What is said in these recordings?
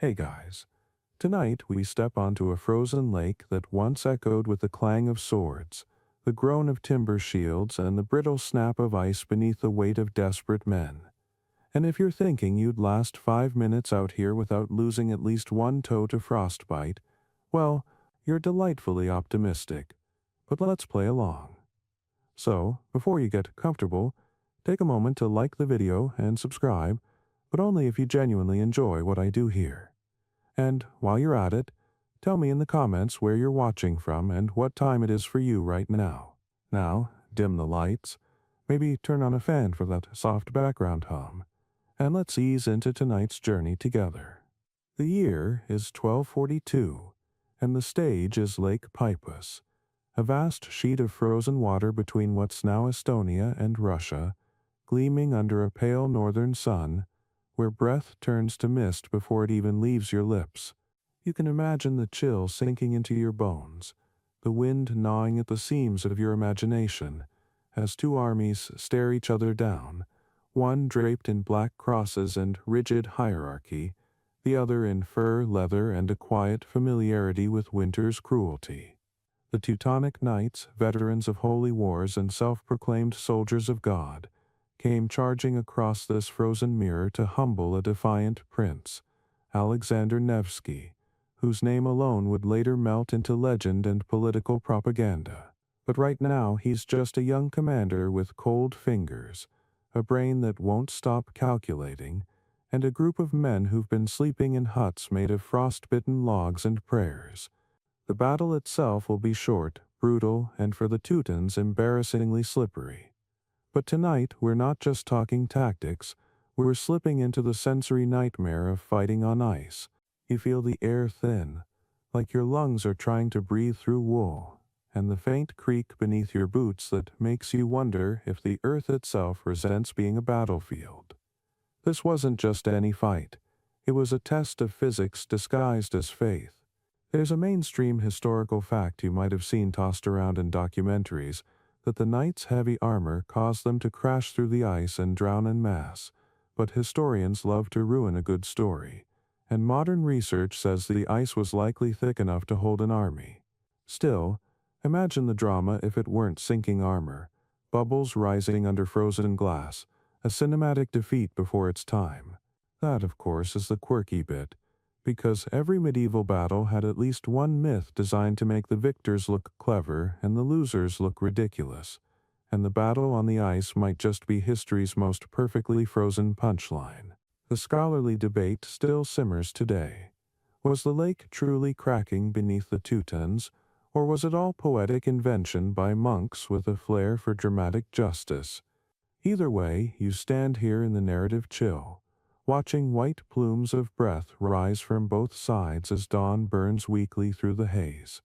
Hey guys, tonight we step onto a frozen lake that once echoed with the clang of swords, the groan of timber shields, and the brittle snap of ice beneath the weight of desperate men. And if you're thinking you'd last 5 minutes out here without losing at least one toe to frostbite, well, you're delightfully optimistic. But let's play along. So, before you get comfortable, take a moment to like the video and subscribe, but only if you genuinely enjoy what I do here. And while you're at it, tell me in the comments where you're watching from and what time it is for you right now. Now, dim the lights, maybe turn on a fan for that soft background hum, and let's ease into tonight's journey together. The year is 1242, and the stage is Lake Peipus, a vast sheet of frozen water between what's now Estonia and Russia, gleaming under a pale northern sun, where breath turns to mist before it even leaves your lips. You can imagine the chill sinking into your bones, the wind gnawing at the seams of your imagination, as two armies stare each other down, one draped in black crosses and rigid hierarchy, the other in fur, leather, and a quiet familiarity with winter's cruelty. The Teutonic knights, veterans of holy wars and self-proclaimed soldiers of God, came charging across this frozen mirror to humble a defiant Prince Alexander Nevsky, whose name alone would later melt into legend and political propaganda. But right now he's just a young commander with cold fingers, a brain that won't stop calculating, and a group of men who've been sleeping in huts made of frost-bitten logs and prayers. The battle itself will be short, brutal, and for the Teutons embarrassingly slippery. But tonight we're not just talking tactics, we're slipping into the sensory nightmare of fighting on ice. You feel the air thin, like your lungs are trying to breathe through wool, and the faint creak beneath your boots that makes you wonder if the earth itself resents being a battlefield. This wasn't just any fight. It was a test of physics disguised as faith. There's a mainstream historical fact you might have seen tossed around in documentaries that the knights' heavy armor caused them to crash through the ice and drown en masse, but historians love to ruin a good story, and modern research says the ice was likely thick enough to hold an army. Still, imagine the drama if it weren't sinking armor, bubbles rising under frozen glass, a cinematic defeat before its time. That, of course, is the quirky bit, because every medieval battle had at least one myth designed to make the victors look clever and the losers look ridiculous, and the battle on the ice might just be history's most perfectly frozen punchline. The scholarly debate still simmers today. Was the lake truly cracking beneath the Teutons, or was it all poetic invention by monks with a flair for dramatic justice? Either way, you stand here in the narrative chill, watching white plumes of breath rise from both sides as dawn burns weakly through the haze.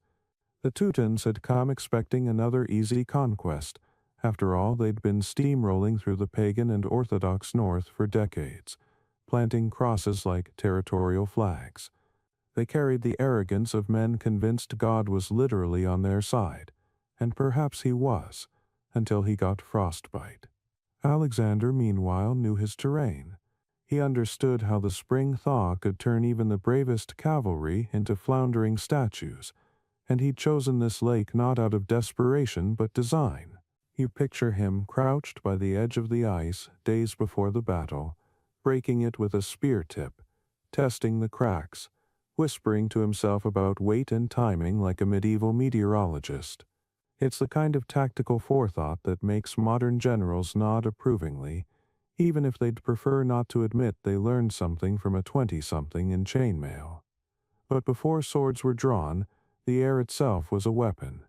The Teutons had come expecting another easy conquest. After all, they'd been steamrolling through the pagan and Orthodox north for decades, planting crosses like territorial flags. They carried the arrogance of men convinced God was literally on their side, and perhaps he was, until he got frostbite. Alexander, meanwhile, knew his terrain. He understood how the spring thaw could turn even the bravest cavalry into floundering statues, and he'd chosen this lake not out of desperation but design. You picture him crouched by the edge of the ice days before the battle, breaking it with a spear tip, testing the cracks, whispering to himself about weight and timing like a medieval meteorologist. It's the kind of tactical forethought that makes modern generals nod approvingly, even if they'd prefer not to admit they learned something from a 20-something in chainmail. But before swords were drawn, the air itself was a weapon.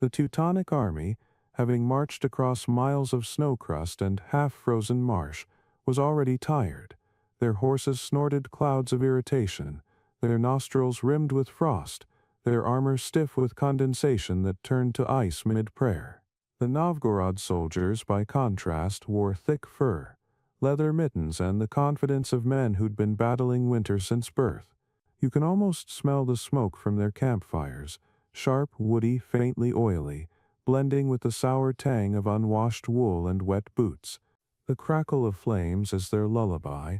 The Teutonic army, having marched across miles of snow crust and half-frozen marsh, was already tired. Their horses snorted clouds of irritation, their nostrils rimmed with frost, their armor stiff with condensation that turned to ice mid-prayer. The Novgorod soldiers, by contrast, wore thick fur, leather mittens, and the confidence of men who'd been battling winter since birth. You can almost smell the smoke from their campfires, sharp, woody, faintly oily, blending with the sour tang of unwashed wool and wet boots. The crackle of flames is their lullaby,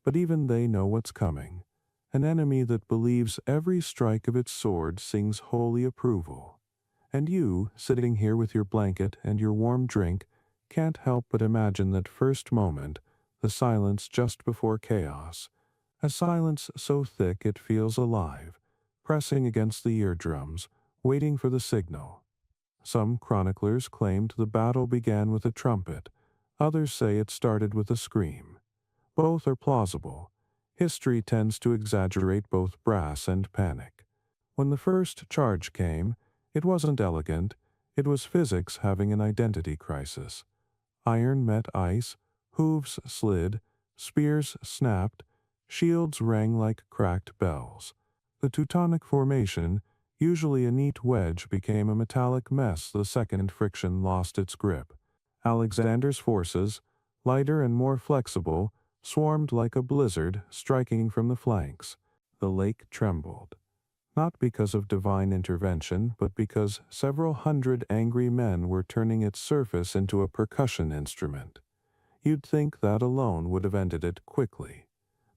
but even they know what's coming. an enemy that believes every strike of its sword sings holy approval. And you, sitting here with your blanket and your warm drink, can't help but imagine that first moment, the silence just before chaos, a silence so thick it feels alive, pressing against the eardrums, waiting for the signal. Some chroniclers claimed the battle began with a trumpet, others say it started with a scream. Both are plausible. History tends to exaggerate both brass and panic. When the first charge came, it wasn't elegant, it was physics having an identity crisis. Iron met ice, hooves slid, spears snapped, shields rang like cracked bells. The Teutonic formation, usually a neat wedge, became a metallic mess the second friction lost its grip. Alexander's forces, lighter and more flexible, swarmed like a blizzard, striking from the flanks. The lake trembled. Not because of divine intervention, but because several hundred angry men were turning its surface into a percussion instrument. You'd think that alone would have ended it quickly.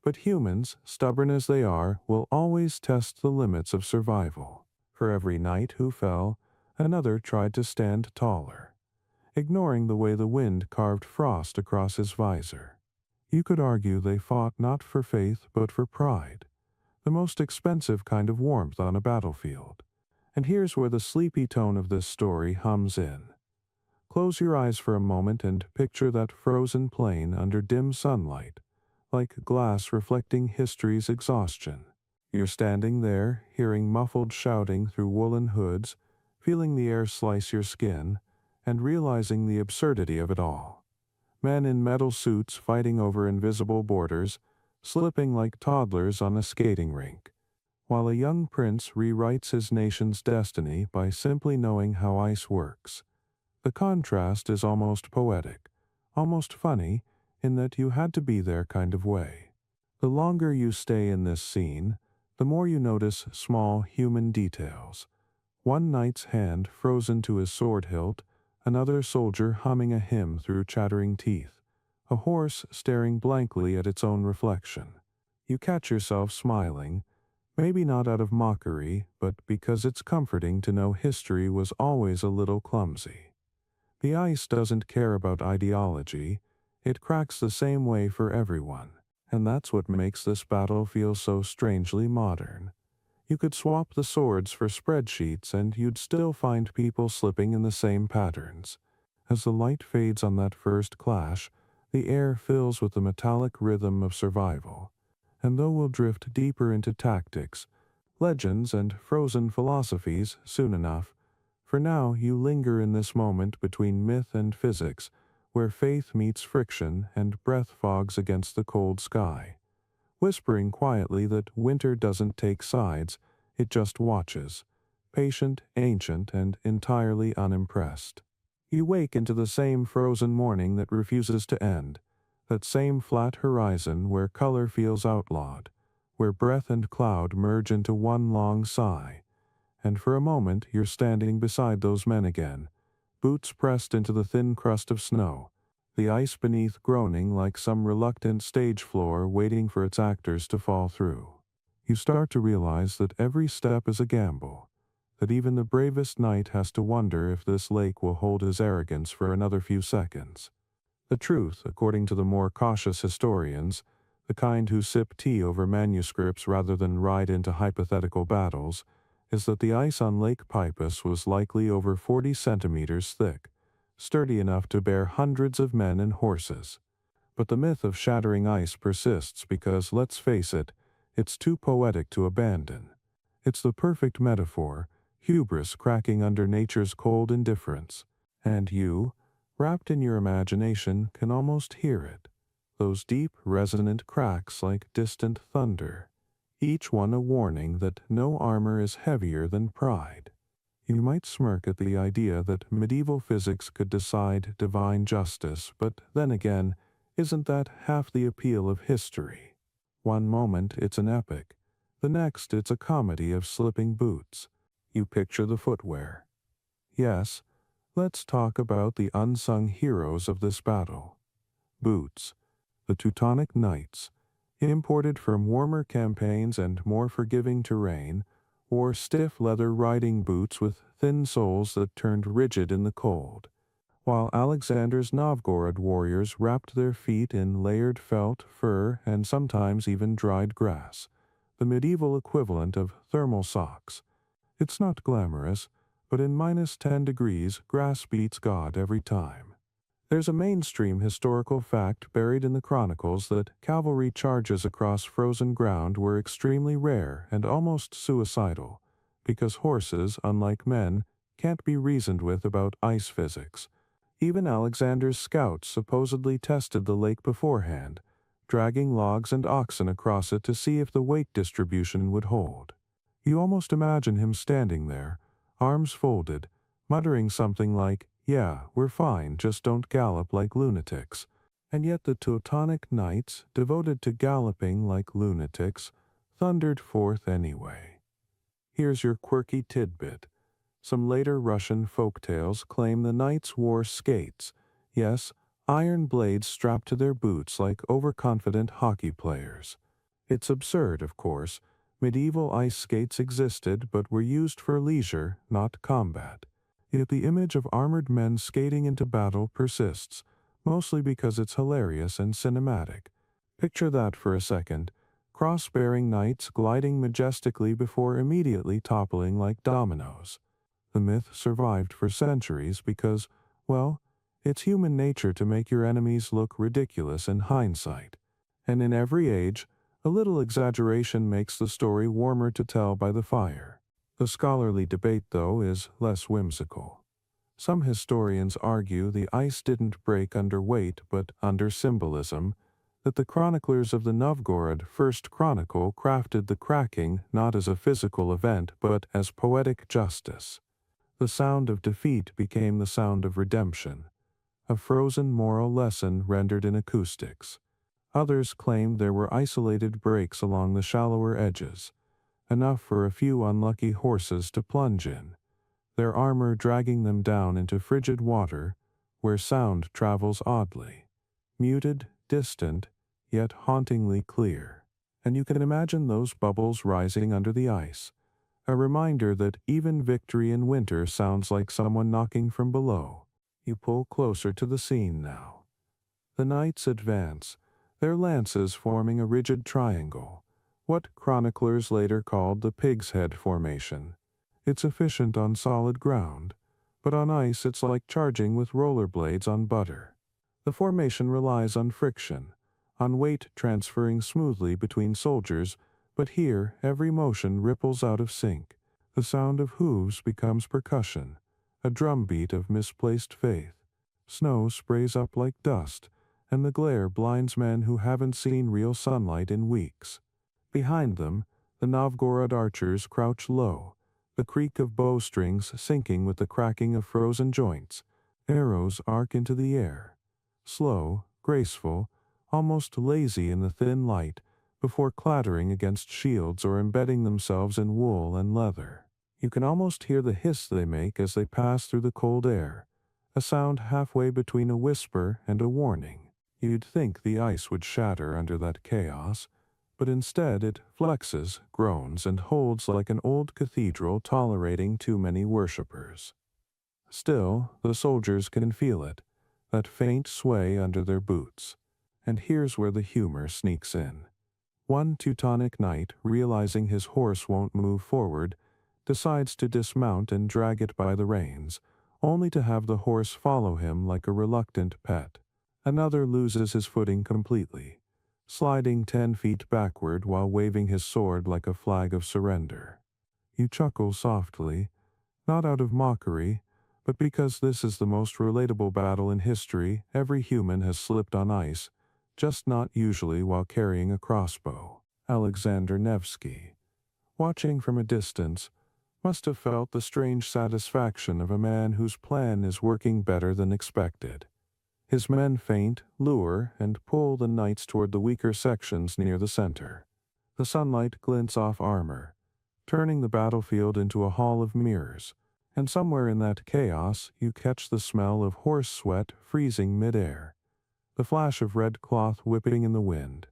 But humans, stubborn as they are, will always test the limits of survival. For every knight who fell, another tried to stand taller, ignoring the way the wind carved frost across his visor. You could argue they fought not for faith but for pride, the most expensive kind of warmth on a battlefield. And here's where the sleepy tone of this story hums in. Close your eyes for a moment and picture that frozen plain under dim sunlight, like glass reflecting history's exhaustion. You're standing there, hearing muffled shouting through woolen hoods, feeling the air slice your skin, and realizing the absurdity of it all. Men in metal suits fighting over invisible borders, slipping like toddlers on a skating rink, while a young prince rewrites his nation's destiny by simply knowing how ice works. The contrast is almost poetic, almost funny, in that you had to be there kind of way. The longer you stay in this scene, the more you notice small human details. One knight's hand frozen to his sword hilt, another soldier humming a hymn through chattering teeth, a horse staring blankly at its own reflection. You catch yourself smiling, maybe not out of mockery, but because it's comforting to know history was always a little clumsy. The ice doesn't care about ideology, it cracks the same way for everyone, and that's what makes this battle feel so strangely modern. You could swap the swords for spreadsheets and you'd still find people slipping in the same patterns. As the light fades on that first clash, the air fills with the metallic rhythm of survival. And though we'll drift deeper into tactics, legends, and frozen philosophies soon enough, for now you linger in this moment between myth and physics, where faith meets friction and breath fogs against the cold sky, whispering quietly that winter doesn't take sides, it just watches, patient, ancient, and entirely unimpressed. You wake into the same frozen morning that refuses to end, that same flat horizon where color feels outlawed, where breath and cloud merge into one long sigh, and for a moment you're standing beside those men again, boots pressed into the thin crust of snow, the ice beneath groaning like some reluctant stage floor waiting for its actors to fall through. You start to realize that every step is a gamble, that even the bravest knight has to wonder if this lake will hold his arrogance for another few seconds. The truth, according to the more cautious historians, the kind who sip tea over manuscripts rather than ride into hypothetical battles, is that the ice on Lake Peipus was likely over 40 centimeters thick, sturdy enough to bear hundreds of men and horses. But the myth of shattering ice persists because, let's face it, it's too poetic to abandon. It's the perfect metaphor, hubris cracking under nature's cold indifference. And you, wrapped in your imagination, can almost hear it. Those deep, resonant cracks like distant thunder, each one a warning that no armor is heavier than pride. You might smirk at the idea that medieval physics could decide divine justice, but then again, isn't that half the appeal of history? One moment it's an epic, the next it's a comedy of slipping boots. You picture the footwear. Yes, let's talk about the unsung heroes of this battle. Boots, the Teutonic knights. Imported from warmer campaigns and more forgiving terrain, wore stiff leather riding boots with thin soles that turned rigid in the cold, while Alexander's Novgorod warriors wrapped their feet in layered felt, fur, and sometimes even dried grass, the medieval equivalent of thermal socks. It's not glamorous, but in -10 degrees, grass beats God every time. There's a mainstream historical fact buried in the chronicles that cavalry charges across frozen ground were extremely rare and almost suicidal, because horses, unlike men, can't be reasoned with about ice physics. Even Alexander's scouts supposedly tested the lake beforehand, dragging logs and oxen across it to see if the weight distribution would hold. You almost imagine him standing there, arms folded, muttering something like, "Yeah, we're fine, just don't gallop like lunatics." And yet the Teutonic knights, devoted to galloping like lunatics, thundered forth anyway. Here's your quirky tidbit. Some later Russian folktales claim the knights wore skates, yes, iron blades strapped to their boots like overconfident hockey players. It's absurd, of course. Medieval ice skates existed but were used for leisure, not combat. Yet the image of armored men skating into battle persists, mostly because it's hilarious and cinematic. Picture that for a second, cross-bearing knights gliding majestically before immediately toppling like dominoes. The myth survived for centuries because, well, it's human nature to make your enemies look ridiculous in hindsight. And in every age, a little exaggeration makes the story warmer to tell by the fire. The scholarly debate, though, is less whimsical. Some historians argue the ice didn't break under weight but under symbolism, that the chroniclers of the Novgorod First Chronicle crafted the cracking not as a physical event but as poetic justice. The sound of defeat became the sound of redemption, a frozen moral lesson rendered in acoustics. Others claimed there were isolated breaks along the shallower edges, enough for a few unlucky horses to plunge in, their armor dragging them down into frigid water where sound travels oddly, muted, distant, yet hauntingly clear. And you can imagine those bubbles rising under the ice, a reminder that even victory in winter sounds like someone knocking from below. You pull closer to the scene now. The knights advance, their lances forming a rigid triangle, what chroniclers later called the pig's head formation. It's efficient on solid ground, but on ice it's like charging with rollerblades on butter. The formation relies on friction, on weight transferring smoothly between soldiers, but here every motion ripples out of sync. The sound of hooves becomes percussion, a drumbeat of misplaced faith. Snow sprays up like dust, and the glare blinds men who haven't seen real sunlight in weeks. Behind them, the Novgorod archers crouch low, the creak of bowstrings syncing with the cracking of frozen joints. Arrows arc into the air, slow, graceful, almost lazy in the thin light, before clattering against shields or embedding themselves in wool and leather. You can almost hear the hiss they make as they pass through the cold air, a sound halfway between a whisper and a warning. You'd think the ice would shatter under that chaos, but instead it flexes, groans, and holds like an old cathedral tolerating too many worshippers. Still, the soldiers can feel it, that faint sway under their boots. And here's where the humor sneaks in. One Teutonic knight, realizing his horse won't move forward, decides to dismount and drag it by the reins, only to have the horse follow him like a reluctant pet. Another loses his footing completely, sliding 10 feet backward while waving his sword like a flag of surrender. You chuckle softly, not out of mockery, but because this is the most relatable battle in history. Every human has slipped on ice, just not usually while carrying a crossbow. Alexander Nevsky, watching from a distance, must have felt the strange satisfaction of a man whose plan is working better than expected. His men feint, lure, and pull the knights toward the weaker sections near the center. The sunlight glints off armor, turning the battlefield into a hall of mirrors, and somewhere in that chaos you catch the smell of horse sweat freezing midair, the flash of red cloth whipping in the wind,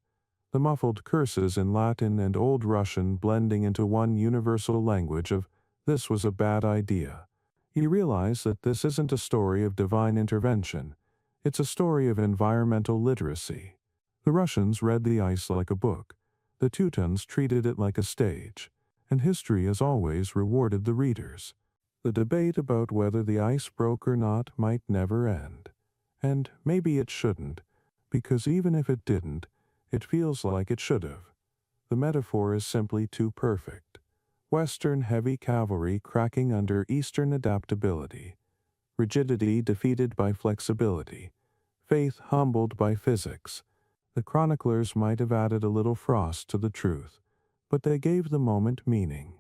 the muffled curses in Latin and Old Russian blending into one universal language of "this was a bad idea." You realize that this isn't a story of divine intervention, it's a story of environmental literacy. The Russians read the ice like a book, the Teutons treated it like a stage, and history has always rewarded the readers. The debate about whether the ice broke or not might never end. And maybe it shouldn't, because even if it didn't, it feels like it should have. The metaphor is simply too perfect. Western heavy cavalry cracking under Eastern adaptability, rigidity defeated by flexibility, faith humbled by physics. The chroniclers might have added a little frost to the truth, but they gave the moment meaning.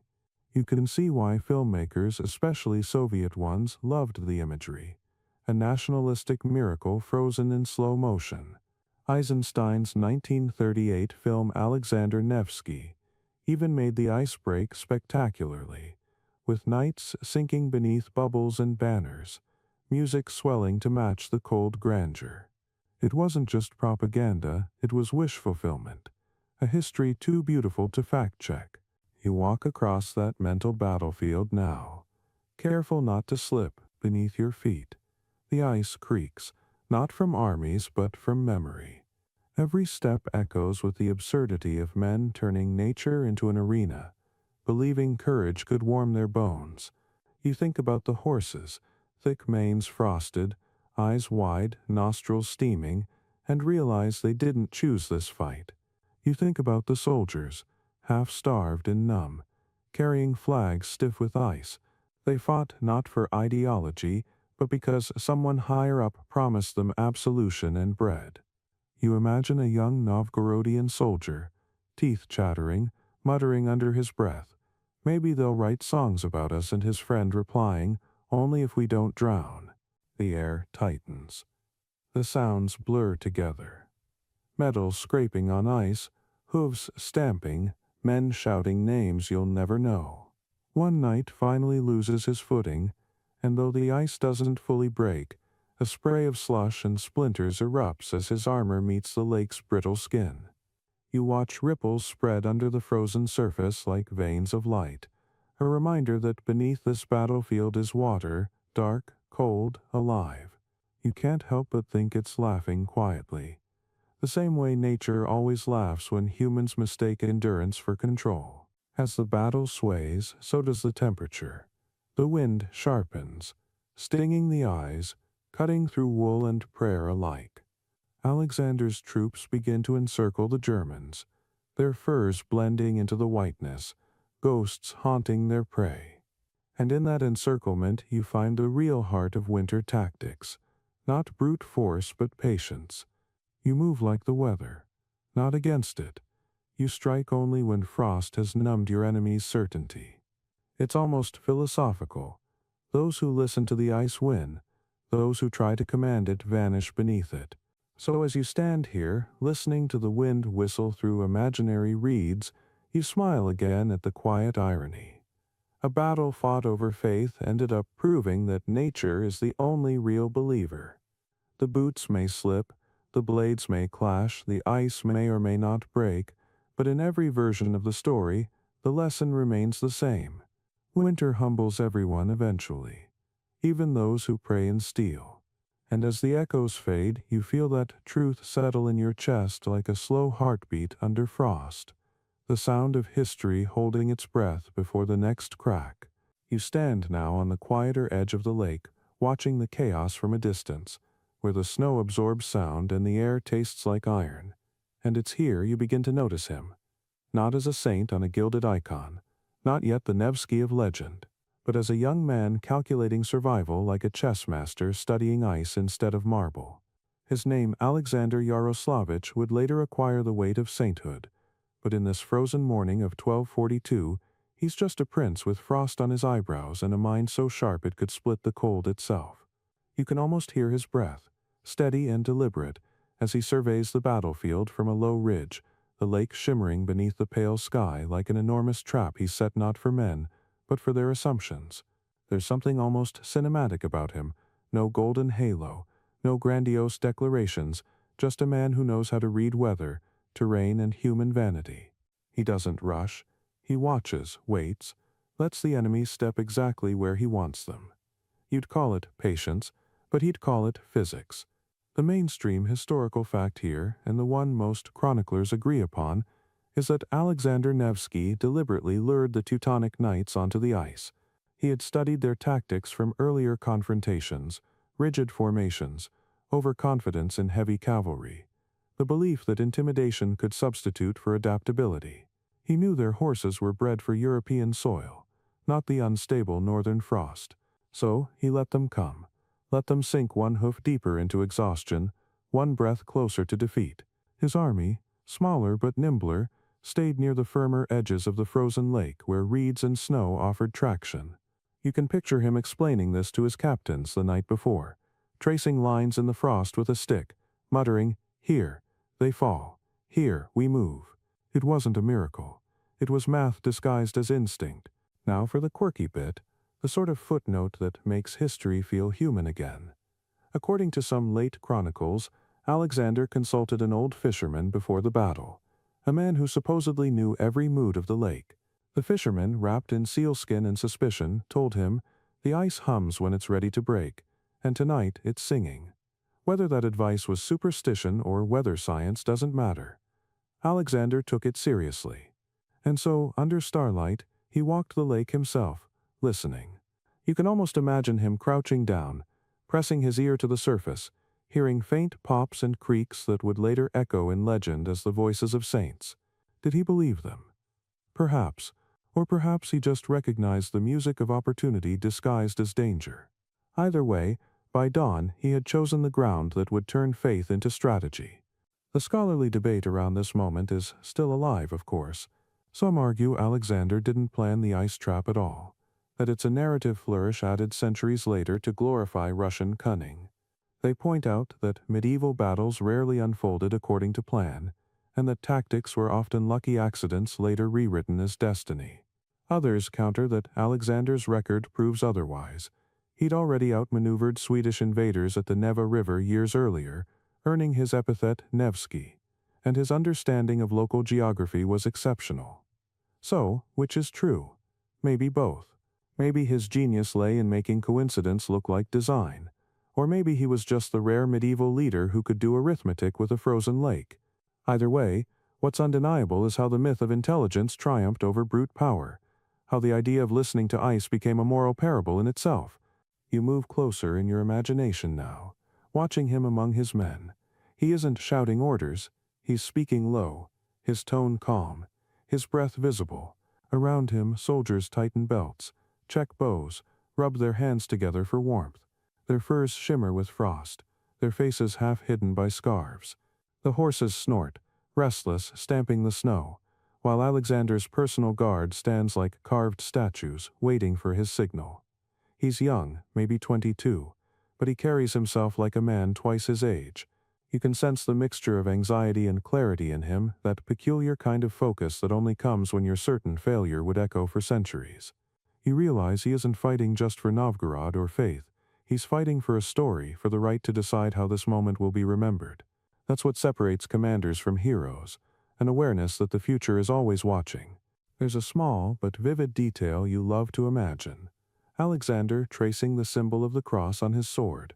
You can see why filmmakers, especially Soviet ones, loved the imagery. A nationalistic miracle frozen in slow motion. Eisenstein's 1938 film Alexander Nevsky even made the ice break spectacularly, with knights sinking beneath bubbles and banners, music swelling to match the cold grandeur. It wasn't just propaganda, it was wish fulfillment, a history too beautiful to fact-check. You walk across that mental battlefield now, careful not to slip beneath your feet. The ice creaks, not from armies but from memory. Every step echoes with the absurdity of men turning nature into an arena, believing courage could warm their bones. You think about the horses, thick manes frosted, eyes wide, nostrils steaming, and realize they didn't choose this fight. You think about the soldiers, half-starved and numb, carrying flags stiff with ice. They fought not for ideology, but because someone higher up promised them absolution and bread. You imagine a young Novgorodian soldier, teeth chattering, muttering under his breath, "Maybe they'll write songs about us," and his friend replying, "Only if we don't drown." The air tightens. The sounds blur together. Metal scraping on ice, hooves stamping, men shouting names you'll never know. One knight finally loses his footing, and though the ice doesn't fully break, a spray of slush and splinters erupts as his armor meets the lake's brittle skin. You watch ripples spread under the frozen surface like veins of light, a reminder that beneath this battlefield is water, dark, cold, alive. You can't help but think it's laughing quietly. The same way nature always laughs when humans mistake endurance for control. As the battle sways, so does the temperature. The wind sharpens, stinging the eyes, cutting through wool and prayer alike. Alexander's troops begin to encircle the Germans, their furs blending into the whiteness, ghosts haunting their prey. And in that encirclement you find the real heart of winter tactics, not brute force but patience. You move like the weather, not against it. You strike only when frost has numbed your enemy's certainty. It's almost philosophical. Those who listen to the ice win. Those who try to command it vanish beneath it. So as you stand here, listening to the wind whistle through imaginary reeds, you smile again at the quiet irony. A battle fought over faith ended up proving that nature is the only real believer. The boots may slip, the blades may clash, the ice may or may not break, but in every version of the story, the lesson remains the same. Winter humbles everyone eventually, even those who pray in steel. And as the echoes fade, you feel that truth settle in your chest like a slow heartbeat under frost, the sound of history holding its breath before the next crack. You stand now on the quieter edge of the lake, watching the chaos from a distance, where the snow absorbs sound and the air tastes like iron. And it's here you begin to notice him, not as a saint on a gilded icon, not yet the Nevsky of legend, but as a young man calculating survival like a chess master studying ice instead of marble. His name, Alexander Yaroslavich, would later acquire the weight of sainthood, but in this frozen morning of 1242, he's just a prince with frost on his eyebrows and a mind so sharp it could split the cold itself. You can almost hear his breath, steady and deliberate, as he surveys the battlefield from a low ridge, the lake shimmering beneath the pale sky like an enormous trap he's set not for men, but for their assumptions. There's something almost cinematic about him, no golden halo, no grandiose declarations, just a man who knows how to read weather, terrain and human vanity. He doesn't rush. He watches, waits, lets the enemy step exactly where he wants them. You'd call it patience, but he'd call it physics. The mainstream historical fact here, and the one most chroniclers agree upon, is that Alexander Nevsky deliberately lured the Teutonic Knights onto the ice. He had studied their tactics from earlier confrontations, rigid formations, overconfidence in heavy cavalry, the belief that intimidation could substitute for adaptability. He knew their horses were bred for European soil, not the unstable northern frost. So he let them come, let them sink one hoof deeper into exhaustion, one breath closer to defeat. His army, smaller but nimbler, stayed near the firmer edges of the frozen lake where reeds and snow offered traction. You can picture him explaining this to his captains the night before, tracing lines in the frost with a stick, muttering, "Here, they fall. Here, we move." It wasn't a miracle. It was math disguised as instinct. Now for the quirky bit, the sort of footnote that makes history feel human again. According to some late chronicles, Alexander consulted an old fisherman before the battle, a man who supposedly knew every mood of the lake. The fisherman, wrapped in sealskin and suspicion, told him, "The ice hums when it's ready to break, and tonight it's singing." Whether that advice was superstition or weather science doesn't matter. Alexander took it seriously. And so, under starlight, he walked the lake himself, listening. You can almost imagine him crouching down, pressing his ear to the surface, hearing faint pops and creaks that would later echo in legend as the voices of saints. Did he believe them? Perhaps. Or perhaps he just recognized the music of opportunity disguised as danger. Either way, by dawn he had chosen the ground that would turn faith into strategy. The scholarly debate around this moment is still alive, of course. Some argue Alexander didn't plan the ice trap at all, that it's a narrative flourish added centuries later to glorify Russian cunning. They point out that medieval battles rarely unfolded according to plan, and that tactics were often lucky accidents later rewritten as destiny. Others counter that Alexander's record proves otherwise. He'd already outmaneuvered Swedish invaders at the Neva River years earlier, earning his epithet Nevsky, and his understanding of local geography was exceptional. So, which is true? Maybe both. Maybe his genius lay in making coincidence look like design. Or maybe he was just the rare medieval leader who could do arithmetic with a frozen lake. Either way, what's undeniable is how the myth of intelligence triumphed over brute power, how the idea of listening to ice became a moral parable in itself. You move closer in your imagination now, watching him among his men. He isn't shouting orders, he's speaking low, his tone calm, his breath visible. Around him, soldiers tighten belts, check bows, rub their hands together for warmth. Their furs shimmer with frost, their faces half hidden by scarves. The horses snort, restless, stamping the snow, while Alexander's personal guard stands like carved statues, waiting for his signal. He's young, maybe 22, but he carries himself like a man twice his age. You can sense the mixture of anxiety and clarity in him, that peculiar kind of focus that only comes when you're certain failure would echo for centuries. You realize he isn't fighting just for Novgorod or faith. He's fighting for a story, for the right to decide how this moment will be remembered. That's what separates commanders from heroes, an awareness that the future is always watching. There's a small but vivid detail you love to imagine. Alexander tracing the symbol of the cross on his sword,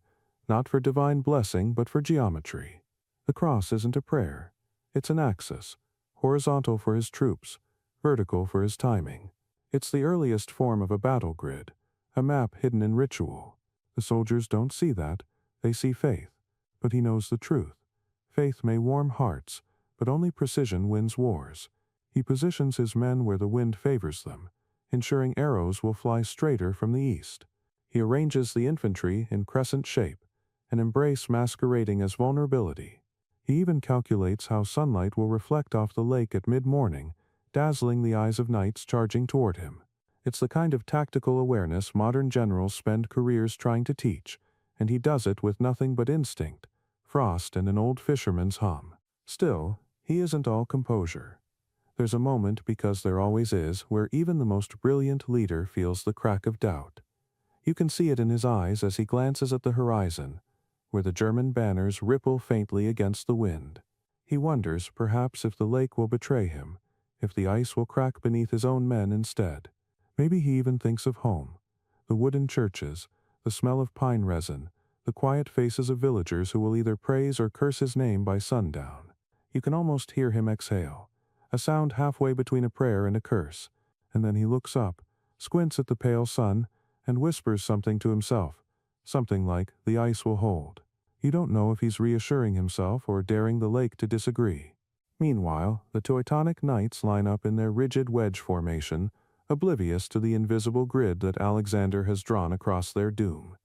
not for divine blessing but for geometry. The cross isn't a prayer. It's an axis, horizontal for his troops, vertical for his timing. It's the earliest form of a battle grid, a map hidden in ritual. The soldiers don't see that, they see faith. But he knows the truth. Faith may warm hearts, but only precision wins wars. He positions his men where the wind favors them, ensuring arrows will fly straighter from the east. He arranges the infantry in crescent shape, an embrace masquerading as vulnerability. He even calculates how sunlight will reflect off the lake at mid-morning, dazzling the eyes of knights charging toward him. It's the kind of tactical awareness modern generals spend careers trying to teach, and he does it with nothing but instinct, frost and an old fisherman's hum. Still, he isn't all composure. There's a moment, because there always is, where even the most brilliant leader feels the crack of doubt. You can see it in his eyes as he glances at the horizon, where the German banners ripple faintly against the wind. He wonders, perhaps, if the lake will betray him, if the ice will crack beneath his own men instead. Maybe he even thinks of home. The wooden churches, the smell of pine resin, the quiet faces of villagers who will either praise or curse his name by sundown. You can almost hear him exhale, a sound halfway between a prayer and a curse, and then he looks up, squints at the pale sun, and whispers something to himself, something like, "The ice will hold." You don't know if he's reassuring himself or daring the lake to disagree. Meanwhile, the Teutonic knights line up in their rigid wedge formation, oblivious to the invisible grid that Alexander has drawn across their doom.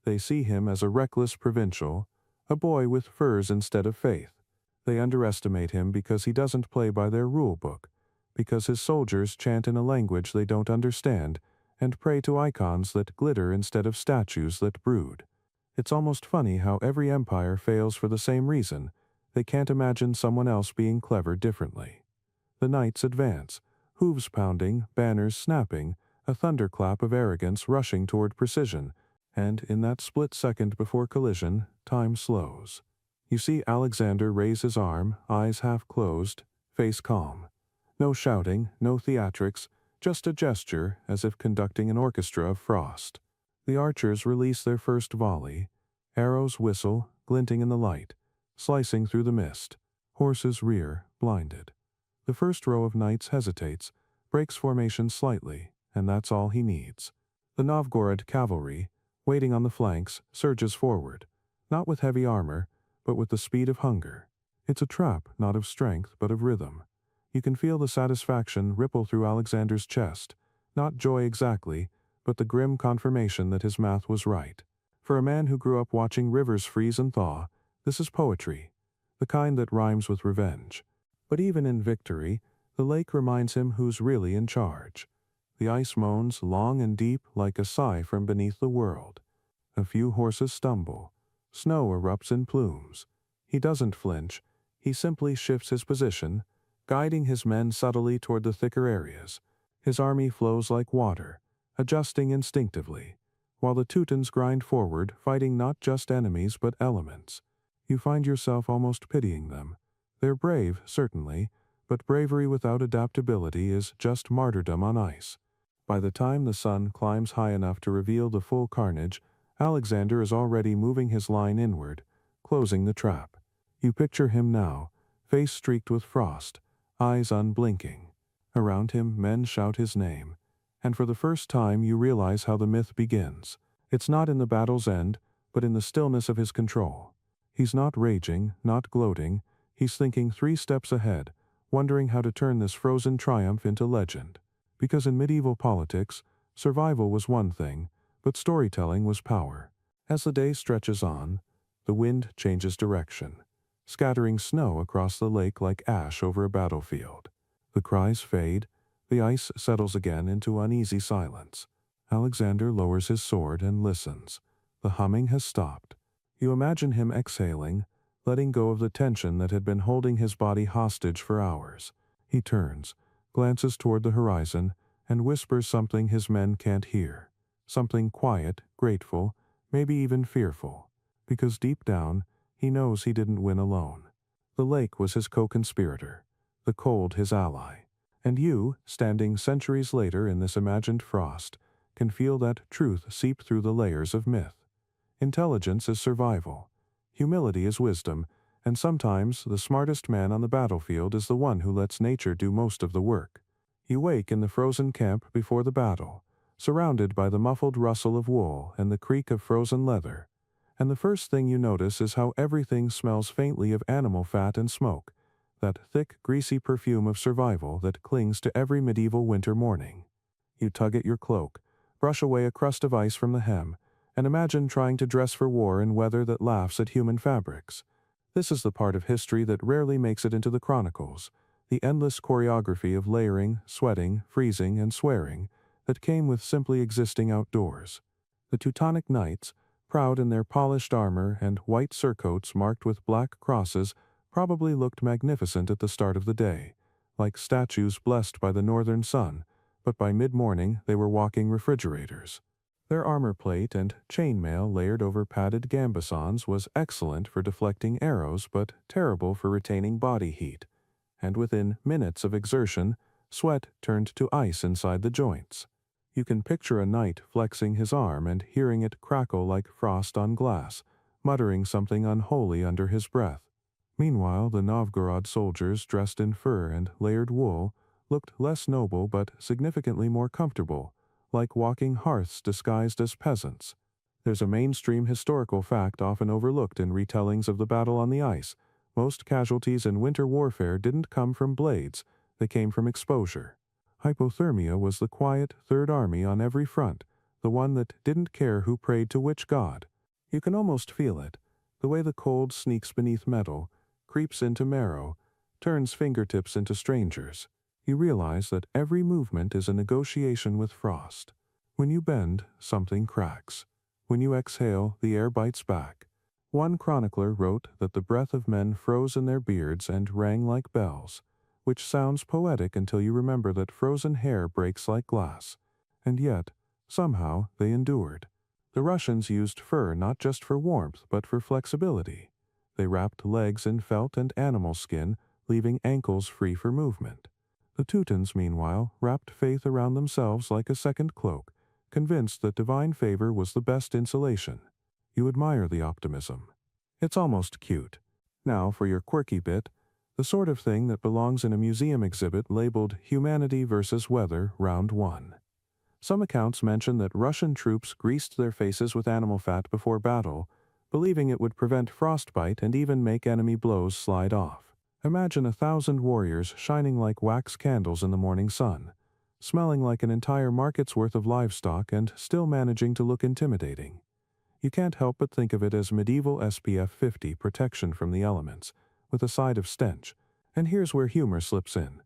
They see him as a reckless provincial, a boy with furs instead of faith. They underestimate him because he doesn't play by their rule book, because his soldiers chant in a language they don't understand, and pray to icons that glitter instead of statues that brood. It's almost funny how every empire fails for the same reason. They can't imagine someone else being clever differently. The knights advance, hooves pounding, banners snapping, a thunderclap of arrogance rushing toward precision, and in that split second before collision, time slows. You see Alexander raise his arm, eyes half closed, face calm. No shouting, no theatrics, just a gesture as if conducting an orchestra of frost. The archers release their first volley. Arrows whistle, glinting in the light, slicing through the mist. Horses rear, blinded. The first row of knights hesitates, breaks formation slightly, and that's all he needs. The Novgorod cavalry, waiting on the flanks, surges forward, not with heavy armor, but with the speed of hunger. It's a trap, not of strength, but of rhythm. You can feel the satisfaction ripple through Alexander's chest, not joy exactly, but the grim confirmation that his math was right. For a man who grew up watching rivers freeze and thaw, this is poetry, the kind that rhymes with revenge. But even in victory, the lake reminds him who's really in charge. The ice moans long and deep like a sigh from beneath the world. A few horses stumble. Snow erupts in plumes. He doesn't flinch. He simply shifts his position, guiding his men subtly toward the thicker areas. His army flows like water, adjusting instinctively, while the Teutons grind forward, fighting not just enemies but elements. You find yourself almost pitying them. They're brave, certainly, but bravery without adaptability is just martyrdom on ice. By the time the sun climbs high enough to reveal the full carnage, Alexander is already moving his line inward, closing the trap. You picture him now, face streaked with frost, eyes unblinking. Around him, men shout his name. And for the first time you realize how the myth begins. It's not in the battle's end, but in the stillness of his control. He's not raging, not gloating. He's thinking 3 steps ahead, wondering how to turn this frozen triumph into legend. Because in medieval politics, survival was one thing, but storytelling was power. As the day stretches on, the wind changes direction, scattering snow across the lake like ash over a battlefield. The cries fade, the ice settles again into uneasy silence. Alexander lowers his sword and listens. The humming has stopped. You imagine him exhaling, letting go of the tension that had been holding his body hostage for hours. He turns, glances toward the horizon, and whispers something his men can't hear. Something quiet, grateful, maybe even fearful. Because deep down, he knows he didn't win alone. The lake was his co-conspirator, the cold his ally. And you, standing centuries later in this imagined frost, can feel that truth seep through the layers of myth. Intelligence is survival. Humility is wisdom, and sometimes the smartest man on the battlefield is the one who lets nature do most of the work. You wake in the frozen camp before the battle, surrounded by the muffled rustle of wool and the creak of frozen leather. And the first thing you notice is how everything smells faintly of animal fat and smoke, that thick, greasy perfume of survival that clings to every medieval winter morning. You tug at your cloak, brush away a crust of ice from the hem, and imagine trying to dress for war in weather that laughs at human fabrics. This is the part of history that rarely makes it into the chronicles, the endless choreography of layering, sweating, freezing, and swearing that came with simply existing outdoors. The Teutonic knights, proud in their polished armor and white surcoats marked with black crosses, probably looked magnificent at the start of the day, like statues blessed by the northern sun, but by mid-morning they were walking refrigerators. Their armor plate and chainmail layered over padded gambesons was excellent for deflecting arrows but terrible for retaining body heat, and within minutes of exertion, sweat turned to ice inside the joints. You can picture a knight flexing his arm and hearing it crackle like frost on glass, muttering something unholy under his breath. Meanwhile, the Novgorod soldiers dressed in fur and layered wool looked less noble but significantly more comfortable, like walking hearths disguised as peasants. There's a mainstream historical fact often overlooked in retellings of the battle on the ice. Most casualties in winter warfare didn't come from blades, they came from exposure. Hypothermia was the quiet Third Army on every front, the one that didn't care who prayed to which god. You can almost feel it, the way the cold sneaks beneath metal, creeps into marrow, turns fingertips into strangers. You realize that every movement is a negotiation with frost. When you bend, something cracks. When you exhale, the air bites back. One chronicler wrote that the breath of men froze in their beards and rang like bells, which sounds poetic until you remember that frozen hair breaks like glass. And yet, somehow, they endured. The Russians used fur not just for warmth but for flexibility. They wrapped legs in felt and animal skin, leaving ankles free for movement. The Teutons, meanwhile, wrapped faith around themselves like a second cloak, convinced that divine favor was the best insulation. You admire the optimism. It's almost cute. Now, for your quirky bit, the sort of thing that belongs in a museum exhibit labeled Humanity versus Weather, Round 1. Some accounts mention that Russian troops greased their faces with animal fat before battle, believing it would prevent frostbite and even make enemy blows slide off. Imagine 1,000 warriors shining like wax candles in the morning sun, smelling like an entire market's worth of livestock and still managing to look intimidating. You can't help but think of it as medieval SPF 50 protection from the elements, with a side of stench. And here's where humor slips in.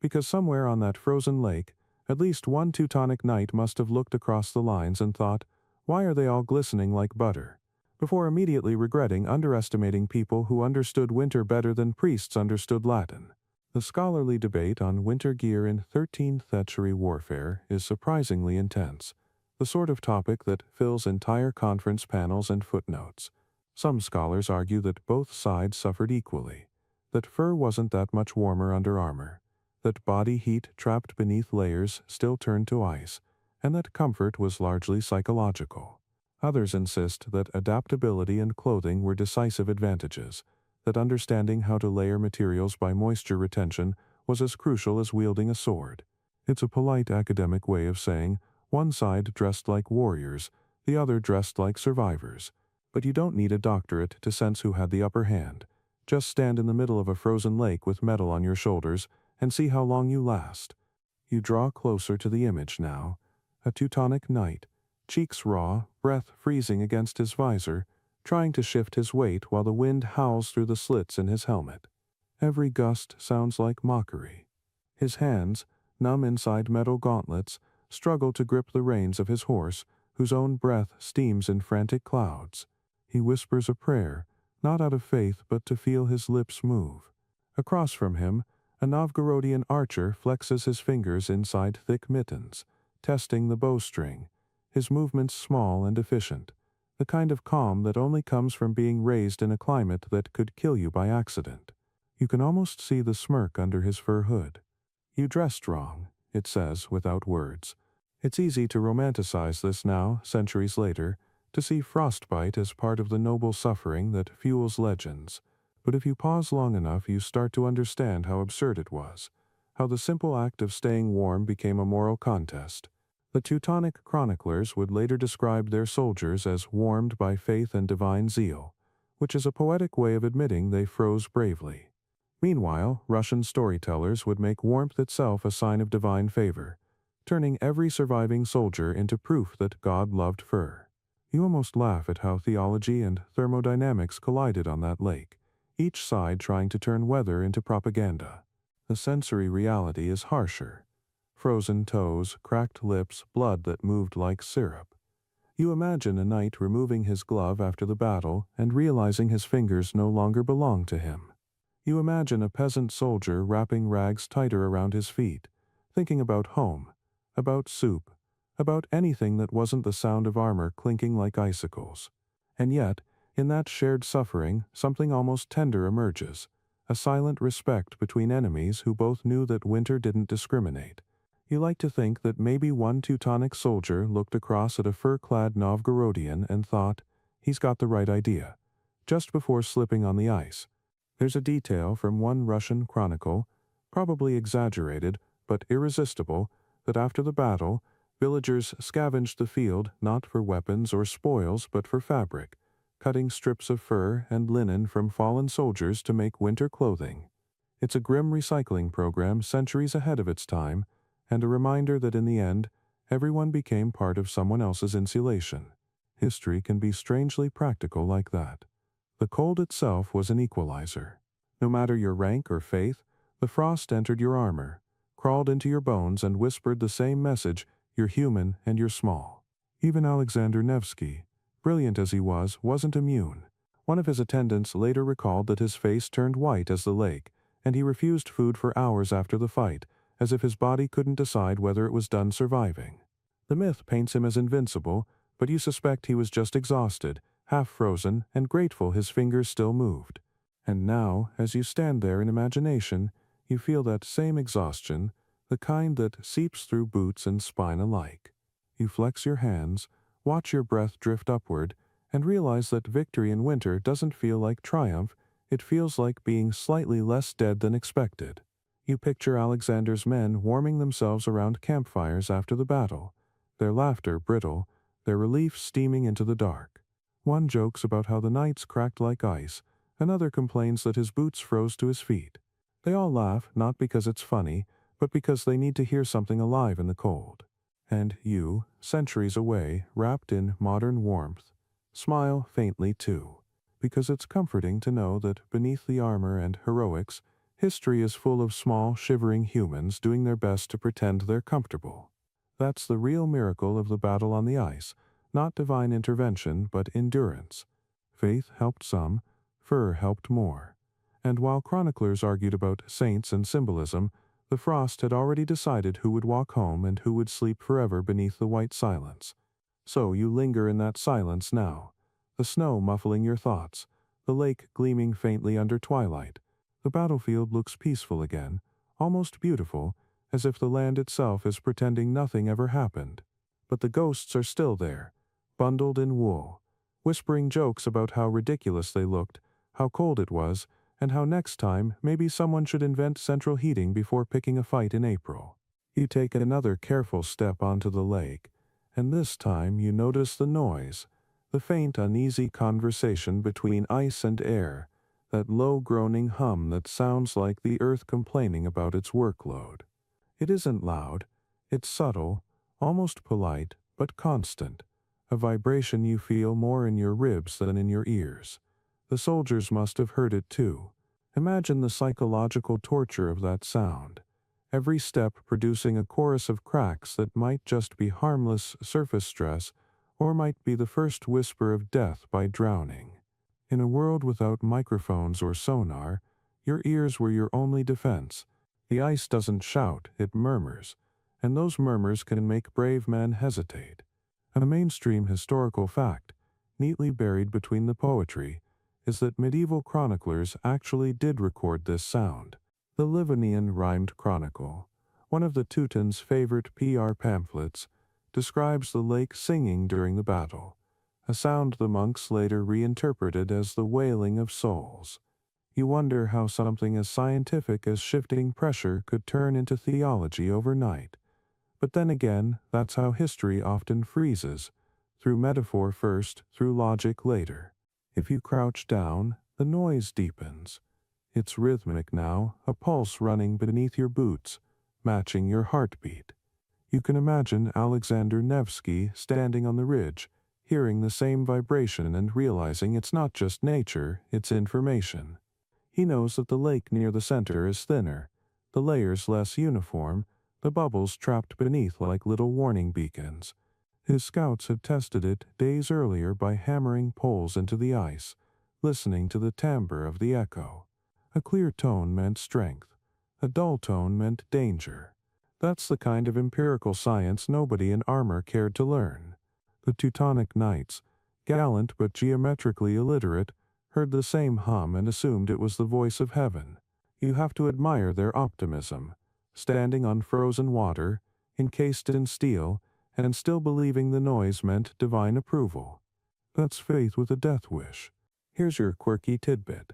Because somewhere on that frozen lake, at least one Teutonic knight must have looked across the lines and thought, why are they all glistening like butter? Before immediately regretting underestimating people who understood winter better than priests understood Latin. The scholarly debate on winter gear in 13th century warfare is surprisingly intense, the sort of topic that fills entire conference panels and footnotes. Some scholars argue that both sides suffered equally, that fur wasn't that much warmer under armor, that body heat trapped beneath layers still turned to ice, and that comfort was largely psychological. Others insist that adaptability and clothing were decisive advantages, that understanding how to layer materials by moisture retention was as crucial as wielding a sword. It's a polite academic way of saying one side dressed like warriors, the other dressed like survivors. But you don't need a doctorate to sense who had the upper hand. Just stand in the middle of a frozen lake with metal on your shoulders and see how long you last. You draw closer to the image now, a Teutonic knight, cheeks raw, breath freezing against his visor, trying to shift his weight while the wind howls through the slits in his helmet. Every gust sounds like mockery. His hands, numb inside metal gauntlets, struggle to grip the reins of his horse, whose own breath steams in frantic clouds. He whispers a prayer, not out of faith but to feel his lips move. Across from him, a Novgorodian archer flexes his fingers inside thick mittens, testing the bowstring, his movements small and efficient, the kind of calm that only comes from being raised in a climate that could kill you by accident. You can almost see the smirk under his fur hood. You dressed wrong, it says without words. It's easy to romanticize this now, centuries later, to see frostbite as part of the noble suffering that fuels legends. But if you pause long enough, you start to understand how absurd it was, how the simple act of staying warm became a moral contest. The Teutonic chroniclers would later describe their soldiers as warmed by faith and divine zeal, which is a poetic way of admitting they froze bravely. Meanwhile, Russian storytellers would make warmth itself a sign of divine favor, turning every surviving soldier into proof that God loved fur. You almost laugh at how theology and thermodynamics collided on that lake, each side trying to turn weather into propaganda. The sensory reality is harsher. Frozen toes, cracked lips, blood that moved like syrup. You imagine a knight removing his glove after the battle and realizing his fingers no longer belong to him. You imagine a peasant soldier wrapping rags tighter around his feet, thinking about home, about soup, about anything that wasn't the sound of armor clinking like icicles. And yet, in that shared suffering, something almost tender emerges, a silent respect between enemies who both knew that winter didn't discriminate. You like to think that maybe one Teutonic soldier looked across at a fur-clad Novgorodian and thought, he's got the right idea, just before slipping on the ice. There's a detail from one Russian chronicle, probably exaggerated, but irresistible, that after the battle, villagers scavenged the field not for weapons or spoils but for fabric, cutting strips of fur and linen from fallen soldiers to make winter clothing. It's a grim recycling program centuries ahead of its time, and a reminder that in the end, everyone became part of someone else's insulation. History can be strangely practical like that. The cold itself was an equalizer. No matter your rank or faith, the frost entered your armor, crawled into your bones and whispered the same message, you're human and you're small. Even Alexander Nevsky, brilliant as he was, wasn't immune. One of his attendants later recalled that his face turned white as the lake, and he refused food for hours after the fight, as if his body couldn't decide whether it was done surviving. The myth paints him as invincible, but you suspect he was just exhausted, half frozen, and grateful his fingers still moved. And now, as you stand there in imagination, you feel that same exhaustion, the kind that seeps through boots and spine alike. You flex your hands, watch your breath drift upward, and realize that victory in winter doesn't feel like triumph, it feels like being slightly less dead than expected. You picture Alexander's men warming themselves around campfires after the battle, their laughter brittle, their relief steaming into the dark. One jokes about how the nights cracked like ice, another complains that his boots froze to his feet. They all laugh not because it's funny, but because they need to hear something alive in the cold. And you, centuries away, wrapped in modern warmth, smile faintly too, because it's comforting to know that beneath the armor and heroics, history is full of small, shivering humans doing their best to pretend they're comfortable. That's the real miracle of the battle on the ice, not divine intervention, but endurance. Faith helped some, fur helped more. And while chroniclers argued about saints and symbolism, the frost had already decided who would walk home and who would sleep forever beneath the white silence. So you linger in that silence now, the snow muffling your thoughts, the lake gleaming faintly under twilight. The battlefield looks peaceful again, almost beautiful, as if the land itself is pretending nothing ever happened. But the ghosts are still there, bundled in wool, whispering jokes about how ridiculous they looked, how cold it was, and how next time maybe someone should invent central heating before picking a fight in April. You take another careful step onto the lake, and this time you notice the noise, the faint uneasy conversation between ice and air, that low groaning hum that sounds like the earth complaining about its workload. It isn't loud, it's subtle, almost polite, but constant, a vibration you feel more in your ribs than in your ears. The soldiers must have heard it too. Imagine the psychological torture of that sound, every step producing a chorus of cracks that might just be harmless surface stress or might be the first whisper of death by drowning. In a world without microphones or sonar, your ears were your only defense. The ice doesn't shout, it murmurs, and those murmurs can make brave men hesitate. A mainstream historical fact, neatly buried between the poetry, is that medieval chroniclers actually did record this sound. The Livonian Rhymed Chronicle, one of the Teutons' favorite PR pamphlets, describes the lake singing during the battle, a sound the monks later reinterpreted as the wailing of souls. You wonder how something as scientific as shifting pressure could turn into theology overnight. But then again, that's how history often freezes, through metaphor first, through logic later. If you crouch down, the noise deepens. It's rhythmic now, a pulse running beneath your boots, matching your heartbeat. You can imagine Alexander Nevsky standing on the ridge, hearing the same vibration and realizing it's not just nature, it's information. He knows that the lake near the center is thinner, the layers less uniform, the bubbles trapped beneath like little warning beacons. His scouts had tested it days earlier by hammering poles into the ice, listening to the timbre of the echo. A clear tone meant strength. A dull tone meant danger. That's the kind of empirical science nobody in armor cared to learn. The Teutonic knights, gallant but geometrically illiterate, heard the same hum and assumed it was the voice of heaven. You have to admire their optimism, standing on frozen water, encased in steel, and still believing the noise meant divine approval. That's faith with a death wish. Here's your quirky tidbit.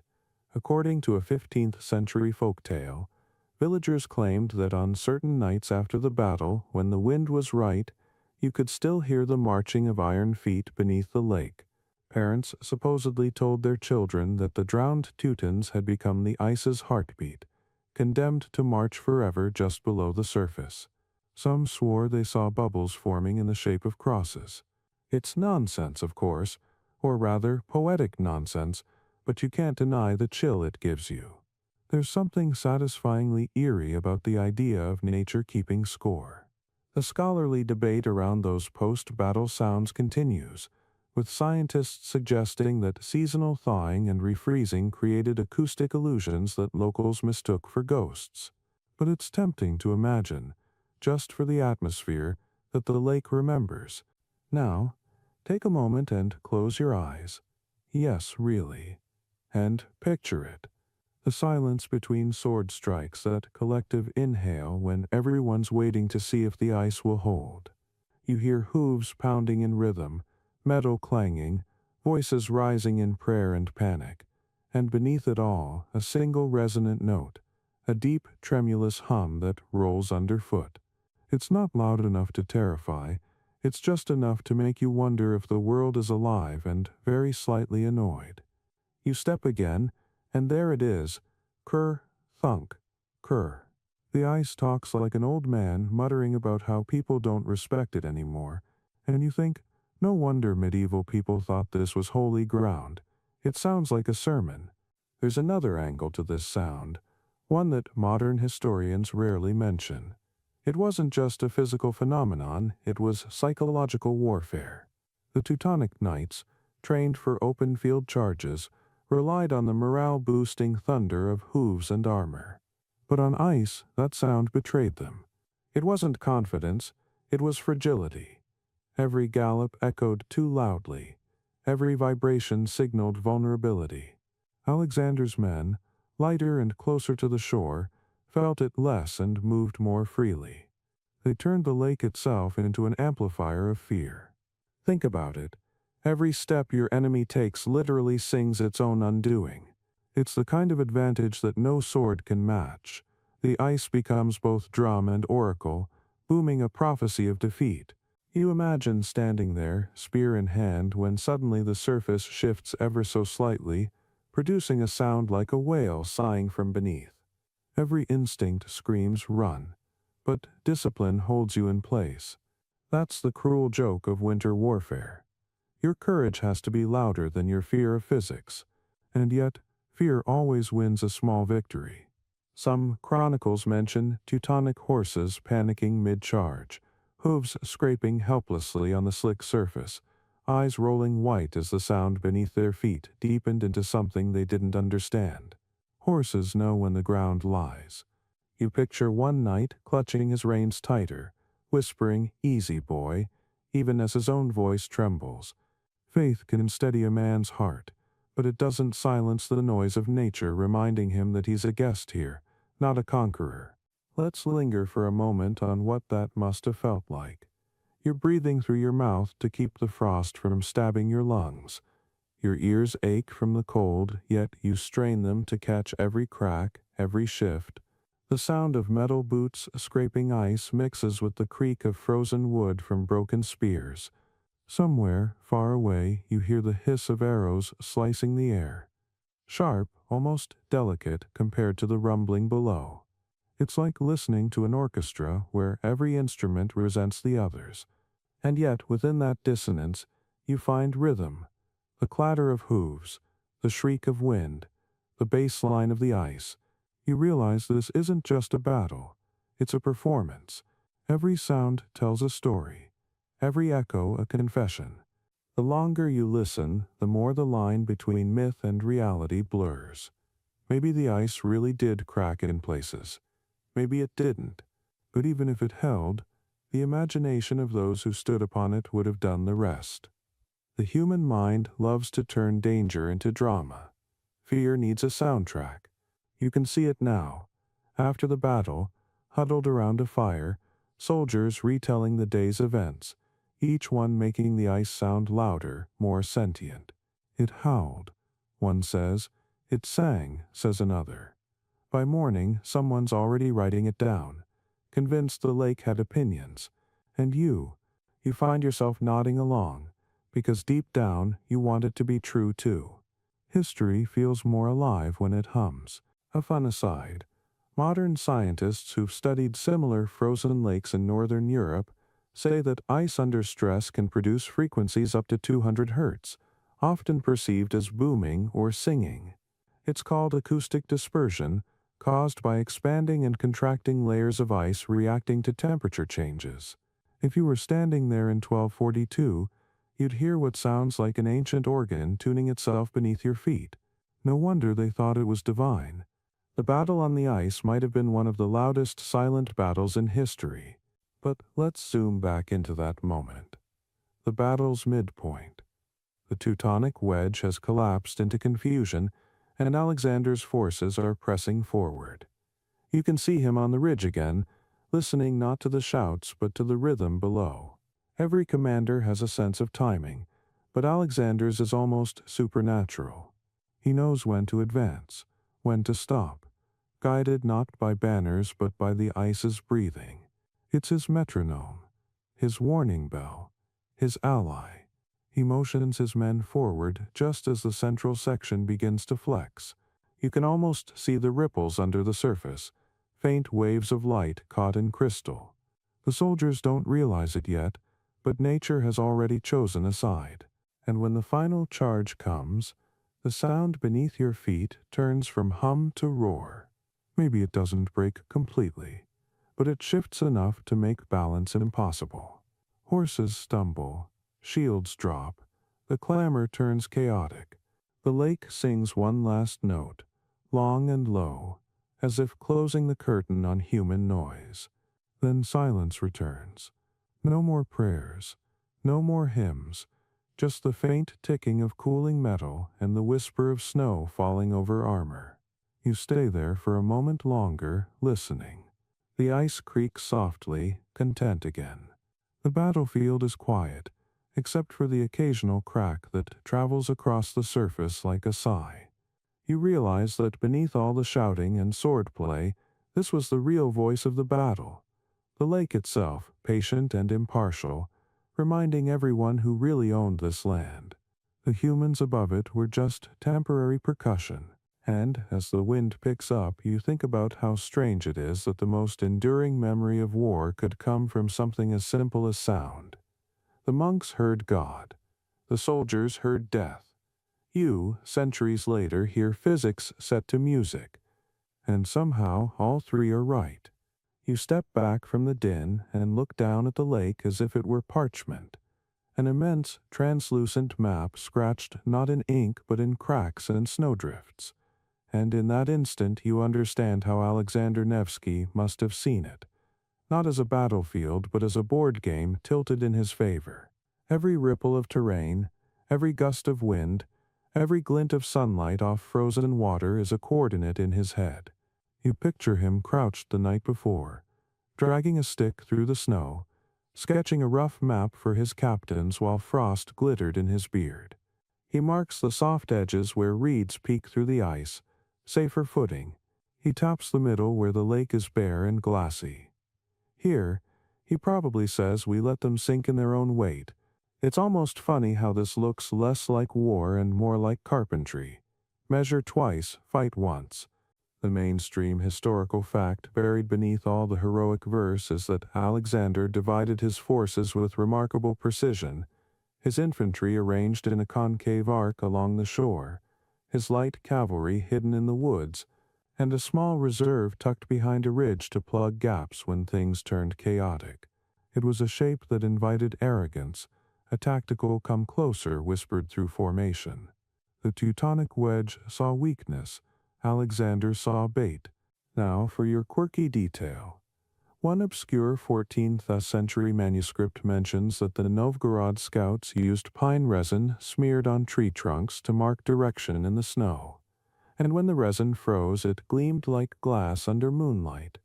According to a 15th century folk tale, villagers claimed that on certain nights after the battle, when the wind was right, you could still hear the marching of iron feet beneath the lake. Parents supposedly told their children that the drowned Teutons had become the ice's heartbeat, condemned to march forever just below the surface. Some swore they saw bubbles forming in the shape of crosses. It's nonsense, of course, or rather poetic nonsense, but you can't deny the chill it gives you. There's something satisfyingly eerie about the idea of nature keeping score. The scholarly debate around those post-battle sounds continues, with scientists suggesting that seasonal thawing and refreezing created acoustic illusions that locals mistook for ghosts. But it's tempting to imagine, just for the atmosphere, that the lake remembers. Now, take a moment and close your eyes. Yes, really. And picture it. The silence between sword strikes, that collective inhale when everyone's waiting to see if the ice will hold. You hear hooves pounding in rhythm, metal clanging, voices rising in prayer and panic, and beneath it all, a single resonant note, a deep, tremulous hum that rolls underfoot. It's not loud enough to terrify, it's just enough to make you wonder if the world is alive and very slightly annoyed. You step again, and there it is, Krr, thunk, Krr. The ice talks like an old man muttering about how people don't respect it anymore, and you think, no wonder medieval people thought this was holy ground. It sounds like a sermon. There's another angle to this sound, one that modern historians rarely mention. It wasn't just a physical phenomenon, it was psychological warfare. The Teutonic knights, trained for open field charges, relied on the morale-boosting thunder of hooves and armor. But on ice, that sound betrayed them. It wasn't confidence, it was fragility. Every gallop echoed too loudly. Every vibration signaled vulnerability. Alexander's men, lighter and closer to the shore, felt it less and moved more freely. They turned the lake itself into an amplifier of fear. Think about it. Every step your enemy takes literally sings its own undoing. It's the kind of advantage that no sword can match. The ice becomes both drum and oracle, booming a prophecy of defeat. You imagine standing there, spear in hand, when suddenly the surface shifts ever so slightly, producing a sound like a whale sighing from beneath. Every instinct screams run, but discipline holds you in place. That's the cruel joke of winter warfare. Your courage has to be louder than your fear of physics, and yet fear always wins a small victory. Some chronicles mention Teutonic horses panicking mid-charge, hooves scraping helplessly on the slick surface, eyes rolling white as the sound beneath their feet deepened into something they didn't understand. Horses know when the ground lies. You picture one knight clutching his reins tighter, whispering, "Easy, boy," even as his own voice trembles. Faith can steady a man's heart, but it doesn't silence the noise of nature reminding him that he's a guest here, not a conqueror. Let's linger for a moment on what that must have felt like. You're breathing through your mouth to keep the frost from stabbing your lungs. Your ears ache from the cold, yet you strain them to catch every crack, every shift. The sound of metal boots scraping ice mixes with the creak of frozen wood from broken spears. Somewhere, far away, you hear the hiss of arrows slicing the air. Sharp, almost delicate compared to the rumbling below. It's like listening to an orchestra where every instrument resents the others. And yet, within that dissonance, you find rhythm. The clatter of hooves, the shriek of wind, the bass line of the ice. You realize this isn't just a battle. It's a performance. Every sound tells a story. Every echo a confession. The longer you listen, the more the line between myth and reality blurs. Maybe the ice really did crack in places. Maybe it didn't. But even if it held, the imagination of those who stood upon it would have done the rest. The human mind loves to turn danger into drama. Fear needs a soundtrack. You can see it now. After the battle, huddled around a fire, soldiers retelling the day's events, each one making the ice sound louder, more sentient. It howled, one says. It sang, says another. By morning, someone's already writing it down, convinced the lake had opinions. And you find yourself nodding along, because deep down you want it to be true too. History feels more alive when it hums. A fun aside, modern scientists who've studied similar frozen lakes in northern Europe say that ice under stress can produce frequencies up to 200 Hz, often perceived as booming or singing. It's called acoustic dispersion, caused by expanding and contracting layers of ice reacting to temperature changes. If you were standing there in 1242, you'd hear what sounds like an ancient organ tuning itself beneath your feet. No wonder they thought it was divine. The battle on the ice might have been one of the loudest silent battles in history. But let's zoom back into that moment. The battle's midpoint. The Teutonic wedge has collapsed into confusion, and Alexander's forces are pressing forward. You can see him on the ridge again, listening not to the shouts but to the rhythm below. Every commander has a sense of timing, but Alexander's is almost supernatural. He knows when to advance, when to stop, guided not by banners but by the ice's breathing. It's his metronome, his warning bell, his ally. He motions his men forward just as the central section begins to flex. You can almost see the ripples under the surface, faint waves of light caught in crystal. The soldiers don't realize it yet, but nature has already chosen a side. And when the final charge comes, the sound beneath your feet turns from hum to roar. Maybe it doesn't break completely, but it shifts enough to make balance impossible. Horses stumble, shields drop, the clamor turns chaotic. The lake sings one last note, long and low, as if closing the curtain on human noise. Then silence returns. No more prayers, no more hymns, just the faint ticking of cooling metal and the whisper of snow falling over armor. You stay there for a moment longer, listening. The ice creaks softly, content again. The battlefield is quiet, except for the occasional crack that travels across the surface like a sigh. You realize that beneath all the shouting and swordplay, this was the real voice of the battle. The lake itself, patient and impartial, reminding everyone who really owned this land. The humans above it were just temporary percussion. And, as the wind picks up, you think about how strange it is that the most enduring memory of war could come from something as simple as sound. The monks heard God. The soldiers heard death. You, centuries later, hear physics set to music. And somehow all three are right. You step back from the din and look down at the lake as if it were parchment. An immense, translucent map scratched not in ink but in cracks and snowdrifts. And in that instant you understand how Alexander Nevsky must have seen it. Not as a battlefield, but as a board game tilted in his favor. Every ripple of terrain, every gust of wind, every glint of sunlight off frozen water is a coordinate in his head. You picture him crouched the night before, dragging a stick through the snow, sketching a rough map for his captains while frost glittered in his beard. He marks the soft edges where reeds peek through the ice, safer footing. He taps the middle where the lake is bare and glassy. Here, he probably says we let them sink in their own weight. It's almost funny how this looks less like war and more like carpentry. Measure twice, fight once. The mainstream historical fact buried beneath all the heroic verse is that Alexander divided his forces with remarkable precision, his infantry arranged in a concave arc along the shore, his light cavalry hidden in the woods, and a small reserve tucked behind a ridge to plug gaps when things turned chaotic. It was a shape that invited arrogance, a tactical come closer whispered through formation. The Teutonic wedge saw weakness, Alexander saw bait. Now for your quirky detail. One obscure 14th century manuscript mentions that the Novgorod scouts used pine resin smeared on tree trunks to mark direction in the snow, and when the resin froze it gleamed like glass under moonlight,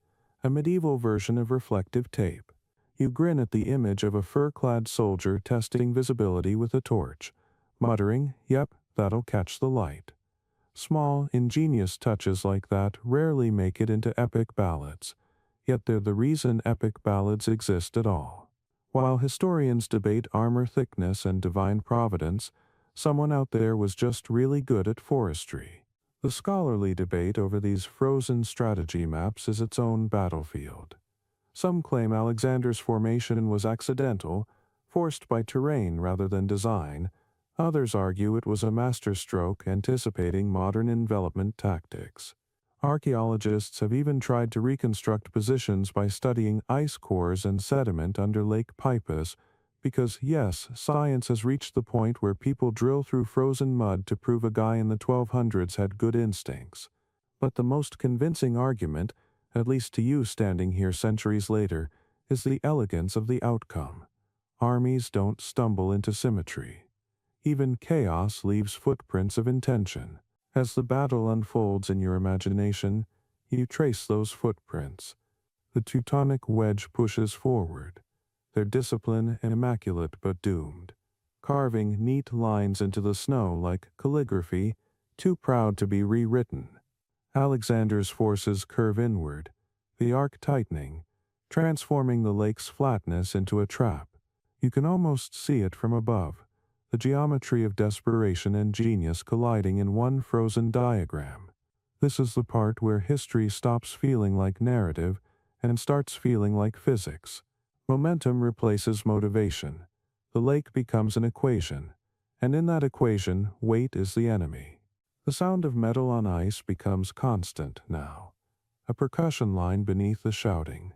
a medieval version of reflective tape. You grin at the image of a fur-clad soldier testing visibility with a torch, muttering, "Yep, that'll catch the light." Small, ingenious touches like that rarely make it into epic ballads, yet they're the reason epic ballads exist at all. While historians debate armor thickness and divine providence, someone out there was just really good at forestry. The scholarly debate over these frozen strategy maps is its own battlefield. Some claim Alexander's formation was accidental, forced by terrain rather than design. Others argue it was a masterstroke anticipating modern envelopment tactics. Archaeologists have even tried to reconstruct positions by studying ice cores and sediment under Lake Peipus, because yes, science has reached the point where people drill through frozen mud to prove a guy in the 1200s had good instincts. But the most convincing argument, at least to you standing here centuries later, is the elegance of the outcome. Armies don't stumble into symmetry. Even chaos leaves footprints of intention. As the battle unfolds in your imagination, you trace those footprints. The Teutonic wedge pushes forward, their discipline immaculate but doomed, carving neat lines into the snow like calligraphy, too proud to be rewritten. Alexander's forces curve inward, the arc tightening, transforming the lake's flatness into a trap. You can almost see it from above, the geometry of desperation and genius colliding in one frozen diagram. This is the part where history stops feeling like narrative and starts feeling like physics. Momentum replaces motivation. The lake becomes an equation, and in that equation, weight is the enemy. The sound of metal on ice becomes constant now, a percussion line beneath the shouting.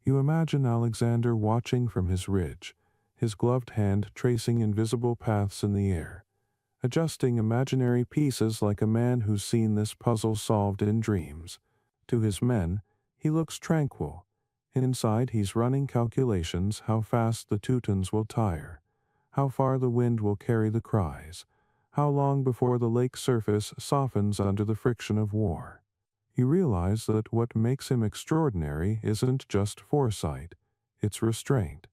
You imagine Alexander watching from his ridge, his gloved hand tracing invisible paths in the air, adjusting imaginary pieces like a man who's seen this puzzle solved in dreams. To his men, he looks tranquil. Inside, he's running calculations how fast the Teutons will tire, how far the wind will carry the cries, how long before the lake surface softens under the friction of war. You realize that what makes him extraordinary isn't just foresight, it's restraint.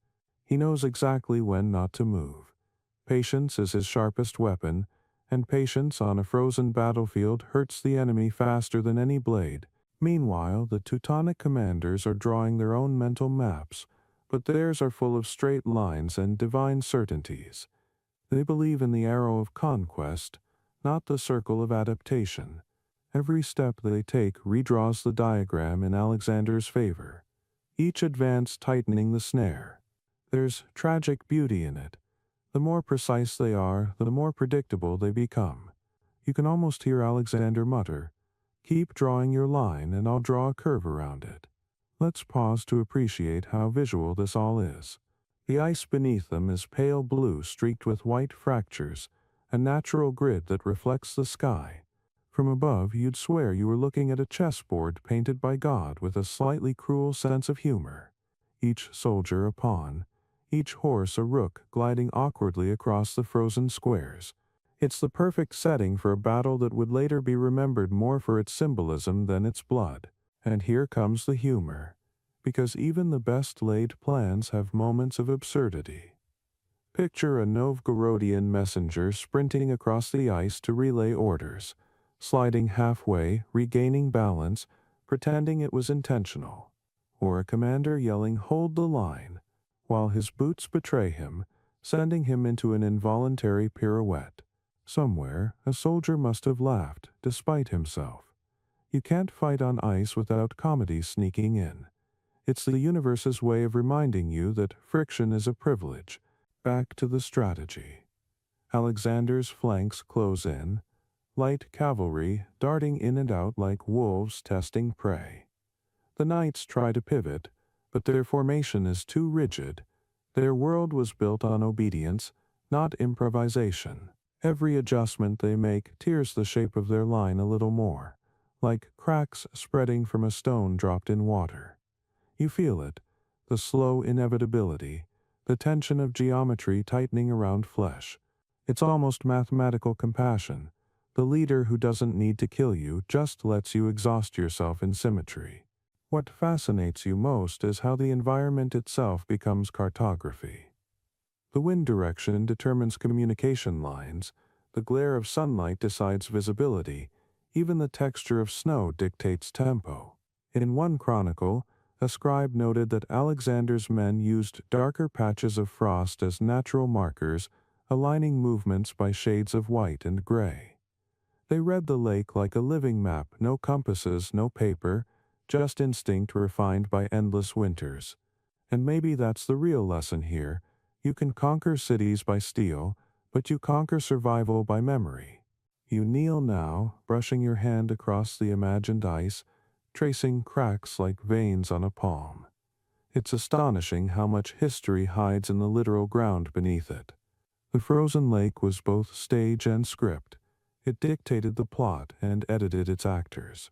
He knows exactly when not to move. Patience is his sharpest weapon, and patience on a frozen battlefield hurts the enemy faster than any blade. Meanwhile, the Teutonic commanders are drawing their own mental maps, but theirs are full of straight lines and divine certainties. They believe in the arrow of conquest, not the circle of adaptation. Every step they take redraws the diagram in Alexander's favor, each advance tightening the snare. There's tragic beauty in it. The more precise they are, the more predictable they become. You can almost hear Alexander mutter, "Keep drawing your line and I'll draw a curve around it." Let's pause to appreciate how visual this all is. The ice beneath them is pale blue streaked with white fractures, a natural grid that reflects the sky. From above, you'd swear you were looking at a chessboard painted by God with a slightly cruel sense of humor. Each soldier a pawn, each horse a rook gliding awkwardly across the frozen squares. It's the perfect setting for a battle that would later be remembered more for its symbolism than its blood. And here comes the humor, because even the best laid plans have moments of absurdity. Picture a Novgorodian messenger sprinting across the ice to relay orders, sliding halfway, regaining balance, pretending it was intentional. Or a commander yelling, "Hold the line," while his boots betray him, sending him into an involuntary pirouette. Somewhere, a soldier must have laughed, despite himself. You can't fight on ice without comedy sneaking in. It's the universe's way of reminding you that friction is a privilege. Back to the strategy. Alexander's flanks close in, light cavalry darting in and out like wolves testing prey. The knights try to pivot, but their formation is too rigid. Their world was built on obedience, not improvisation. Every adjustment they make tears the shape of their line a little more, like cracks spreading from a stone dropped in water. You feel it, the slow inevitability, the tension of geometry tightening around flesh. It's almost mathematical compassion. The leader who doesn't need to kill you just lets you exhaust yourself in symmetry. What fascinates you most is how the environment itself becomes cartography. The wind direction determines communication lines, the glare of sunlight decides visibility, even the texture of snow dictates tempo. In one chronicle, a scribe noted that Alexander's men used darker patches of frost as natural markers, aligning movements by shades of white and gray. They read the lake like a living map, no compasses, no paper, just instinct refined by endless winters. And maybe that's the real lesson here. You can conquer cities by steel, but you conquer survival by memory. You kneel now, brushing your hand across the imagined ice, tracing cracks like veins on a palm. It's astonishing how much history hides in the literal ground beneath it. The frozen lake was both stage and script. It dictated the plot and edited its actors.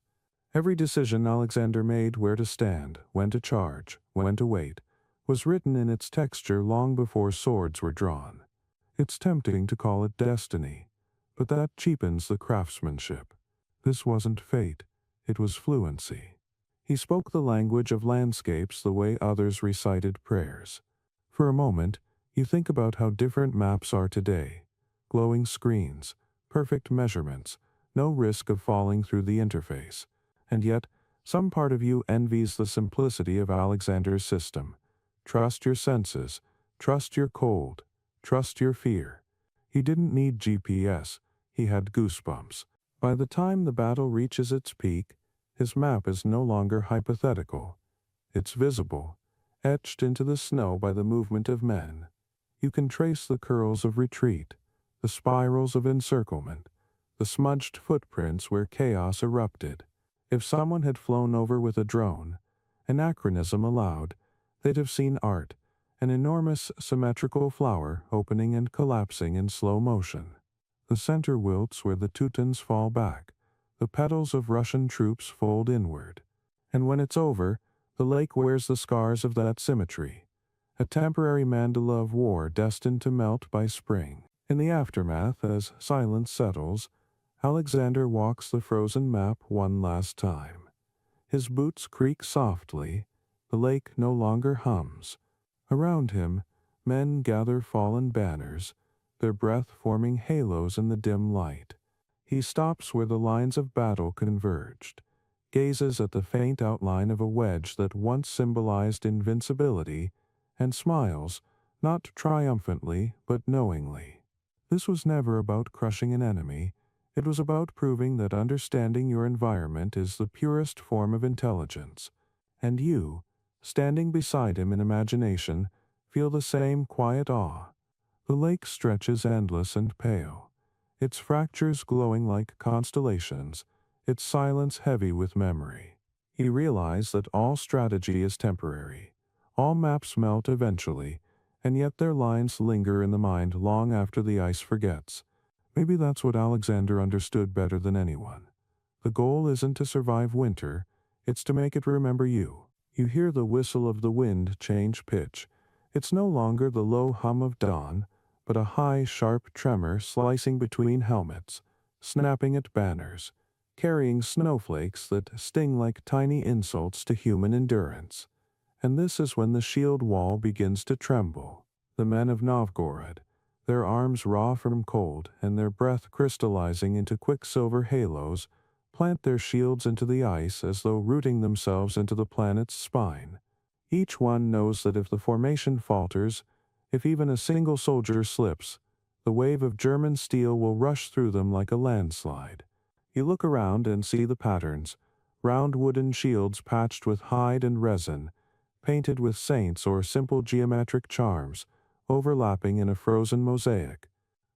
Every decision Alexander made, where to stand, when to charge, when to wait, was written in its texture long before swords were drawn. It's tempting to call it destiny, but that cheapens the craftsmanship. This wasn't fate, it was fluency. He spoke the language of landscapes the way others recited prayers. For a moment, you think about how different maps are today. Glowing screens, perfect measurements, no risk of falling through the interface. And yet, some part of you envies the simplicity of Alexander's system. Trust your senses, trust your cold, trust your fear. He didn't need GPS, he had goosebumps. By the time the battle reaches its peak, his map is no longer hypothetical. It's visible, etched into the snow by the movement of men. You can trace the curls of retreat, the spirals of encirclement, the smudged footprints where chaos erupted. If someone had flown over with a drone, anachronism allowed, they'd have seen art, an enormous symmetrical flower opening and collapsing in slow motion. The center wilts where the Teutons fall back, the petals of Russian troops fold inward. And when it's over, the lake wears the scars of that symmetry, a temporary mandala of war destined to melt by spring. In the aftermath, as silence settles, Alexander walks the frozen map one last time. His boots creak softly, the lake no longer hums. Around him, men gather fallen banners, their breath forming halos in the dim light. He stops where the lines of battle converged, gazes at the faint outline of a wedge that once symbolized invincibility, and smiles, not triumphantly but knowingly. This was never about crushing an enemy. It was about proving that understanding your environment is the purest form of intelligence. And you, standing beside him in imagination, feel the same quiet awe. The lake stretches endless and pale, its fractures glowing like constellations, its silence heavy with memory. He realized that all strategy is temporary. All maps melt eventually, and yet their lines linger in the mind long after the ice forgets. Maybe that's what Alexander understood better than anyone. The goal isn't to survive winter, it's to make it remember you. You hear the whistle of the wind change pitch. It's no longer the low hum of dawn, but a high, sharp tremor slicing between helmets, snapping at banners, carrying snowflakes that sting like tiny insults to human endurance. And this is when the shield wall begins to tremble. The men of Novgorod, their arms raw from cold and their breath crystallizing into quicksilver halos, plant their shields into the ice as though rooting themselves into the planet's spine. Each one knows that if the formation falters, if even a single soldier slips, the wave of German steel will rush through them like a landslide. You look around and see the patterns, round wooden shields patched with hide and resin, painted with saints or simple geometric charms, overlapping in a frozen mosaic.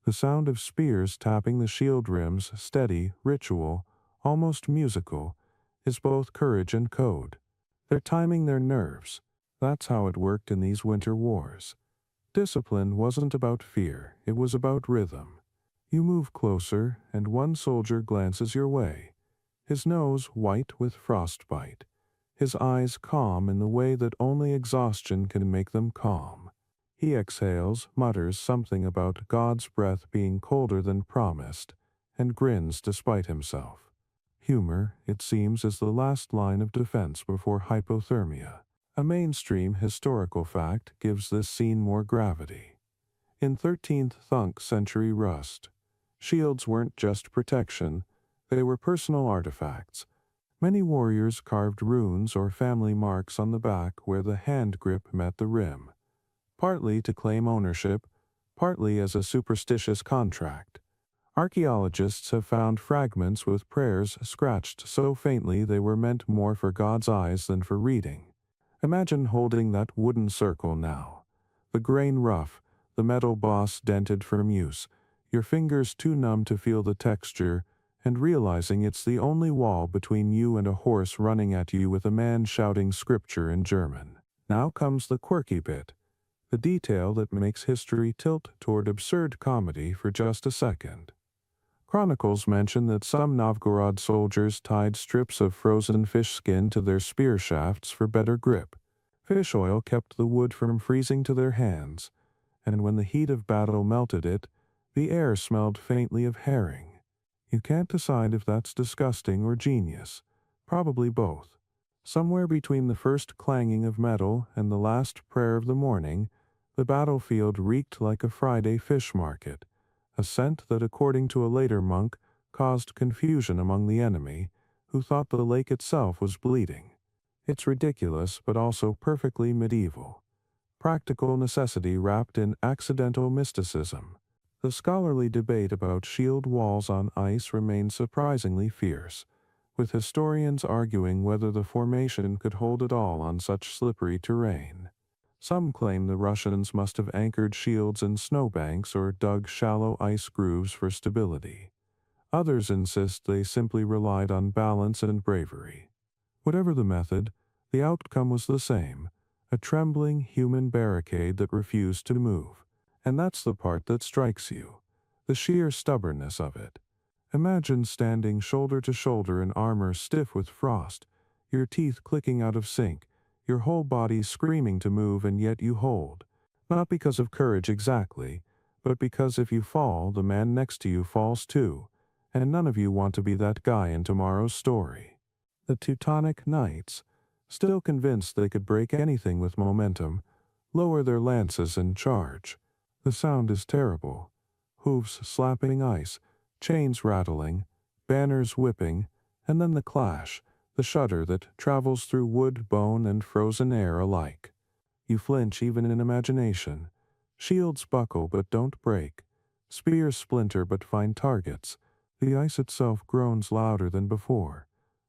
The sound of spears tapping the shield rims, steady, ritual, almost musical, is both courage and code. They're timing their nerves. That's how it worked in these winter wars. Discipline wasn't about fear, it was about rhythm. You move closer, and one soldier glances your way, his nose white with frostbite, his eyes calm in the way that only exhaustion can make them calm. He exhales, mutters something about God's breath being colder than promised, and grins despite himself. Humor, it seems, is the last line of defense before hypothermia. A mainstream historical fact gives this scene more gravity. In 13th century Rust, shields weren't just protection, they were personal artifacts. Many warriors carved runes or family marks on the back where the hand grip met the rim, partly to claim ownership, partly as a superstitious contract. Archaeologists have found fragments with prayers scratched so faintly they were meant more for God's eyes than for reading. Imagine holding that wooden circle now. The grain rough, the metal boss dented from use, your fingers too numb to feel the texture, and realizing it's the only wall between you and a horse running at you with a man shouting scripture in German. Now comes the quirky bit, the detail that makes history tilt toward absurd comedy for just a second. Chronicles mention that some Novgorod soldiers tied strips of frozen fish skin to their spear shafts for better grip. Fish oil kept the wood from freezing to their hands, and when the heat of battle melted it, the air smelled faintly of herring. You can't decide if that's disgusting or genius. Probably both. Somewhere between the first clanging of metal and the last prayer of the morning, the battlefield reeked like a Friday fish market, a scent that, according to a later monk, caused confusion among the enemy, who thought the lake itself was bleeding. It's ridiculous, but also perfectly medieval. Practical necessity wrapped in accidental mysticism. The scholarly debate about shield walls on ice remains surprisingly fierce, with historians arguing whether the formation could hold at all on such slippery terrain. Some claim the Russians must have anchored shields in snowbanks or dug shallow ice grooves for stability. Others insist they simply relied on balance and bravery. Whatever the method, the outcome was the same, a trembling human barricade that refused to move. And that's the part that strikes you, the sheer stubbornness of it. Imagine standing shoulder to shoulder in armor stiff with frost, your teeth clicking out of sync, your whole body screaming to move, and yet you hold. Not because of courage exactly, but because if you fall, the man next to you falls too, and none of you want to be that guy in tomorrow's story. The Teutonic Knights, still convinced they could break anything with momentum, lower their lances and charge. The sound is terrible. Hooves slapping ice, chains rattling, banners whipping, and then the clash, the shudder that travels through wood, bone, and frozen air alike. You flinch even in imagination. Shields buckle but don't break. Spears splinter but find targets. The ice itself groans louder than before,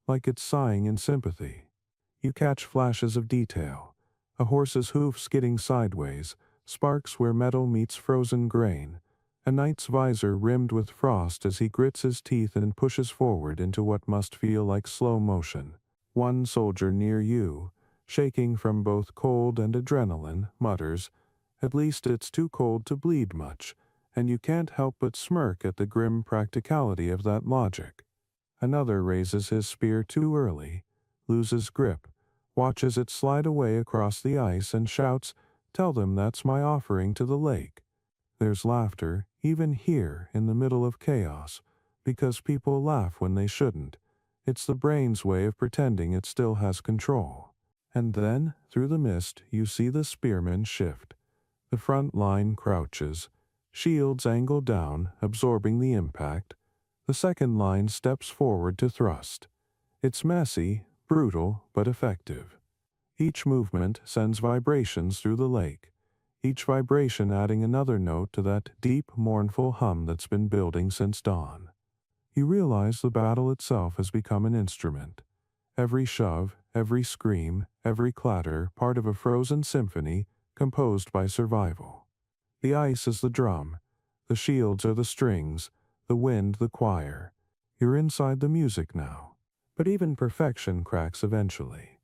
like it's sighing in sympathy. You catch flashes of detail. A horse's hoof skidding sideways, sparks where metal meets frozen grain, a knight's visor rimmed with frost as he grits his teeth and pushes forward into what must feel like slow motion. One soldier near you, shaking from both cold and adrenaline, mutters, "At least it's too cold to bleed much," and you can't help but smirk at the grim practicality of that logic. Another raises his spear too early, loses grip, watches it slide away across the ice and shouts, "Tell them that's my offering to the lake." There's laughter, even here in the middle of chaos, because people laugh when they shouldn't. It's the brain's way of pretending it still has control. And then, through the mist, you see the spearmen shift. The front line crouches, shields angle down, absorbing the impact. The second line steps forward to thrust. It's messy, brutal, but effective. Each movement sends vibrations through the lake, each vibration adding another note to that deep, mournful hum that's been building since dawn. You realize the battle itself has become an instrument. Every shove, every scream, every clatter, part of a frozen symphony composed by survival. The ice is the drum, the shields are the strings, the wind the choir. You're inside the music now. But even perfection cracks eventually.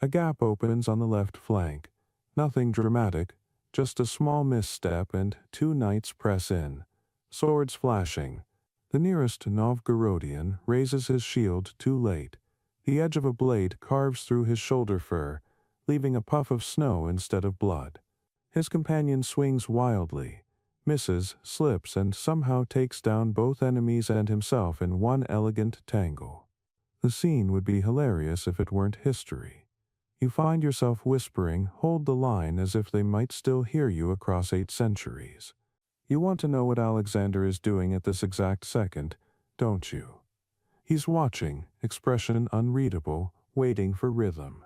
A gap opens on the left flank. Nothing dramatic, just a small misstep and two knights press in, swords flashing. The nearest Novgorodian raises his shield too late. The edge of a blade carves through his shoulder fur, leaving a puff of snow instead of blood. His companion swings wildly, misses, slips, and somehow takes down both enemies and himself in one elegant tangle. The scene would be hilarious if it weren't history. You find yourself whispering, "Hold the line," as if they might still hear you across 8 centuries. You want to know what Alexander is doing at this exact second, don't you? He's watching, expression unreadable, waiting for rhythm.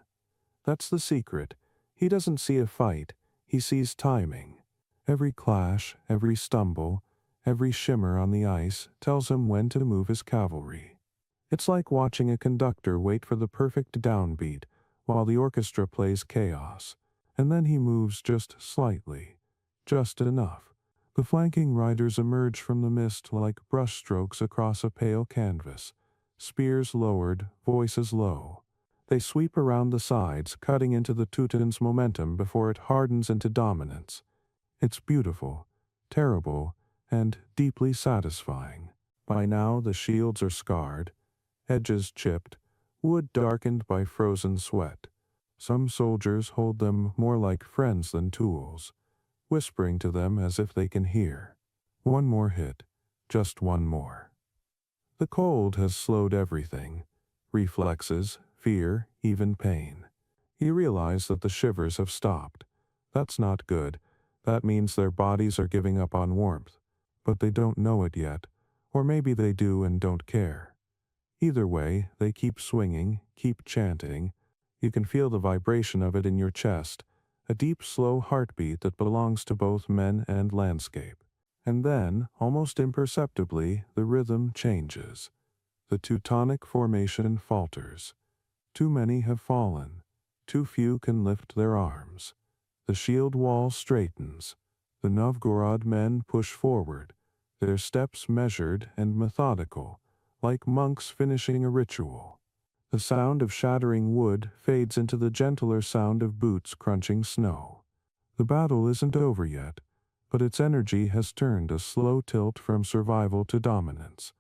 That's the secret. He doesn't see a fight, he sees timing. Every clash, every stumble, every shimmer on the ice tells him when to move his cavalry. It's like watching a conductor wait for the perfect downbeat while the orchestra plays chaos, and then he moves just slightly, just enough. The flanking riders emerge from the mist like brushstrokes across a pale canvas, spears lowered, voices low. They sweep around the sides, cutting into the Teuton's momentum before it hardens into dominance. It's beautiful, terrible, and deeply satisfying. By now the shields are scarred, edges chipped, wood darkened by frozen sweat. Some soldiers hold them more like friends than tools, whispering to them as if they can hear. One more hit, just one more. The cold has slowed everything. Reflexes, fear, even pain. You realize that the shivers have stopped. That's not good. That means their bodies are giving up on warmth. But they don't know it yet. Or maybe they do and don't care. Either way, they keep swinging, keep chanting. You can feel the vibration of it in your chest, a deep, slow heartbeat that belongs to both men and landscape. And then, almost imperceptibly, the rhythm changes. The Teutonic formation falters. Too many have fallen. Too few can lift their arms. The shield wall straightens. The Novgorod men push forward, their steps measured and methodical, like monks finishing a ritual. The sound of shattering wood fades into the gentler sound of boots crunching snow. The battle isn't over yet, but its energy has turned a slow tilt from survival to dominance.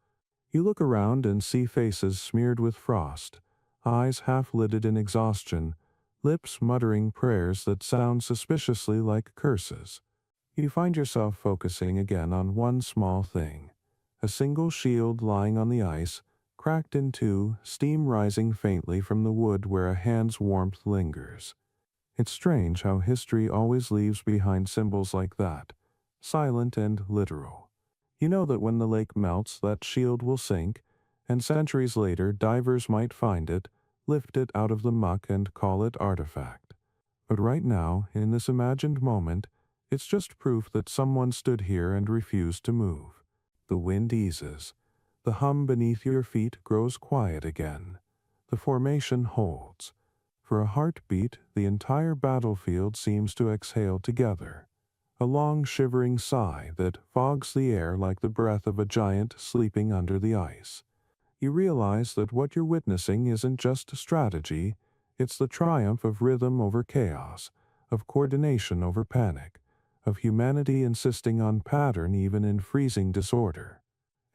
You look around and see faces smeared with frost, eyes half-lidded in exhaustion, lips muttering prayers that sound suspiciously like curses. You find yourself focusing again on one small thing. A single shield lying on the ice, cracked in two, steam rising faintly from the wood where a hand's warmth lingers. It's strange how history always leaves behind symbols like that, silent and literal. You know that when the lake melts, that shield will sink, and centuries later divers might find it, lift it out of the muck and call it artifact. But right now, in this imagined moment, it's just proof that someone stood here and refused to move. The wind eases. The hum beneath your feet grows quiet again. The formation holds. For a heartbeat, the entire battlefield seems to exhale together. A long shivering sigh that fogs the air like the breath of a giant sleeping under the ice. You realize that what you're witnessing isn't just strategy, it's the triumph of rhythm over chaos, of coordination over panic, of humanity insisting on pattern even in freezing disorder.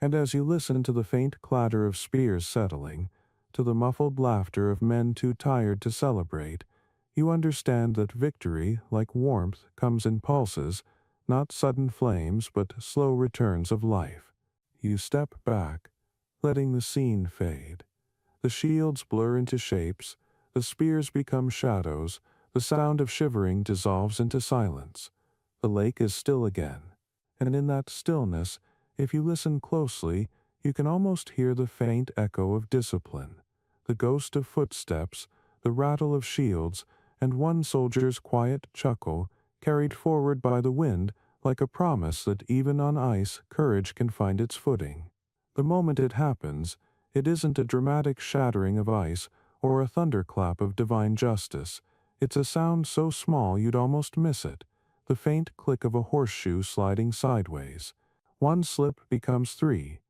And as you listen to the faint clatter of spears settling, to the muffled laughter of men too tired to celebrate, you understand that victory, like warmth, comes in pulses, not sudden flames but slow returns of life. You step back, letting the scene fade. The shields blur into shapes, the spears become shadows, the sound of shivering dissolves into silence. The lake is still again, and in that stillness, if you listen closely, you can almost hear the faint echo of discipline, the ghost of footsteps, the rattle of shields, and one soldier's quiet chuckle, carried forward by the wind like a promise that even on ice courage can find its footing. The moment it happens, it isn't a dramatic shattering of ice or a thunderclap of divine justice. It's a sound so small you'd almost miss it, the faint click of a horseshoe sliding sideways. One slip becomes three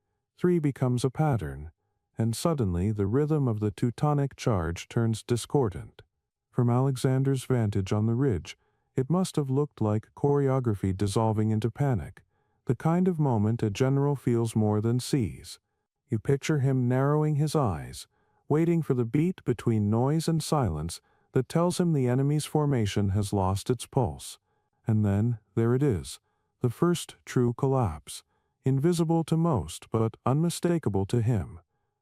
becomes a pattern, and suddenly the rhythm of the Teutonic charge turns discordant. From Alexander's vantage on the ridge, it must have looked like choreography dissolving into panic, the kind of moment a general feels more than sees. You picture him narrowing his eyes, waiting for the beat between noise and silence that tells him the enemy's formation has lost its pulse. And then, there it is, the first true collapse, invisible to most but unmistakable to him,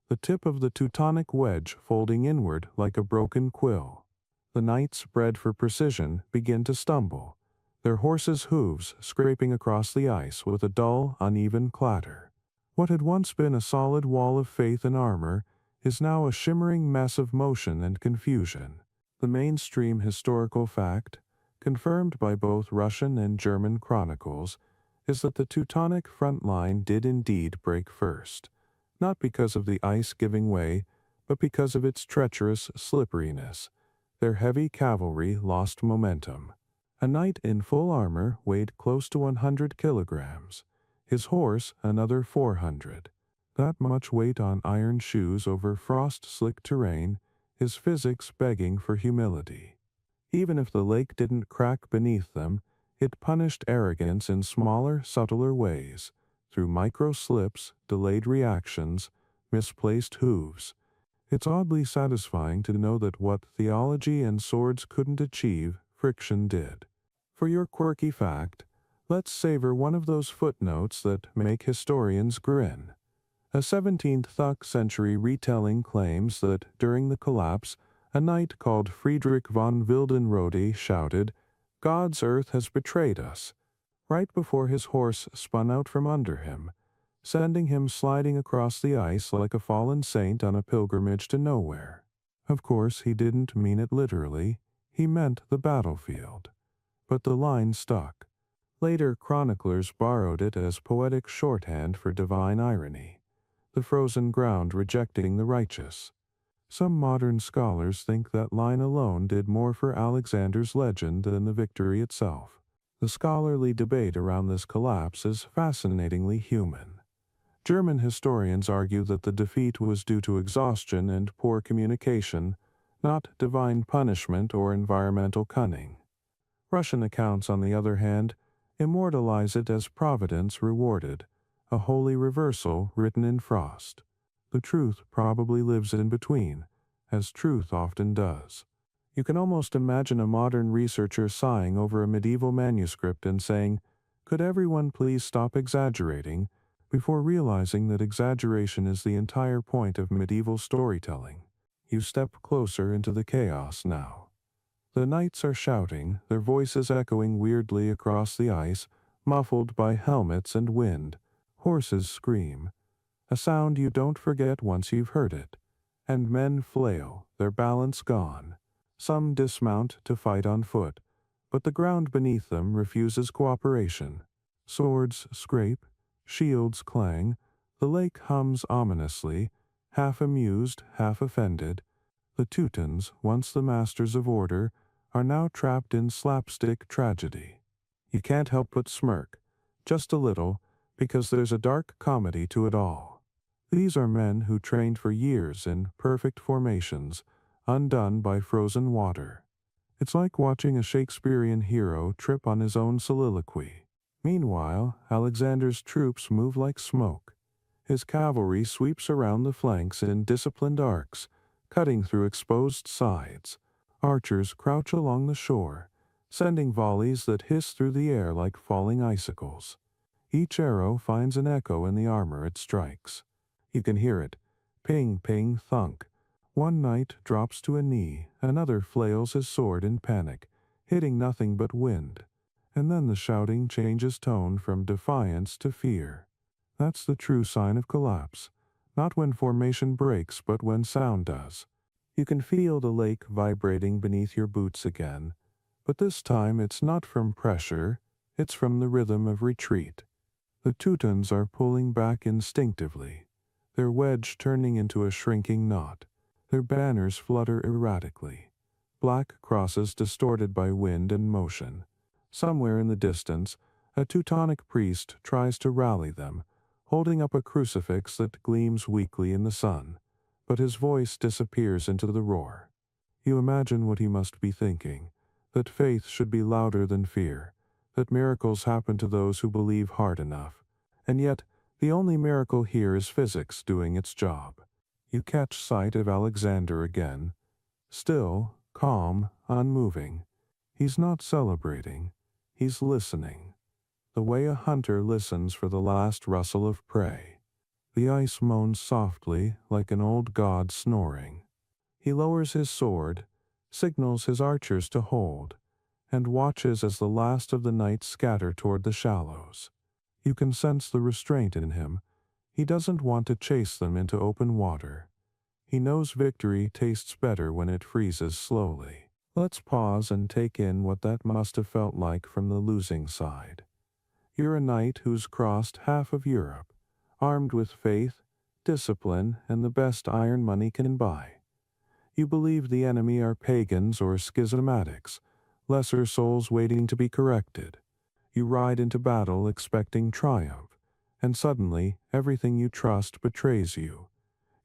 the tip of the Teutonic wedge folding inward like a broken quill. The knights, bred for precision, begin to stumble, their horses' hooves scraping across the ice with a dull, uneven clatter. What had once been a solid wall of faith and armor is now a shimmering mess of motion and confusion. The mainstream historical fact, confirmed by both Russian and German chronicles, is that the Teutonic front line did indeed break first, not because of the ice giving way, but because of its treacherous slipperiness. Their heavy cavalry lost momentum. A knight in full armor weighed close to 100 kilograms, his horse another 400. That much weight on iron shoes over frost-slick terrain is physics begging for humility. Even if the lake didn't crack beneath them, it punished arrogance in smaller, subtler ways, through micro-slips, delayed reactions, misplaced hooves. It's oddly satisfying to know that what theology and swords couldn't achieve, friction did. For your quirky fact, let's savor one of those footnotes that make historians grin. A 17th century retelling claims that during the collapse, a knight called Friedrich von Wildenrode shouted, "God's earth has betrayed us," right before his horse spun out from under him, sending him sliding across the ice like a fallen saint on a pilgrimage to nowhere. Of course, he didn't mean it literally, he meant the battlefield. But the line stuck. Later chroniclers borrowed it as poetic shorthand for divine irony, the frozen ground rejecting the righteous. Some modern scholars think that line alone did more for Alexander's legend than the victory itself. The scholarly debate around this collapse is fascinatingly human. German historians argue that the defeat was due to exhaustion and poor communication, not divine punishment or environmental cunning. Russian accounts, on the other hand, immortalize it as providence rewarded, a holy reversal written in frost. The truth probably lives in between, as truth often does. You can almost imagine a modern researcher sighing over a medieval manuscript and saying, "Could everyone please stop exaggerating?" before realizing that exaggeration is the entire point of medieval storytelling. You step closer into the chaos now. The knights are shouting, their voices echoing weirdly across the ice, muffled by helmets and wind. Horses scream, a sound you don't forget once you've heard it. And men flail, their balance gone. Some dismount to fight on foot, but the ground beneath them refuses cooperation. Swords scrape, shields clang, the lake hums ominously, half amused, half offended. The Teutons, once the masters of order, are now trapped in slapstick tragedy. You can't help but smirk, just a little, because there's a dark comedy to it all. These are men who trained for years in perfect formations, undone by frozen water. It's like watching a Shakespearean hero trip on his own soliloquy. Meanwhile, Alexander's troops move like smoke. His cavalry sweeps around the flanks in disciplined arcs, cutting through exposed sides. Archers crouch along the shore, sending volleys that hiss through the air like falling icicles. Each arrow finds an echo in the armor it strikes. You can hear it. Ping, ping, thunk. One knight drops to a knee, another flails his sword in panic, hitting nothing but wind. And then the shouting changes tone from defiance to fear. That's the true sign of collapse. Not when formation breaks, but when sound does. You can feel the lake vibrating beneath your boots again, but this time it's not from pressure, it's from the rhythm of retreat. The Teutons are pulling back instinctively, their wedge turning into a shrinking knot. Their banners flutter erratically, black crosses distorted by wind and motion. Somewhere in the distance, a Teutonic priest tries to rally them, holding up a crucifix that gleams weakly in the sun, but his voice disappears into the roar. You imagine what he must be thinking, that faith should be louder than fear, that miracles happen to those who believe hard enough. And yet, the only miracle here is physics doing its job. You catch sight of Alexander again, still, calm, unmoving. He's not celebrating, he's listening, the way a hunter listens for the last rustle of prey. The ice moans softly like an old god snoring. He lowers his sword, signals his archers to hold, and watches as the last of the knights scatter toward the shallows. You can sense the restraint in him. He doesn't want to chase them into open water. He knows victory tastes better when it freezes slowly. Let's pause and take in what that must have felt like from the losing side. You're a knight who's crossed half of Europe, armed with faith, discipline, and the best iron money can buy. You believe the enemy are pagans or schismatics, lesser souls waiting to be corrected. You ride into battle expecting triumph, and suddenly everything you trust betrays you.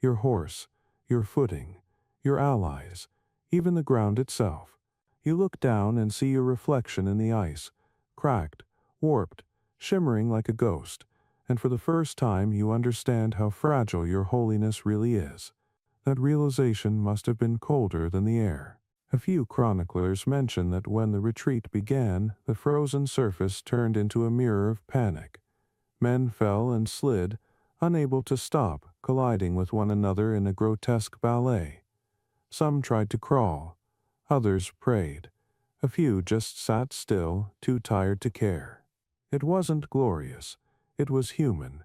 Your horse, your footing, your allies, even the ground itself. You look down and see your reflection in the ice, cracked, warped, shimmering like a ghost, and for the first time you understand how fragile your holiness really is. That realization must have been colder than the air. A few chroniclers mention that when the retreat began, the frozen surface turned into a mirror of panic. Men fell and slid, unable to stop, colliding with one another in a grotesque ballet. Some tried to crawl, others prayed. A few just sat still, too tired to care. It wasn't glorious, it was human,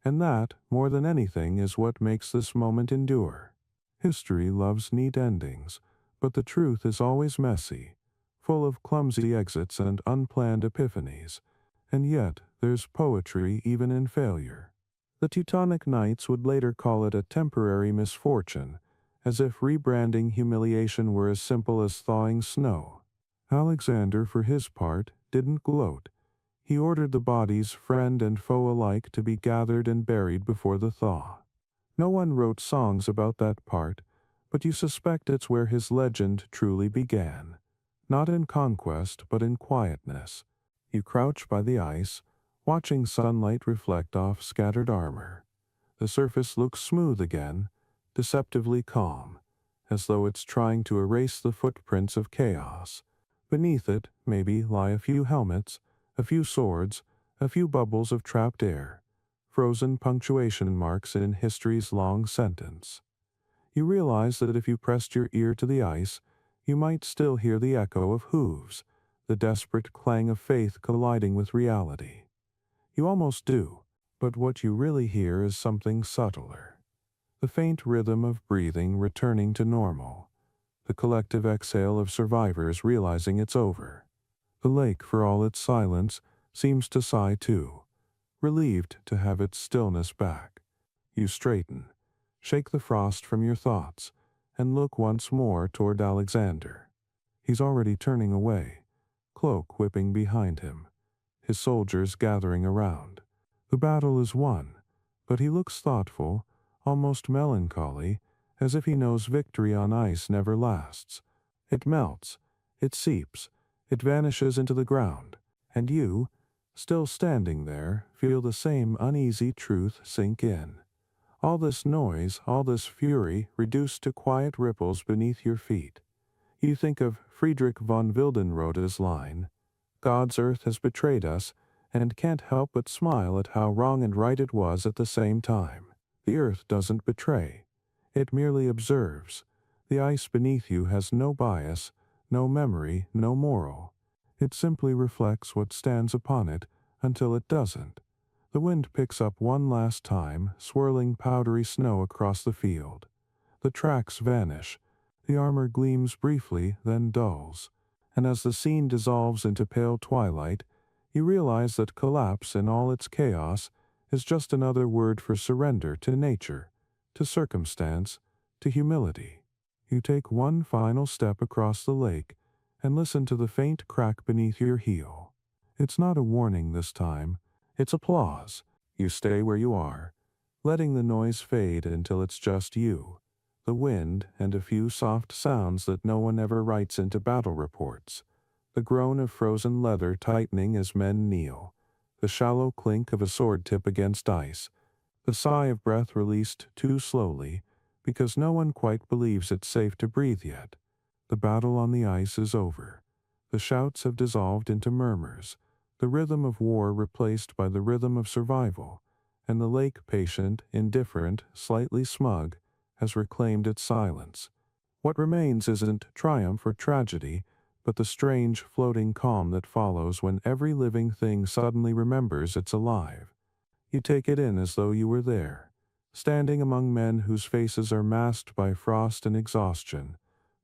and that, more than anything, is what makes this moment endure. History loves neat endings, but the truth is always messy, full of clumsy exits and unplanned epiphanies, and yet there's poetry even in failure. The Teutonic Knights would later call it a temporary misfortune, as if rebranding humiliation were as simple as thawing snow. Alexander, for his part, didn't gloat. He ordered the bodies, friend and foe alike, to be gathered and buried before the thaw. No one wrote songs about that part, but you suspect it's where his legend truly began. Not in conquest, but in quietness. You crouch by the ice, watching sunlight reflect off scattered armor. The surface looks smooth again, deceptively calm, as though it's trying to erase the footprints of chaos. Beneath it, maybe, lie a few helmets, a few swords, a few bubbles of trapped air, frozen punctuation marks in history's long sentence. You realize that if you pressed your ear to the ice, you might still hear the echo of hooves, the desperate clang of faith colliding with reality. You almost do, but what you really hear is something subtler. The faint rhythm of breathing returning to normal, the collective exhale of survivors realizing it's over. The lake, for all its silence, seems to sigh too, relieved to have its stillness back. You straighten, shake the frost from your thoughts, and look once more toward Alexander. He's already turning away, cloak whipping behind him, his soldiers gathering around. The battle is won, but he looks thoughtful, almost melancholy, as if he knows victory on ice never lasts. It melts, it seeps, it vanishes into the ground, and you, still standing there, feel the same uneasy truth sink in. All this noise, all this fury, reduced to quiet ripples beneath your feet. You think of Friedrich von Wildenrode's line, "God's earth has betrayed us," and can't help but smile at how wrong and right it was at the same time. The earth doesn't betray. It merely observes. The ice beneath you has no bias, no memory, no moral. It simply reflects what stands upon it until it doesn't. The wind picks up one last time, swirling powdery snow across the field. The tracks vanish. The armor gleams briefly, then dulls. And as the scene dissolves into pale twilight, you realize that collapse in all its chaos is just another word for surrender to nature, to circumstance, to humility. You take one final step across the lake and listen to the faint crack beneath your heel. It's not a warning this time, it's applause. You stay where you are, letting the noise fade until it's just you, the wind, and a few soft sounds that no one ever writes into battle reports. The groan of frozen leather tightening as men kneel, the shallow clink of a sword tip against ice, the sigh of breath released too slowly, because no one quite believes it's safe to breathe yet. The battle on the ice is over. The shouts have dissolved into murmurs, the rhythm of war replaced by the rhythm of survival, and the lake, patient, indifferent, slightly smug, has reclaimed its silence. What remains isn't triumph or tragedy, but the strange floating calm that follows when every living thing suddenly remembers it's alive. You take it in as though you were there, standing among men whose faces are masked by frost and exhaustion,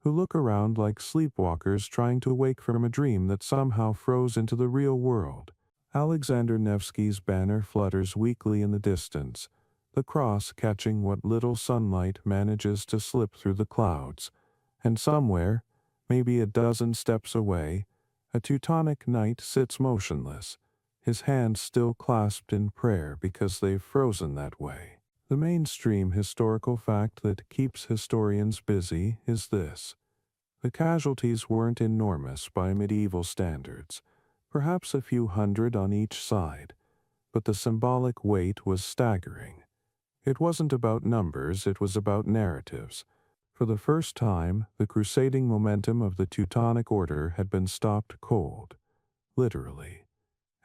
who look around like sleepwalkers trying to wake from a dream that somehow froze into the real world. Alexander Nevsky's banner flutters weakly in the distance, the cross catching what little sunlight manages to slip through the clouds, and somewhere, maybe a dozen steps away, a Teutonic knight sits motionless, his hands still clasped in prayer because they've frozen that way. The mainstream historical fact that keeps historians busy is this. The casualties weren't enormous by medieval standards, perhaps a few hundred on each side, but the symbolic weight was staggering. It wasn't about numbers, it was about narratives. For the first time, the crusading momentum of the Teutonic Order had been stopped cold, literally.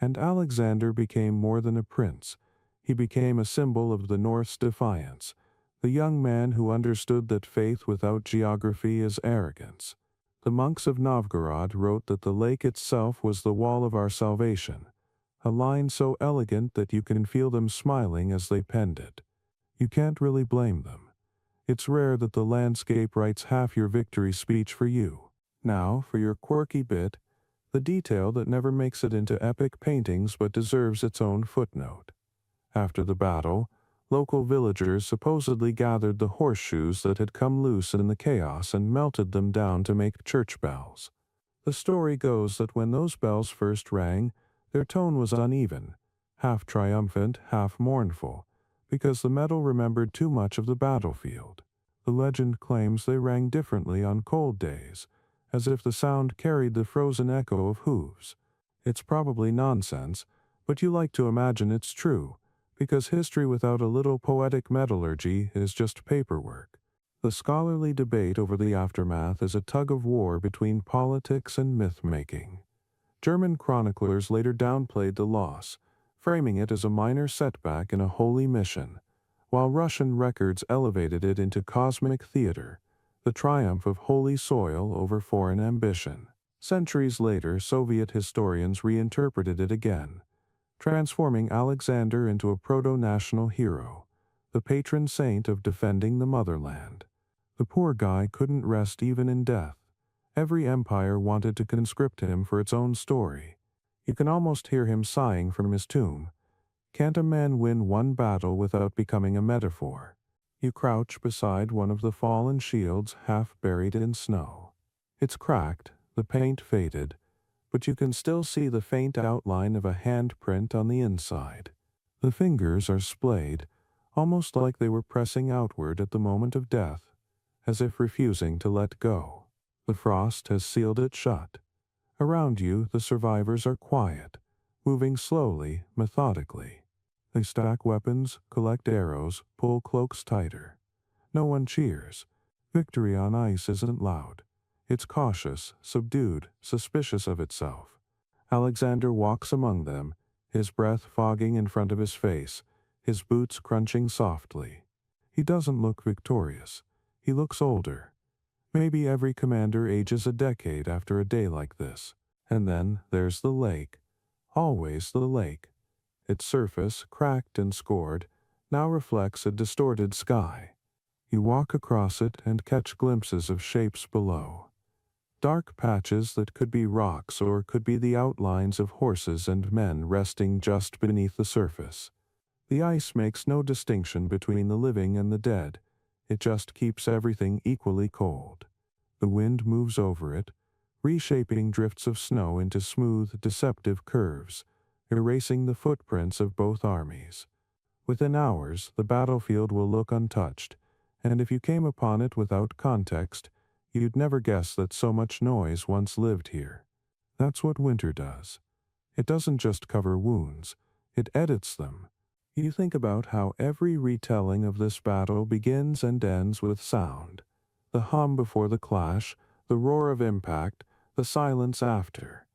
And Alexander became more than a prince. He became a symbol of the North's defiance, the young man who understood that faith without geography is arrogance. The monks of Novgorod wrote that the lake itself was the wall of our salvation, a line so elegant that you can feel them smiling as they penned it. You can't really blame them. It's rare that the landscape writes half your victory speech for you. Now, for your quirky bit, the detail that never makes it into epic paintings but deserves its own footnote. After the battle, local villagers supposedly gathered the horseshoes that had come loose in the chaos and melted them down to make church bells. The story goes that when those bells first rang, their tone was uneven, half triumphant, half mournful, because the metal remembered too much of the battlefield. The legend claims they rang differently on cold days, as if the sound carried the frozen echo of hooves. It's probably nonsense, but you like to imagine it's true, because history without a little poetic metallurgy is just paperwork. The scholarly debate over the aftermath is a tug-of-war between politics and myth-making. German chroniclers later downplayed the loss, framing it as a minor setback in a holy mission, while Russian records elevated it into cosmic theater, the triumph of holy soil over foreign ambition. Centuries later, Soviet historians reinterpreted it again, transforming Alexander into a proto-national hero, the patron saint of defending the motherland. The poor guy couldn't rest even in death. Every empire wanted to conscript him for its own story. You can almost hear him sighing from his tomb. Can't a man win one battle without becoming a metaphor? You crouch beside one of the fallen shields half buried in snow. It's cracked, the paint faded, but you can still see the faint outline of a handprint on the inside. The fingers are splayed, almost like they were pressing outward at the moment of death, as if refusing to let go. The frost has sealed it shut. Around you, the survivors are quiet, moving slowly, methodically. They stack weapons, collect arrows, pull cloaks tighter. No one cheers. Victory on ice isn't loud. It's cautious, subdued, suspicious of itself. Alexander walks among them, his breath fogging in front of his face, his boots crunching softly. He doesn't look victorious. He looks older. Maybe every commander ages a decade after a day like this. And then there's the lake. Always the lake. Its surface, cracked and scored, now reflects a distorted sky. You walk across it and catch glimpses of shapes below. Dark patches that could be rocks or could be the outlines of horses and men resting just beneath the surface. The ice makes no distinction between the living and the dead. It just keeps everything equally cold. The wind moves over it, reshaping drifts of snow into smooth, deceptive curves, erasing the footprints of both armies. Within hours, the battlefield will look untouched, and if you came upon it without context, you'd never guess that so much noise once lived here. That's what winter does. It doesn't just cover wounds, it edits them. You think about how every retelling of this battle begins and ends with sound. The hum before the clash, the roar of impact, the silence after.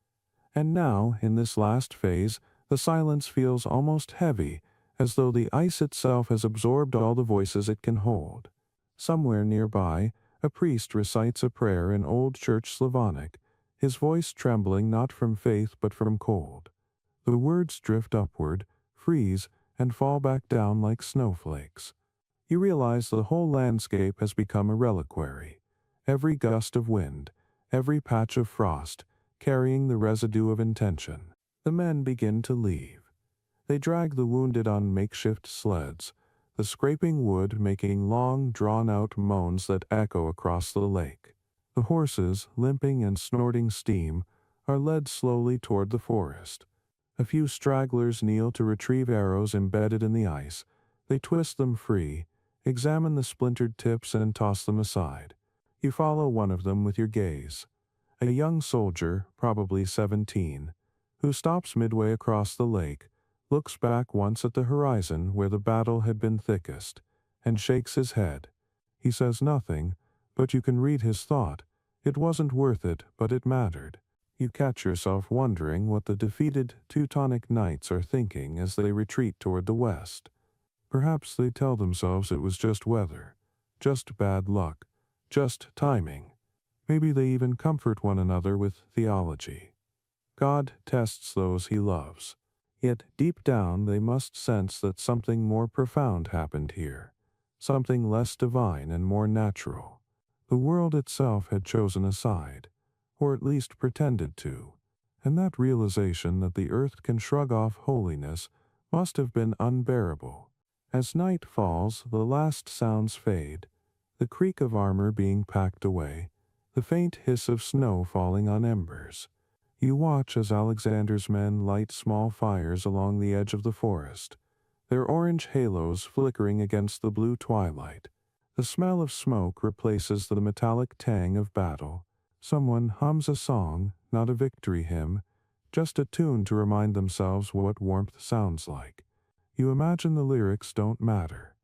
And now, in this last phase, the silence feels almost heavy, as though the ice itself has absorbed all the voices it can hold. Somewhere nearby, a priest recites a prayer in Old Church Slavonic, his voice trembling not from faith but from cold. The words drift upward, freeze, and fall back down like snowflakes. You realize the whole landscape has become a reliquary. Every gust of wind, every patch of frost, carrying the residue of intention. The men begin to leave. They drag the wounded on makeshift sleds, the scraping wood making long, drawn-out moans that echo across the lake. The horses, limping and snorting steam, are led slowly toward the forest. A few stragglers kneel to retrieve arrows embedded in the ice. They twist them free, examine the splintered tips and toss them aside. You follow one of them with your gaze. A young soldier, probably 17, who stops midway across the lake, looks back once at the horizon where the battle had been thickest, and shakes his head. He says nothing, but you can read his thought. It wasn't worth it, but it mattered. You catch yourself wondering what the defeated Teutonic knights are thinking as they retreat toward the west. Perhaps they tell themselves it was just weather, just bad luck, just timing. Maybe they even comfort one another with theology. God tests those he loves. Yet deep down they must sense that something more profound happened here, something less divine and more natural. The world itself had chosen a side, or at least pretended to, and that realization that the earth can shrug off holiness must have been unbearable. As night falls, the last sounds fade, the creak of armor being packed away, the faint hiss of snow falling on embers. You watch as Alexander's men light small fires along the edge of the forest, their orange halos flickering against the blue twilight. The smell of smoke replaces the metallic tang of battle. Someone hums a song, not a victory hymn, just a tune to remind themselves what warmth sounds like. You imagine the lyrics don't matter.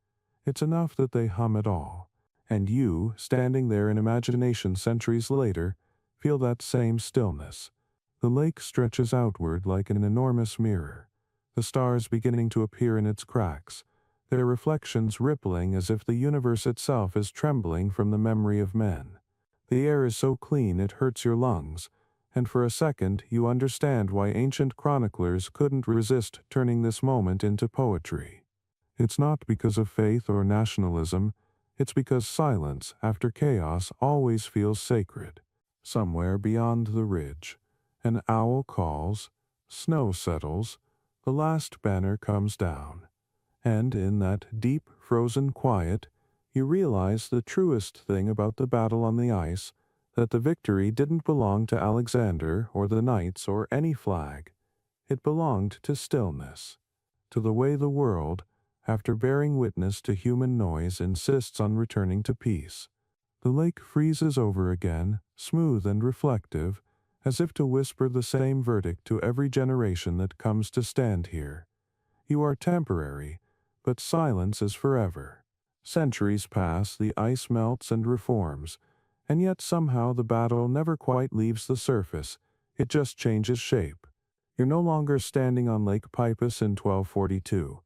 It's enough that they hum at all. And you, standing there in imagination centuries later, feel that same stillness. The lake stretches outward like an enormous mirror, the stars beginning to appear in its cracks, their reflections rippling as if the universe itself is trembling from the memory of men. The air is so clean it hurts your lungs, and for a second you understand why ancient chroniclers couldn't resist turning this moment into poetry. It's not because of faith or nationalism, it's because silence after chaos always feels sacred. Somewhere beyond the ridge, an owl calls, snow settles, the last banner comes down, and in that deep, frozen quiet, you realize the truest thing about the battle on the ice, that the victory didn't belong to Alexander or the knights or any flag. It belonged to stillness, to the way the world, after bearing witness to human noise, insists on returning to peace. The lake freezes over again, smooth and reflective, as if to whisper the same verdict to every generation that comes to stand here. You are temporary, but silence is forever. Centuries pass, the ice melts and reforms, and yet somehow the battle never quite leaves the surface, it just changes shape. You're no longer standing on Lake Peipus in 1242,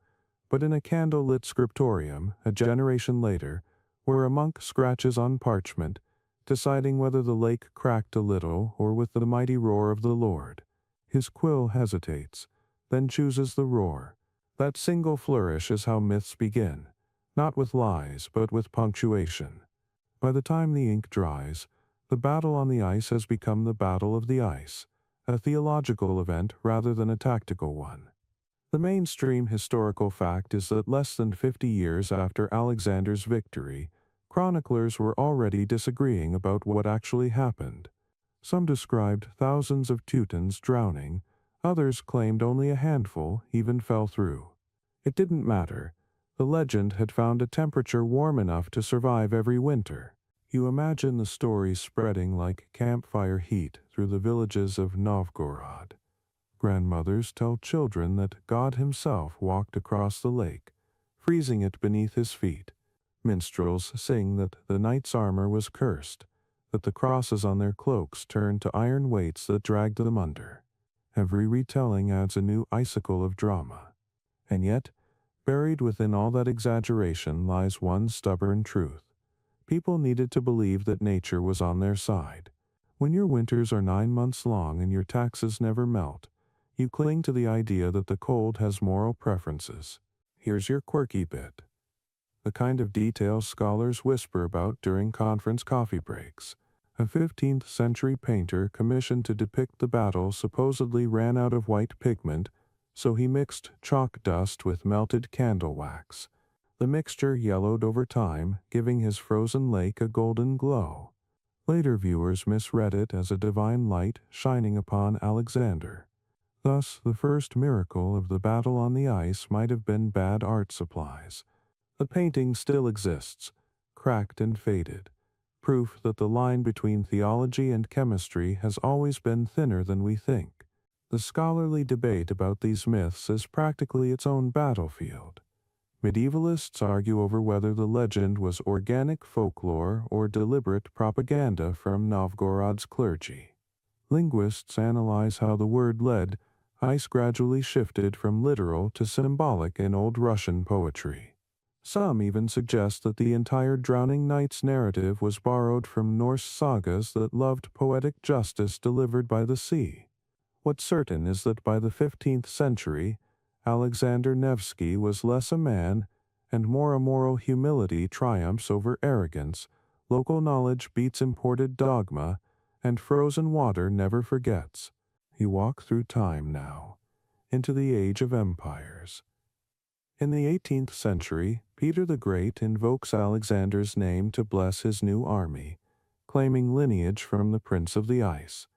but in a candle-lit scriptorium, a generation later, where a monk scratches on parchment, deciding whether the lake cracked a little or with the mighty roar of the Lord. His quill hesitates, then chooses the roar. That single flourish is how myths begin, not with lies but with punctuation. By the time the ink dries, the battle on the ice has become the Battle of the Ice, a theological event rather than a tactical one. The mainstream historical fact is that less than 50 years after Alexander's victory, chroniclers were already disagreeing about what actually happened. Some described thousands of Teutons drowning, others claimed only a handful even fell through. It didn't matter. The legend had found a temperature warm enough to survive every winter. You imagine the story spreading like campfire heat through the villages of Novgorod. Grandmothers tell children that God himself walked across the lake, freezing it beneath his feet. Minstrels sing that the knight's armor was cursed, that the crosses on their cloaks turned to iron weights that dragged them under. Every retelling adds a new icicle of drama. And yet, buried within all that exaggeration lies one stubborn truth. People needed to believe that nature was on their side. When your winters are 9 months long and your taxes never melt, you cling to the idea that the cold has moral preferences. Here's your quirky bit. The kind of detail scholars whisper about during conference coffee breaks. A 15th century painter commissioned to depict the battle supposedly ran out of white pigment, so he mixed chalk dust with melted candle wax. The mixture yellowed over time, giving his frozen lake a golden glow. Later viewers misread it as a divine light shining upon Alexander. Thus, the first miracle of the battle on the ice might have been bad art supplies. The painting still exists, cracked and faded, proof that the line between theology and chemistry has always been thinner than we think. The scholarly debate about these myths is practically its own battlefield. Medievalists argue over whether the legend was organic folklore or deliberate propaganda from Novgorod's clergy. Linguists analyze how the word led, ice gradually shifted from literal to symbolic in Old Russian poetry. Some even suggest that the entire Drowning Knight's narrative was borrowed from Norse sagas that loved poetic justice delivered by the sea. What's certain is that by the 15th century, Alexander Nevsky was less a man and more a moral humility triumphs over arrogance, local knowledge beats imported dogma, and frozen water never forgets. You walk through time now, into the age of empires. In the 18th century, Peter the Great invokes Alexander's name to bless his new army, claiming lineage from the Prince of the Ice.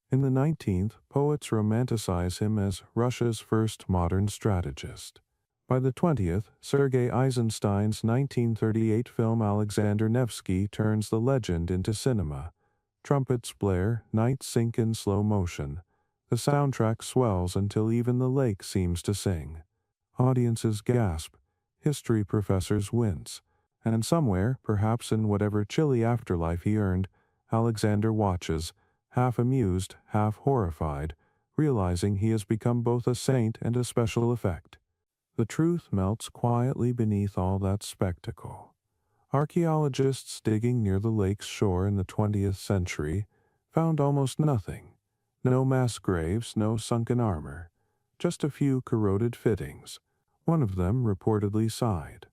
In the 19th, poets romanticize him as Russia's first modern strategist. By the 20th, Sergei Eisenstein's 1938 film Alexander Nevsky turns the legend into cinema. Trumpets blare, knights sink in slow motion. The soundtrack swells until even the lake seems to sing. Audiences gasp, history professors wince, and somewhere, perhaps in whatever chilly afterlife he earned, Alexander watches, half amused, half horrified, realizing he has become both a saint and a special effect. The truth melts quietly beneath all that spectacle. Archaeologists digging near the lake's shore in the 20th century found almost nothing. No mass graves, no sunken armor, just a few corroded fittings. One of them reportedly sighed.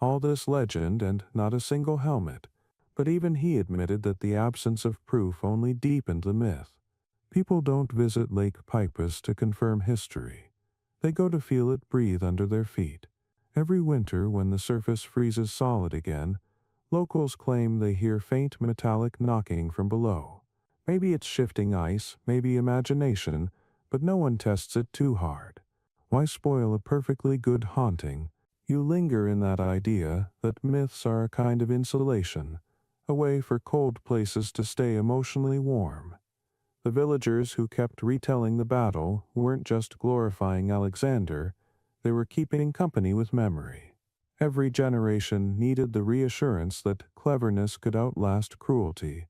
All this legend and not a single helmet, but even he admitted that the absence of proof only deepened the myth. People don't visit Lake Peipus to confirm history. They go to feel it breathe under their feet. Every winter, when the surface freezes solid again, locals claim they hear faint metallic knocking from below. Maybe it's shifting ice, maybe imagination, but no one tests it too hard. Why spoil a perfectly good haunting? You linger in that idea that myths are a kind of insulation, a way for cold places to stay emotionally warm. The villagers who kept retelling the battle weren't just glorifying Alexander, they were keeping company with memory. Every generation needed the reassurance that cleverness could outlast cruelty,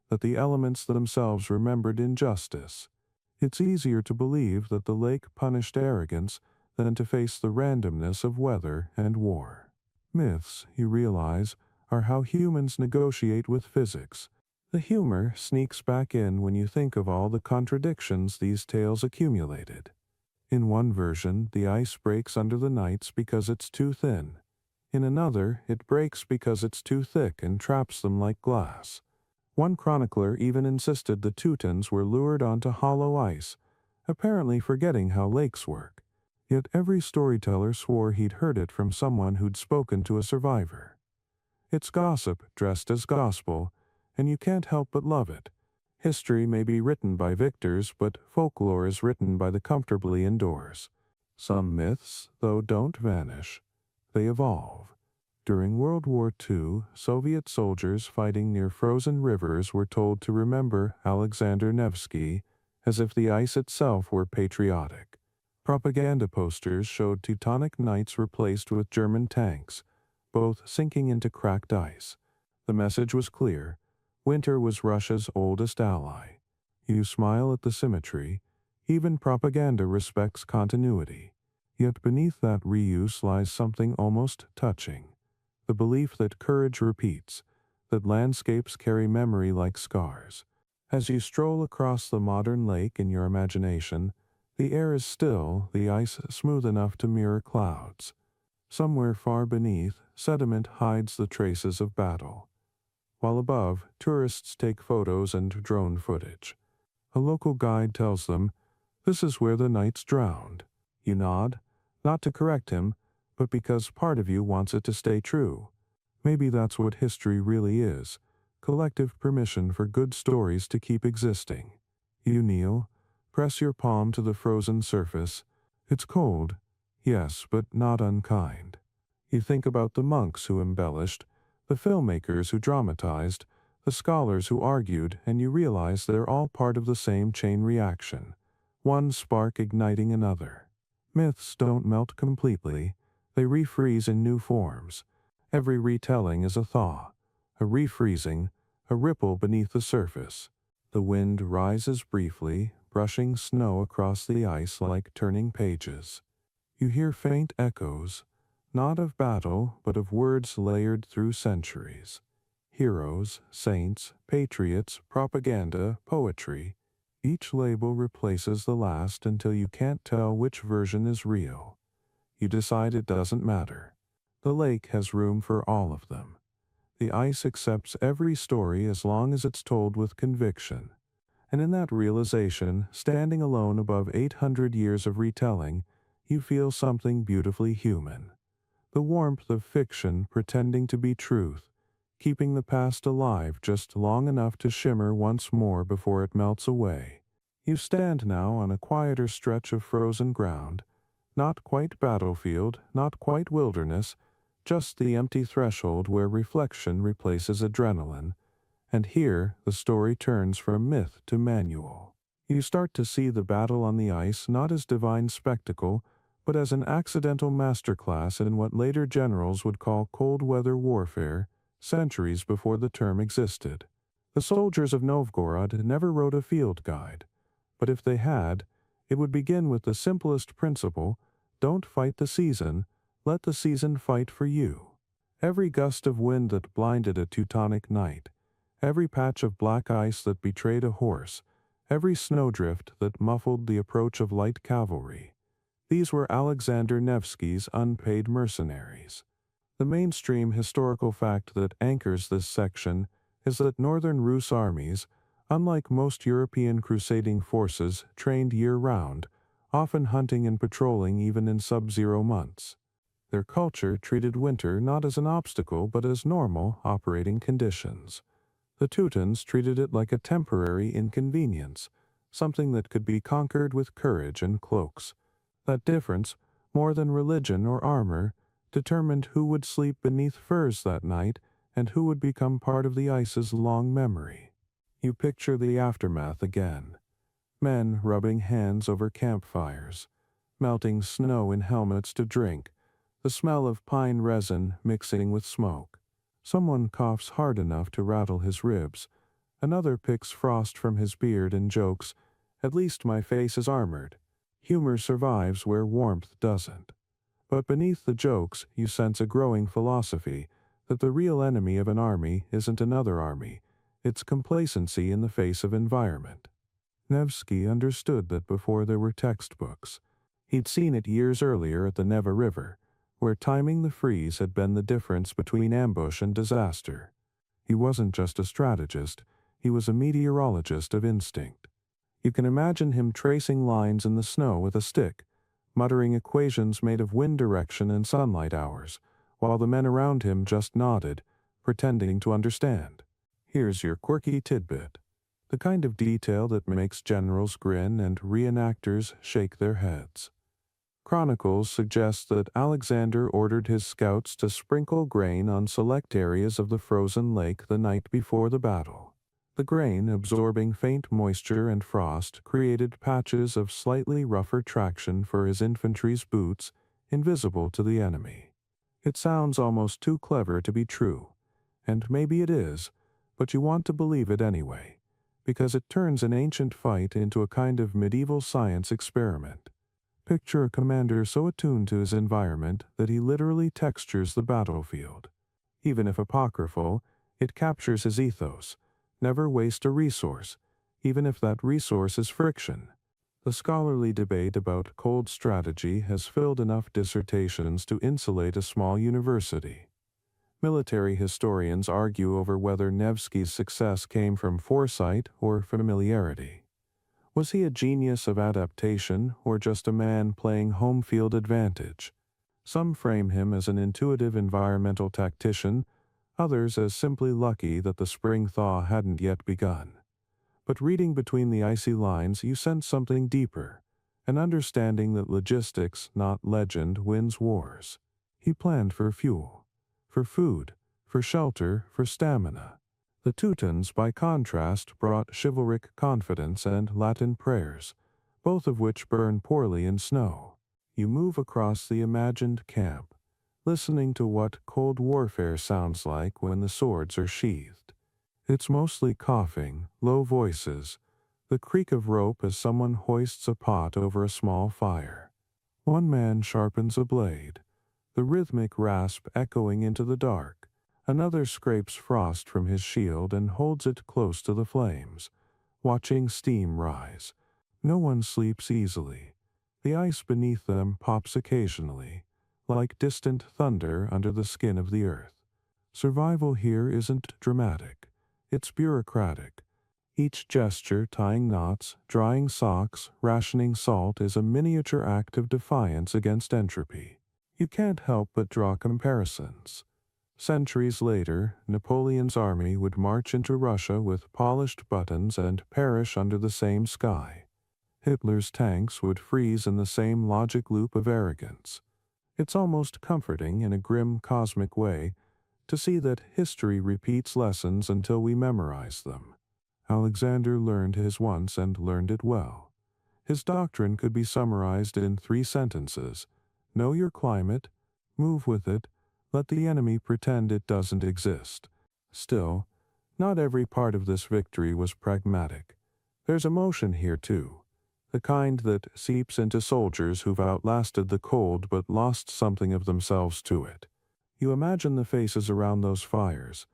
that the elements themselves remembered injustice. It's easier to believe that the lake punished arrogance than to face the randomness of weather and war. Myths, you realize, are how humans negotiate with physics. The humor sneaks back in when you think of all the contradictions these tales accumulated. In one version, the ice breaks under the knights because it's too thin. In another, it breaks because it's too thick and traps them like glass. One chronicler even insisted the Teutons were lured onto hollow ice, apparently forgetting how lakes work. Yet every storyteller swore he'd heard it from someone who'd spoken to a survivor. It's gossip dressed as gospel, and you can't help but love it. History may be written by victors, but folklore is written by the comfortably indoors. Some myths, though, don't vanish. They evolve. During World War II, Soviet soldiers fighting near frozen rivers were told to remember Alexander Nevsky as if the ice itself were patriotic. Propaganda posters showed Teutonic knights replaced with German tanks, both sinking into cracked ice. The message was clear: winter was Russia's oldest ally. You smile at the symmetry. Even propaganda respects continuity. Yet beneath that reuse lies something almost touching: the belief that courage repeats, that landscapes carry memory like scars. As you stroll across the modern lake in your imagination, the air is still, the ice smooth enough to mirror clouds. Somewhere far beneath, sediment hides the traces of battle, while above, tourists take photos and drone footage. A local guide tells them, "This is where the knights drowned." You nod, not to correct him, but because part of you wants it to stay true. Maybe that's what history really is: collective permission for good stories to keep existing. You kneel, press your palm to the frozen surface. It's cold, yes, but not unkind. You think about the monks who embellished, the filmmakers who dramatized, the scholars who argued, and you realize they're all part of the same chain reaction, one spark igniting another. Myths don't melt completely, they refreeze in new forms. Every retelling is a thaw, a refreezing, a ripple beneath the surface. The wind rises briefly, brushing snow across the ice like turning pages. You hear faint echoes, not of battle, but of words layered through centuries. Heroes, saints, patriots, propaganda, poetry. Each label replaces the last until you can't tell which version is real. You decide it doesn't matter. The lake has room for all of them. The ice accepts every story as long as it's told with conviction. And in that realization, standing alone above 800 years of retelling, you feel something beautifully human. The warmth of fiction pretending to be truth, keeping the past alive just long enough to shimmer once more before it melts away. You stand now on a quieter stretch of frozen ground, not quite battlefield, not quite wilderness, just the empty threshold where reflection replaces adrenaline. And here the story turns from myth to manual. You start to see the battle on the ice not as divine spectacle, but as an accidental masterclass in what later generals would call cold weather warfare, centuries before the term existed. The soldiers of Novgorod never wrote a field guide, but if they had, it would begin with the simplest principle: don't fight the season, let the season fight for you. Every gust of wind that blinded a Teutonic knight, every patch of black ice that betrayed a horse, every snowdrift that muffled the approach of light cavalry. These were Alexander Nevsky's unpaid mercenaries. The mainstream historical fact that anchors this section is that northern Rus armies, unlike most European crusading forces, trained year-round, often hunting and patrolling even in sub-zero months. Their culture treated winter not as an obstacle but as normal operating conditions. The Teutons treated it like a temporary inconvenience, something that could be conquered with courage and cloaks. That difference, more than religion or armor, determined who would sleep beneath furs that night and who would become part of the ice's long memory. You picture the aftermath again. Men rubbing hands over campfires, melting snow in helmets to drink, the smell of pine resin mixing with smoke. Someone coughs hard enough to rattle his ribs. Another picks frost from his beard and jokes, "At least my face is armored." Humor survives where warmth doesn't. But beneath the jokes, you sense a growing philosophy that the real enemy of an army isn't another army, it's complacency in the face of environment. Nevsky understood that before there were textbooks. He'd seen it years earlier at the Neva River, where timing the freeze had been the difference between ambush and disaster. He wasn't just a strategist, he was a meteorologist of instinct. You can imagine him tracing lines in the snow with a stick, muttering equations made of wind direction and sunlight hours, while the men around him just nodded, pretending to understand. Here's your quirky tidbit, the kind of detail that makes generals grin and reenactors shake their heads. Chronicles suggest that Alexander ordered his scouts to sprinkle grain on select areas of the frozen lake the night before the battle. The grain, absorbing faint moisture and frost, created patches of slightly rougher traction for his infantry's boots, invisible to the enemy. It sounds almost too clever to be true, and maybe it is, but you want to believe it anyway, because it turns an ancient fight into a kind of medieval science experiment. Picture a commander so attuned to his environment that he literally textures the battlefield. Even if apocryphal, it captures his ethos. Never waste a resource, even if that resource is friction. The scholarly debate about cold strategy has filled enough dissertations to insulate a small university. Military historians argue over whether Nevsky's success came from foresight or familiarity. Was he a genius of adaptation or just a man playing home field advantage? Some frame him as an intuitive environmental tactician, others as simply lucky that the spring thaw hadn't yet begun. But reading between the icy lines, you sense something deeper, an understanding that logistics, not legend, wins wars. He planned for fuel, for food, for shelter, for stamina. The Teutons, by contrast, brought chivalric confidence and Latin prayers, both of which burn poorly in snow. You move across the imagined camp, listening to what cold warfare sounds like when the swords are sheathed. It's mostly coughing, low voices, the creak of rope as someone hoists a pot over a small fire. One man sharpens a blade, the rhythmic rasp echoing into the dark. Another scrapes frost from his shield and holds it close to the flames, watching steam rise. No one sleeps easily. The ice beneath them pops occasionally, like distant thunder under the skin of the earth. Survival here isn't dramatic. It's bureaucratic. Each gesture, tying knots, drying socks, rationing salt, is a miniature act of defiance against entropy. You can't help but draw comparisons. Centuries later, Napoleon's army would march into Russia with polished buttons and perish under the same sky. Hitler's tanks would freeze in the same logic loop of arrogance. It's almost comforting in a grim cosmic way to see that history repeats lessons until we memorize them. Alexander learned his once and learned it well. His doctrine could be summarized in 3 sentences. Know your climate, move with it, let the enemy pretend it doesn't exist. Still, not every part of this victory was pragmatic. There's emotion here too, the kind that seeps into soldiers who've outlasted the cold but lost something of themselves to it. You imagine the faces around those fires,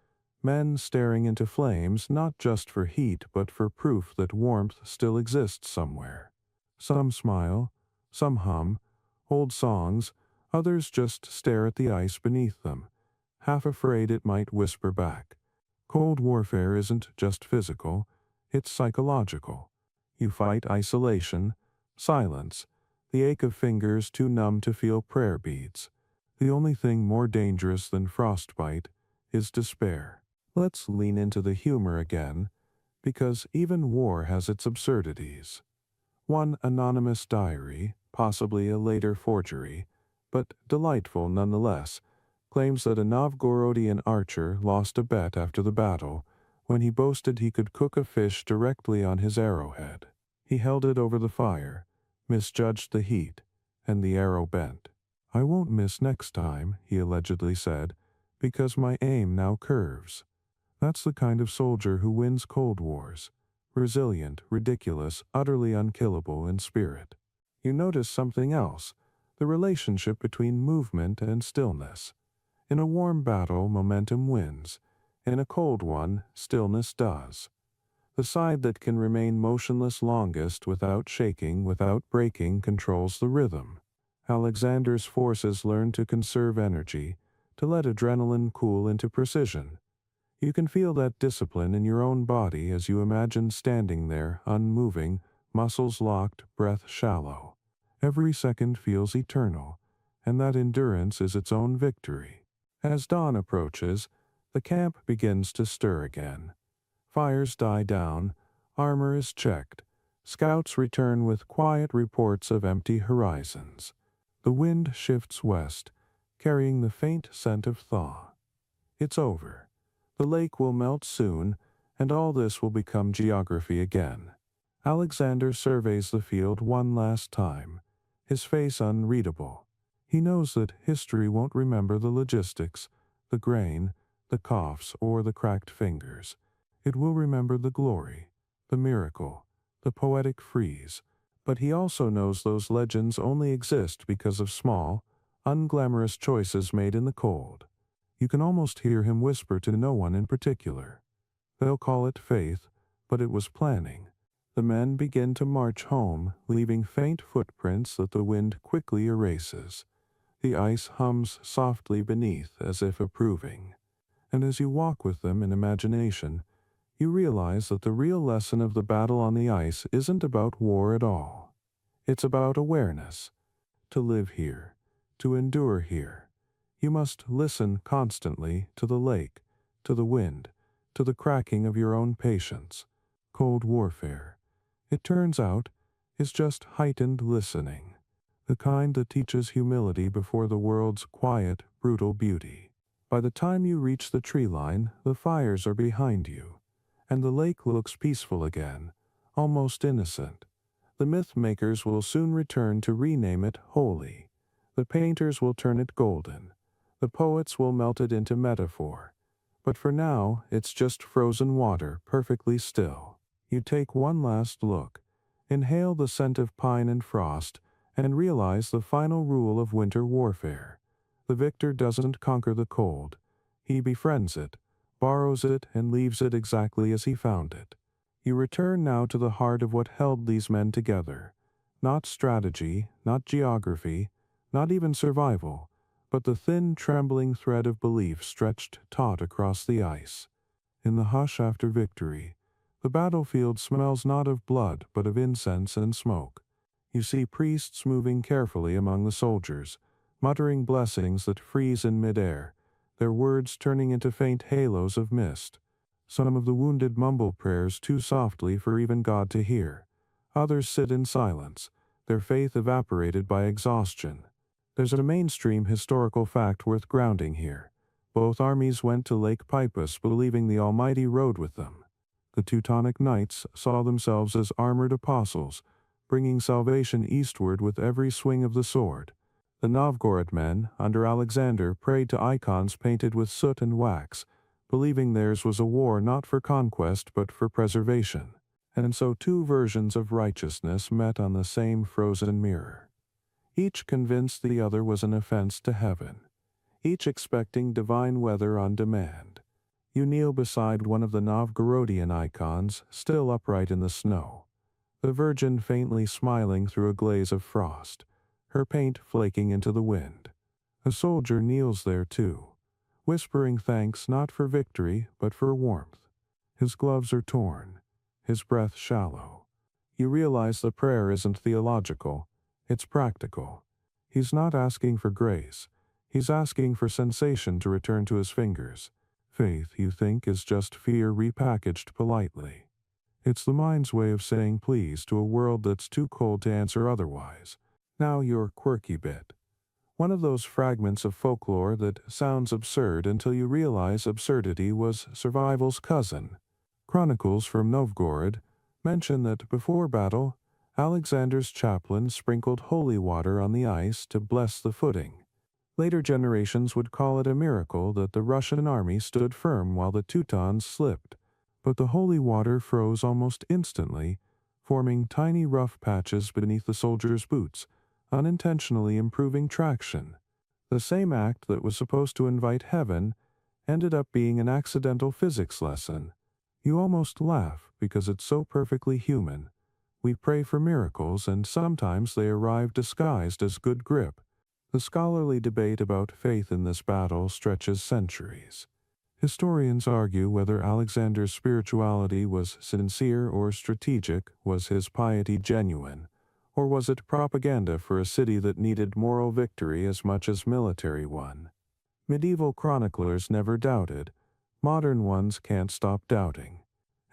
men staring into flames not just for heat but for proof that warmth still exists somewhere. Some smile, some hum, hold songs, others just stare at the ice beneath them, half afraid it might whisper back. Cold warfare isn't just physical, it's psychological. You fight isolation, silence, the ache of fingers too numb to feel prayer beads. The only thing more dangerous than frostbite is despair. Let's lean into the humor again, because even war has its absurdities. One anonymous diary, possibly a later forgery, but delightful nonetheless, claims that a Novgorodian archer lost a bet after the battle when he boasted he could cook a fish directly on his arrowhead. He held it over the fire, misjudged the heat, and the arrow bent. "I won't miss next time," he allegedly said, "because my aim now curves." That's the kind of soldier who wins cold wars. Resilient, ridiculous, utterly unkillable in spirit. You notice something else, the relationship between movement and stillness. In a warm battle, momentum wins. In a cold one, stillness does. The side that can remain motionless longest without shaking, without breaking, controls the rhythm. Alexander's forces learned to conserve energy, to let adrenaline cool into precision. You can feel that discipline in your own body as you imagine standing there, unmoving, muscles locked, breath shallow. Every second feels eternal, and that endurance is its own victory. As dawn approaches, the camp begins to stir again. Fires die down, armor is checked, scouts return with quiet reports of empty horizons. The wind shifts west, carrying the faint scent of thaw. It's over. The lake will melt soon, and all this will become geography again. Alexander surveys the field one last time, his face unreadable. He knows that history won't remember the logistics, the grain, the coughs, or the cracked fingers. It will remember the glory, the miracle, the poetic frieze. But he also knows those legends only exist because of small, unglamorous choices made in the cold. You can almost hear him whisper to no one in particular. They'll call it faith, but it was planning. The men begin to march home, leaving faint footprints that the wind quickly erases. The ice hums softly beneath as if approving. And as you walk with them in imagination, you realize that the real lesson of the battle on the ice isn't about war at all. It's about awareness. To live here, to endure here, you must listen constantly to the lake, to the wind, to the cracking of your own patience. Cold warfare, it turns out, is just heightened listening, the kind that teaches humility before the world's quiet, brutal beauty. By the time you reach the tree line, the fires are behind you, and the lake looks peaceful again, almost innocent. The myth makers will soon return to rename it holy. The painters will turn it golden. The poets will melt it into metaphor. But for now, it's just frozen water, perfectly still. You take one last look, inhale the scent of pine and frost, and realize the final rule of winter warfare. The victor doesn't conquer the cold. He befriends it, borrows it, and leaves it exactly as he found it. You return now to the heart of what held these men together. Not strategy, not geography, not even survival, but the thin, trembling thread of belief stretched taut across the ice. In the hush after victory, the battlefield smells not of blood but of incense and smoke. You see priests moving carefully among the soldiers, muttering blessings that freeze in midair, their words turning into faint halos of mist. Some of the wounded mumble prayers too softly for even God to hear. Others sit in silence, their faith evaporated by exhaustion. There's a mainstream historical fact worth grounding here. Both armies went to Lake Peipus believing the Almighty rode with them. The Teutonic knights saw themselves as armored apostles, bringing salvation eastward with every swing of the sword. The Novgorod men, under Alexander, prayed to icons painted with soot and wax, believing theirs was a war not for conquest but for preservation. And so two versions of righteousness met on the same frozen mirror. Each convinced the other was an offense to heaven, each expecting divine weather on demand. You kneel beside one of the Novgorodian icons, still upright in the snow, the Virgin faintly smiling through a glaze of frost, her paint flaking into the wind. A soldier kneels there too, whispering thanks not for victory but for warmth. His gloves are torn, his breath shallow. You realize the prayer isn't theological, it's practical. He's not asking for grace, he's asking for sensation to return to his fingers. Faith, you think, is just fear repackaged politely. It's the mind's way of saying please to a world that's too cold to answer otherwise. Now your quirky bit. One of those fragments of folklore that sounds absurd until you realize absurdity was survival's cousin. Chronicles from Novgorod mention that before battle, Alexander's chaplain sprinkled holy water on the ice to bless the footing. Later generations would call it a miracle that the Russian army stood firm while the Teutons slipped, but the holy water froze almost instantly, forming tiny rough patches beneath the soldiers' boots, unintentionally improving traction. The same act that was supposed to invite heaven ended up being an accidental physics lesson. You almost laugh because it's so perfectly human. We pray for miracles, and sometimes they arrive disguised as good grip. The scholarly debate about faith in this battle stretches centuries. Historians argue whether Alexander's spirituality was sincere or strategic, was his piety genuine, or was it propaganda for a city that needed moral victory as much as military one? Medieval chroniclers never doubted. Modern ones can't stop doubting.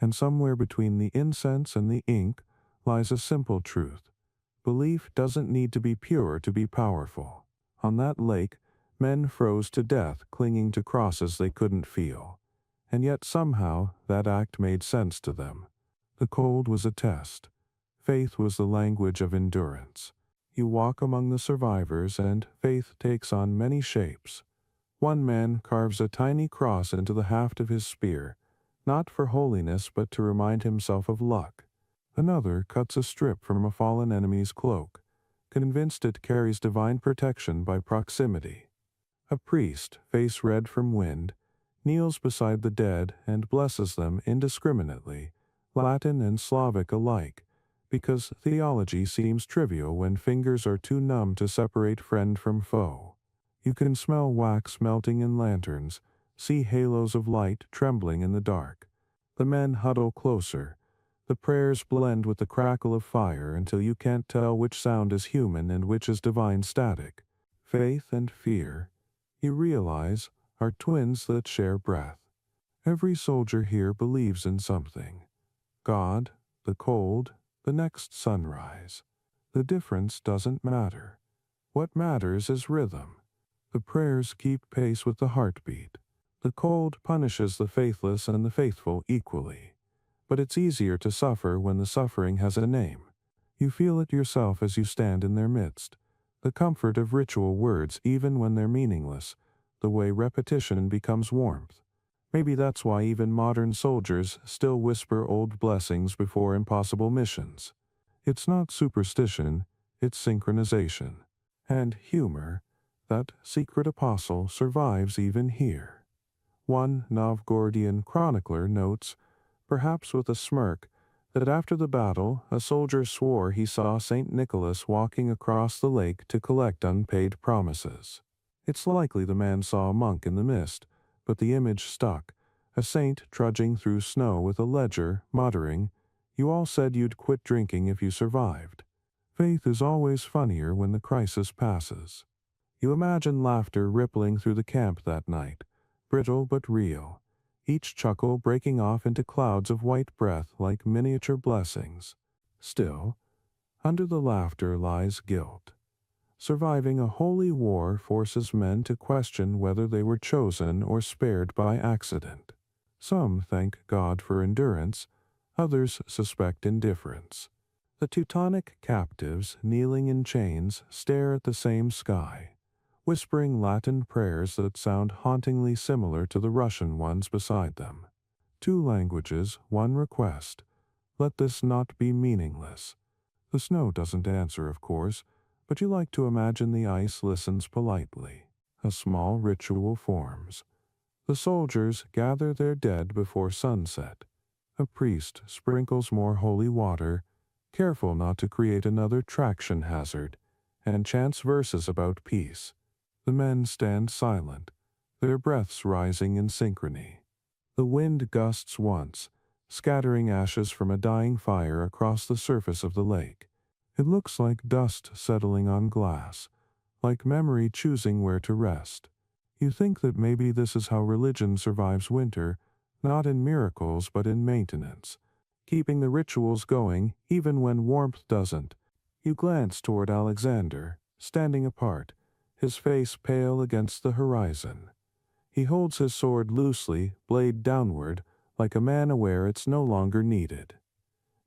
And somewhere between the incense and the ink lies a simple truth. Belief doesn't need to be pure to be powerful. On that lake, men froze to death clinging to crosses they couldn't feel. and yet somehow that act made sense to them. The cold was a test. Faith was the language of endurance. You walk among the survivors, and faith takes on many shapes. One man carves a tiny cross into the haft of his spear, not for holiness but to remind himself of luck. Another cuts a strip from a fallen enemy's cloak, convinced it carries divine protection by proximity. A priest, face red from wind, kneels beside the dead and blesses them indiscriminately, Latin and Slavic alike, because theology seems trivial when fingers are too numb to separate friend from foe. You can smell wax melting in lanterns, see halos of light trembling in the dark. The men huddle closer. The prayers blend with the crackle of fire until you can't tell which sound is human and which is divine static. Faith and fear, you realize, are twins that share breath. Every soldier here believes in something. God, the cold, the next sunrise. The difference doesn't matter. What matters is rhythm. The prayers keep pace with the heartbeat. The cold punishes the faithless and the faithful equally. But it's easier to suffer when the suffering has a name. You feel it yourself as you stand in their midst. The comfort of ritual words even when they're meaningless, the way repetition becomes warmth. Maybe that's why even modern soldiers still whisper old blessings before impossible missions. It's not superstition, it's synchronization. And humor, that secret apostle, survives even here. One Novgorodian chronicler notes, perhaps with a smirk, that after the battle a soldier swore he saw St. Nicholas walking across the lake to collect unpaid promises. It's likely the man saw a monk in the mist, but the image stuck, a saint trudging through snow with a ledger, muttering, "You all said you'd quit drinking if you survived." Faith is always funnier when the crisis passes. You imagine laughter rippling through the camp that night, brittle but real, each chuckle breaking off into clouds of white breath like miniature blessings. Still, under the laughter lies guilt. Surviving a holy war forces men to question whether they were chosen or spared by accident. Some thank God for endurance, others suspect indifference. The Teutonic captives, kneeling in chains, stare at the same sky, whispering Latin prayers that sound hauntingly similar to the Russian ones beside them. Two languages, one request. Let this not be meaningless. The snow doesn't answer, of course, but you like to imagine the ice listens politely. A small ritual forms. The soldiers gather their dead before sunset. A priest sprinkles more holy water, careful not to create another traction hazard, and chants verses about peace. The men stand silent, their breaths rising in synchrony. The wind gusts once, scattering ashes from a dying fire across the surface of the lake. It looks like dust settling on glass, like memory choosing where to rest. You think that maybe this is how religion survives winter, not in miracles but in maintenance, keeping the rituals going even when warmth doesn't. You glance toward Alexander, standing apart, his face pale against the horizon. He holds his sword loosely, blade downward, like a man aware it's no longer needed.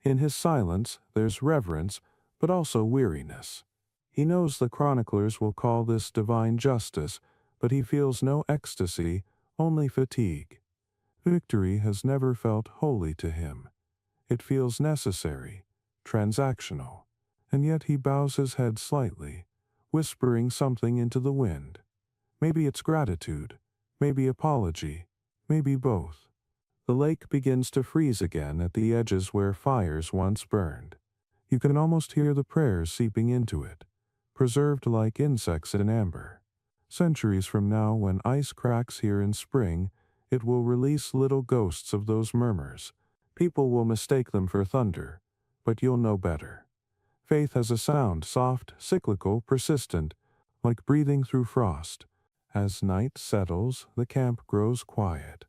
In his silence, there's reverence, but also weariness. He knows the chroniclers will call this divine justice, but he feels no ecstasy, only fatigue. Victory has never felt holy to him. It feels necessary, transactional, and yet he bows his head slightly, whispering something into the wind. Maybe it's gratitude, maybe apology, maybe both. The lake begins to freeze again at the edges where fires once burned. You can almost hear the prayers seeping into it, preserved like insects in amber. Centuries from now, when ice cracks here in spring, it will release little ghosts of those murmurs. People will mistake them for thunder, but you'll know better. Faith has a sound, soft, cyclical, persistent, like breathing through frost. As night settles, the camp grows quiet.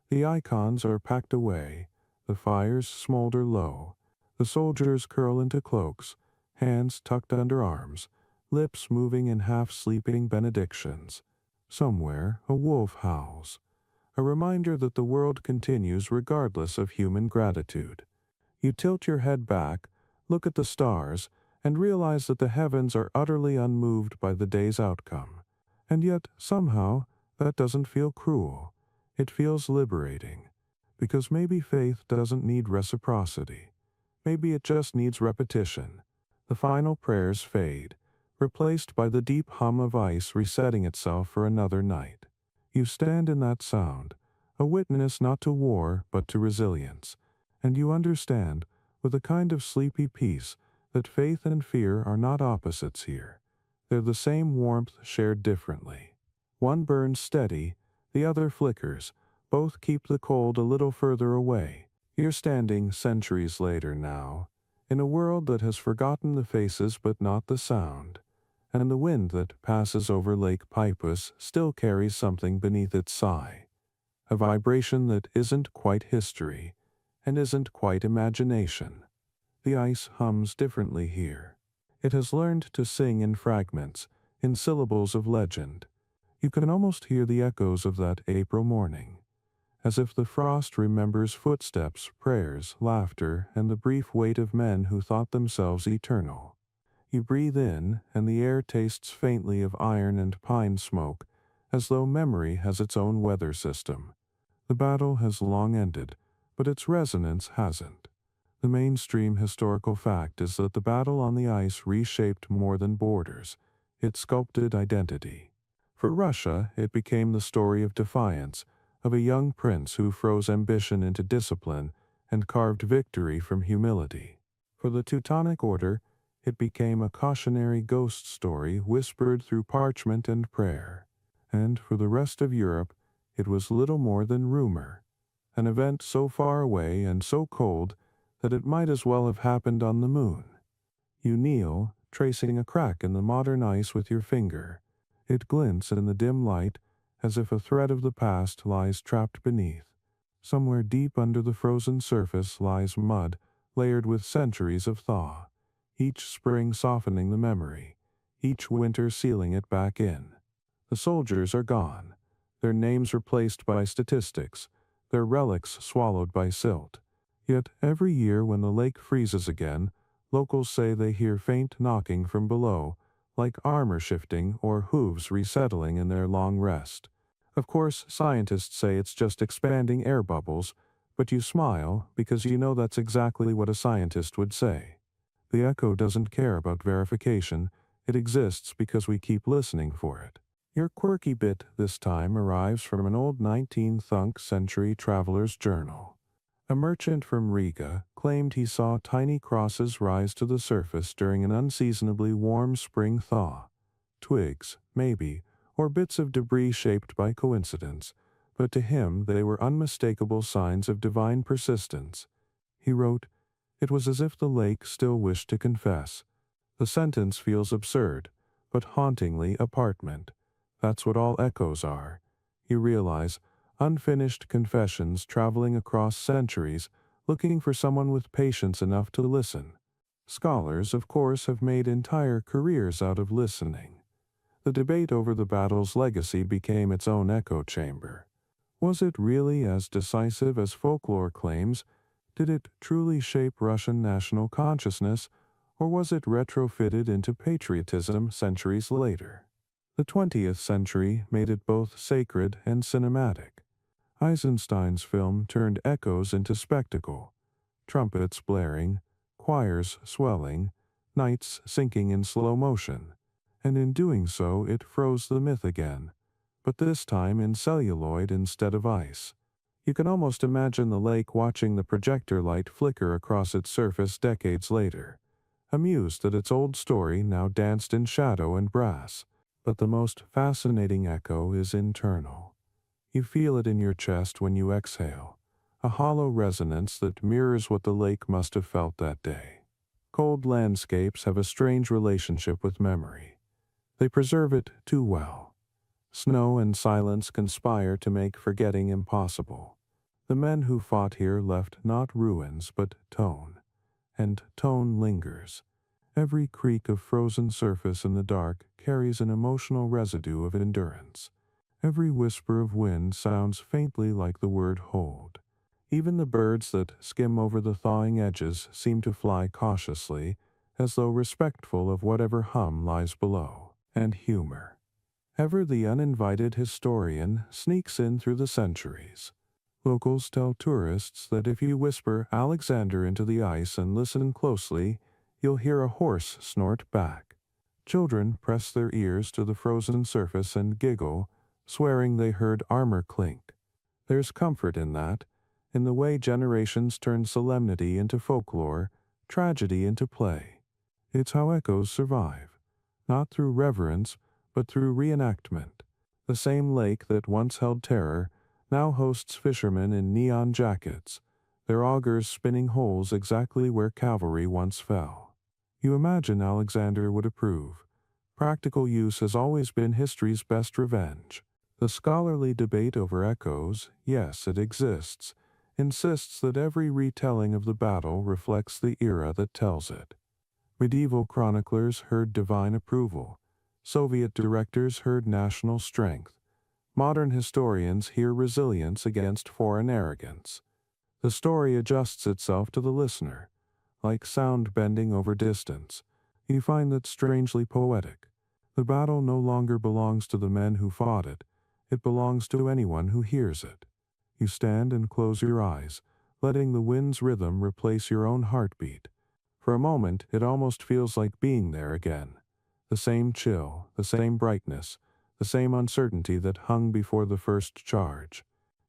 The icons are packed away, the fires smolder low, the soldiers curl into cloaks, hands tucked under arms, lips moving in half-sleeping benedictions. Somewhere a wolf howls. a reminder that the world continues regardless of human gratitude. You tilt your head back, look at the stars, and realize that the heavens are utterly unmoved by the day's outcome. And yet, somehow, that doesn't feel cruel. It feels liberating. Because maybe faith doesn't need reciprocity. Maybe it just needs repetition. The final prayers fade, replaced by the deep hum of ice resetting itself for another night. You stand in that sound, a witness not to war but to resilience, and you understand, with a kind of sleepy peace, that faith and fear are not opposites here. They're the same warmth shared differently. One burns steady, the other flickers, both keep the cold a little further away. You're standing centuries later now, in a world that has forgotten the faces but not the sound, and the wind that passes over Lake Peipus still carries something beneath its sigh, a vibration that isn't quite history, and isn't quite imagination. The ice hums differently here. It has learned to sing in fragments, in syllables of legend. You can almost hear the echoes of that April morning, as if the frost remembers footsteps, prayers, laughter, and the brief wait of men who thought themselves eternal. You breathe in, and the air tastes faintly of iron and pine smoke, as though memory has its own weather system. The battle has long ended, but its resonance hasn't. The mainstream historical fact is that the battle on the ice reshaped more than borders. It sculpted identity. For Russia, it became the story of defiance, of a young prince who froze ambition into discipline and carved victory from humility. For the Teutonic Order, it became a cautionary ghost story whispered through parchment and prayer. And for the rest of Europe, it was little more than rumor, an event so far away and so cold that it might as well have happened on the moon. You kneel, tracing a crack in the modern ice with your finger. It glints in the dim light, as if a thread of the past lies trapped beneath. Somewhere deep under the frozen surface lies mud, layered with centuries of thaw, each spring softening the memory, each winter sealing it back in. The soldiers are gone, their names replaced by statistics, their relics swallowed by silt. Yet every year when the lake freezes again, locals say they hear faint knocking from below, like armor shifting or hooves resettling in their long rest. Of course, scientists say it's just expanding air bubbles, but you smile because you know that's exactly what a scientist would say. The echo doesn't care about verification, it exists because we keep listening for it. Your quirky bit this time arrives from an old 19th century traveler's journal. A merchant from Riga claimed he saw tiny crosses rise to the surface during an unseasonably warm spring thaw. Twigs, maybe, or bits of debris shaped by coincidence, but to him they were unmistakable signs of divine persistence. He wrote, "It was as if the lake still wished to confess." The sentence feels absurd, but hauntingly apartment. That's what all echoes are. You realize, unfinished confessions traveling across centuries, looking for someone with patience enough to listen. Scholars, of course, have made entire careers out of listening. The debate over the battle's legacy became its own echo chamber. Was it really as decisive as folklore claims? Did it truly shape Russian national consciousness, or was it retrofitted into patriotism centuries later? The 20th century made it both sacred and cinematic. Eisenstein's film turned echoes into spectacle, trumpets blaring, choirs swelling, nights sinking in slow motion, and in doing so it froze the myth again, but this time in celluloid instead of ice. You can almost imagine the lake watching the projector light flicker across its surface decades later, amused that its old story now danced in shadow and brass. But the most fascinating echo is internal. You feel it in your chest when you exhale, a hollow resonance that mirrors what the lake must have felt that day. Cold landscapes have a strange relationship with memory. They preserve it too well. Snow and silence conspire to make forgetting impossible. The men who fought here left not ruins but tone, and tone lingers. Every creak of frozen surface in the dark carries an emotional residue of endurance. Every whisper of wind sounds faintly like the word hold. Even the birds that skim over the thawing edges seem to fly cautiously, as though respectful of whatever hum lies below. And humor. Ever the uninvited historian sneaks in through the centuries. Locals tell tourists that if you whisper Alexander into the ice and listen closely, you'll hear a horse snort back. Children press their ears to the frozen surface and giggle, swearing they heard armor clink. There's comfort in that, in the way generations turn solemnity into folklore, tragedy into play. It's how echoes survive, not through reverence, but through reenactment. The same lake that once held terror now hosts fishermen in neon jackets, their augers spinning holes exactly where cavalry once fell. You imagine Alexander would approve. Practical use has always been history's best revenge. The scholarly debate over echoes, yes, it exists, insists that every retelling of the battle reflects the era that tells it. Medieval chroniclers heard divine approval. Soviet directors heard national strength. Modern historians hear resilience against foreign arrogance. The story adjusts itself to the listener, like sound bending over distance. You find that strangely poetic. The battle no longer belongs to the men who fought it. It belongs to anyone who hears it. You stand and close your eyes, letting the wind's rhythm replace your own heartbeat. For a moment, it almost feels like being there again. The same chill, the same brightness, the same uncertainty that hung before the first charge.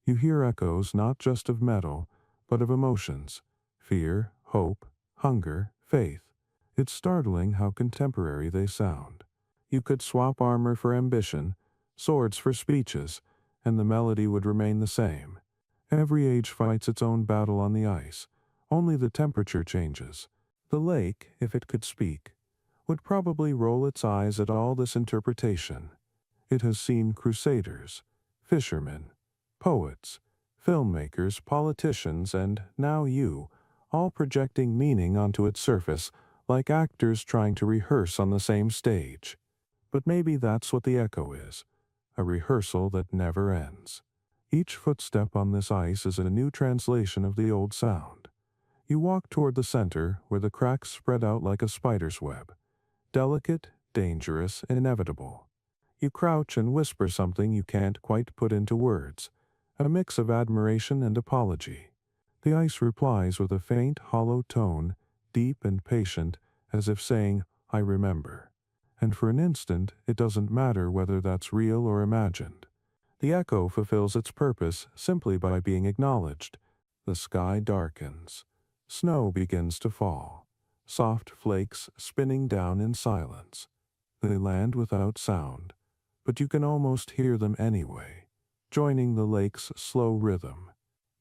You hear echoes not just of metal, but of emotions: fear, hope, hunger, faith. It's startling how contemporary they sound. You could swap armor for ambition, swords for speeches, and the melody would remain the same. Every age fights its own battle on the ice. Only the temperature changes. The lake, if it could speak, would probably roll its eyes at all this interpretation. It has seen crusaders, fishermen, poets, filmmakers, politicians, and now you, all projecting meaning onto its surface, like actors trying to rehearse on the same stage. But maybe that's what the echo is, a rehearsal that never ends. Each footstep on this ice is a new translation of the old sound. You walk toward the center, where the cracks spread out like a spider's web. Delicate, dangerous, inevitable. You crouch and whisper something you can't quite put into words, a mix of admiration and apology. The ice replies with a faint, hollow tone, deep and patient, as if saying, "I remember." And for an instant, it doesn't matter whether that's real or imagined. The echo fulfills its purpose simply by being acknowledged. The sky darkens. Snow begins to fall. Soft flakes spinning down in silence. They land without sound, but you can almost hear them anyway, joining the lake's slow rhythm.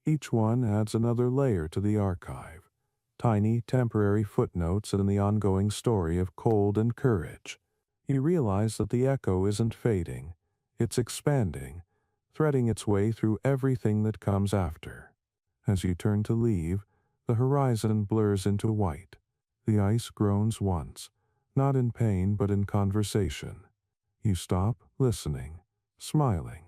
Each one adds another layer to the archive, tiny temporary footnotes in the ongoing story of cold and courage. You realize that the echo isn't fading, it's expanding, threading its way through everything that comes after. As you turn to leave, the horizon blurs into white. The ice groans once, not in pain but in conversation. You stop, listening, smiling.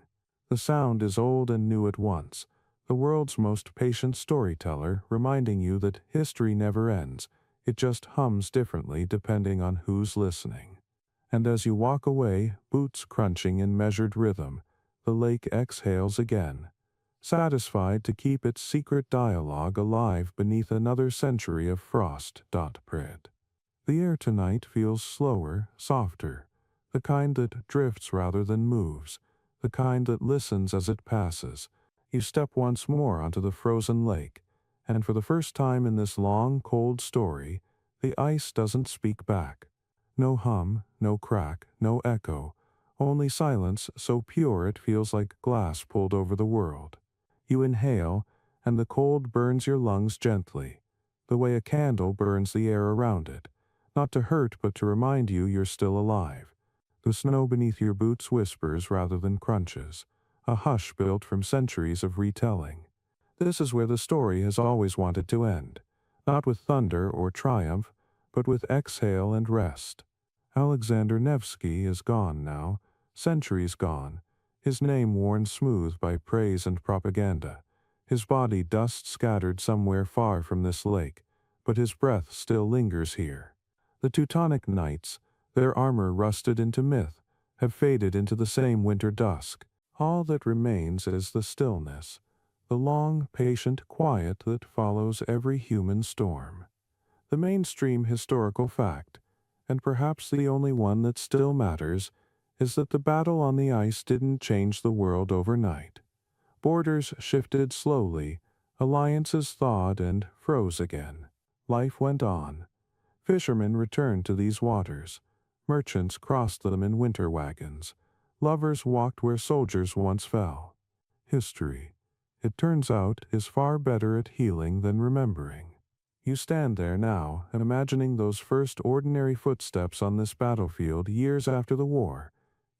The sound is old and new at once, the world's most patient storyteller, reminding you that history never ends, it just hums differently depending on who's listening. And as you walk away, boots crunching in measured rhythm, the lake exhales again, satisfied to keep its secret dialogue alive beneath another century of frost. Prid. The air tonight feels slower, softer, the kind that drifts rather than moves, the kind that listens as it passes. You step once more onto the frozen lake, and for the first time in this long, cold story, the ice doesn't speak back. No hum, no crack, no echo, only silence so pure it feels like glass pulled over the world. You inhale, and the cold burns your lungs gently, the way a candle burns the air around it, not to hurt but to remind you you're still alive. The snow beneath your boots whispers rather than crunches, a hush built from centuries of retelling. This is where the story has always wanted to end, not with thunder or triumph, but with exhale and rest. Alexander Nevsky is gone now, centuries gone. his name worn smooth by praise and propaganda, his body dust scattered somewhere far from this lake, but his breath still lingers here. The Teutonic knights, their armor rusted into myth, have faded into the same winter dusk. All that remains is the stillness, the long, patient quiet that follows every human storm. The mainstream historical fact, and perhaps the only one that still matters, is that the battle on the ice didn't change the world overnight. Borders shifted slowly, alliances thawed and froze again. Life went on. Fishermen returned to these waters. Merchants crossed them in winter wagons. Lovers walked where soldiers once fell. History, it turns out, is far better at healing than remembering. You stand there now, imagining those first ordinary footsteps on this battlefield years after the war.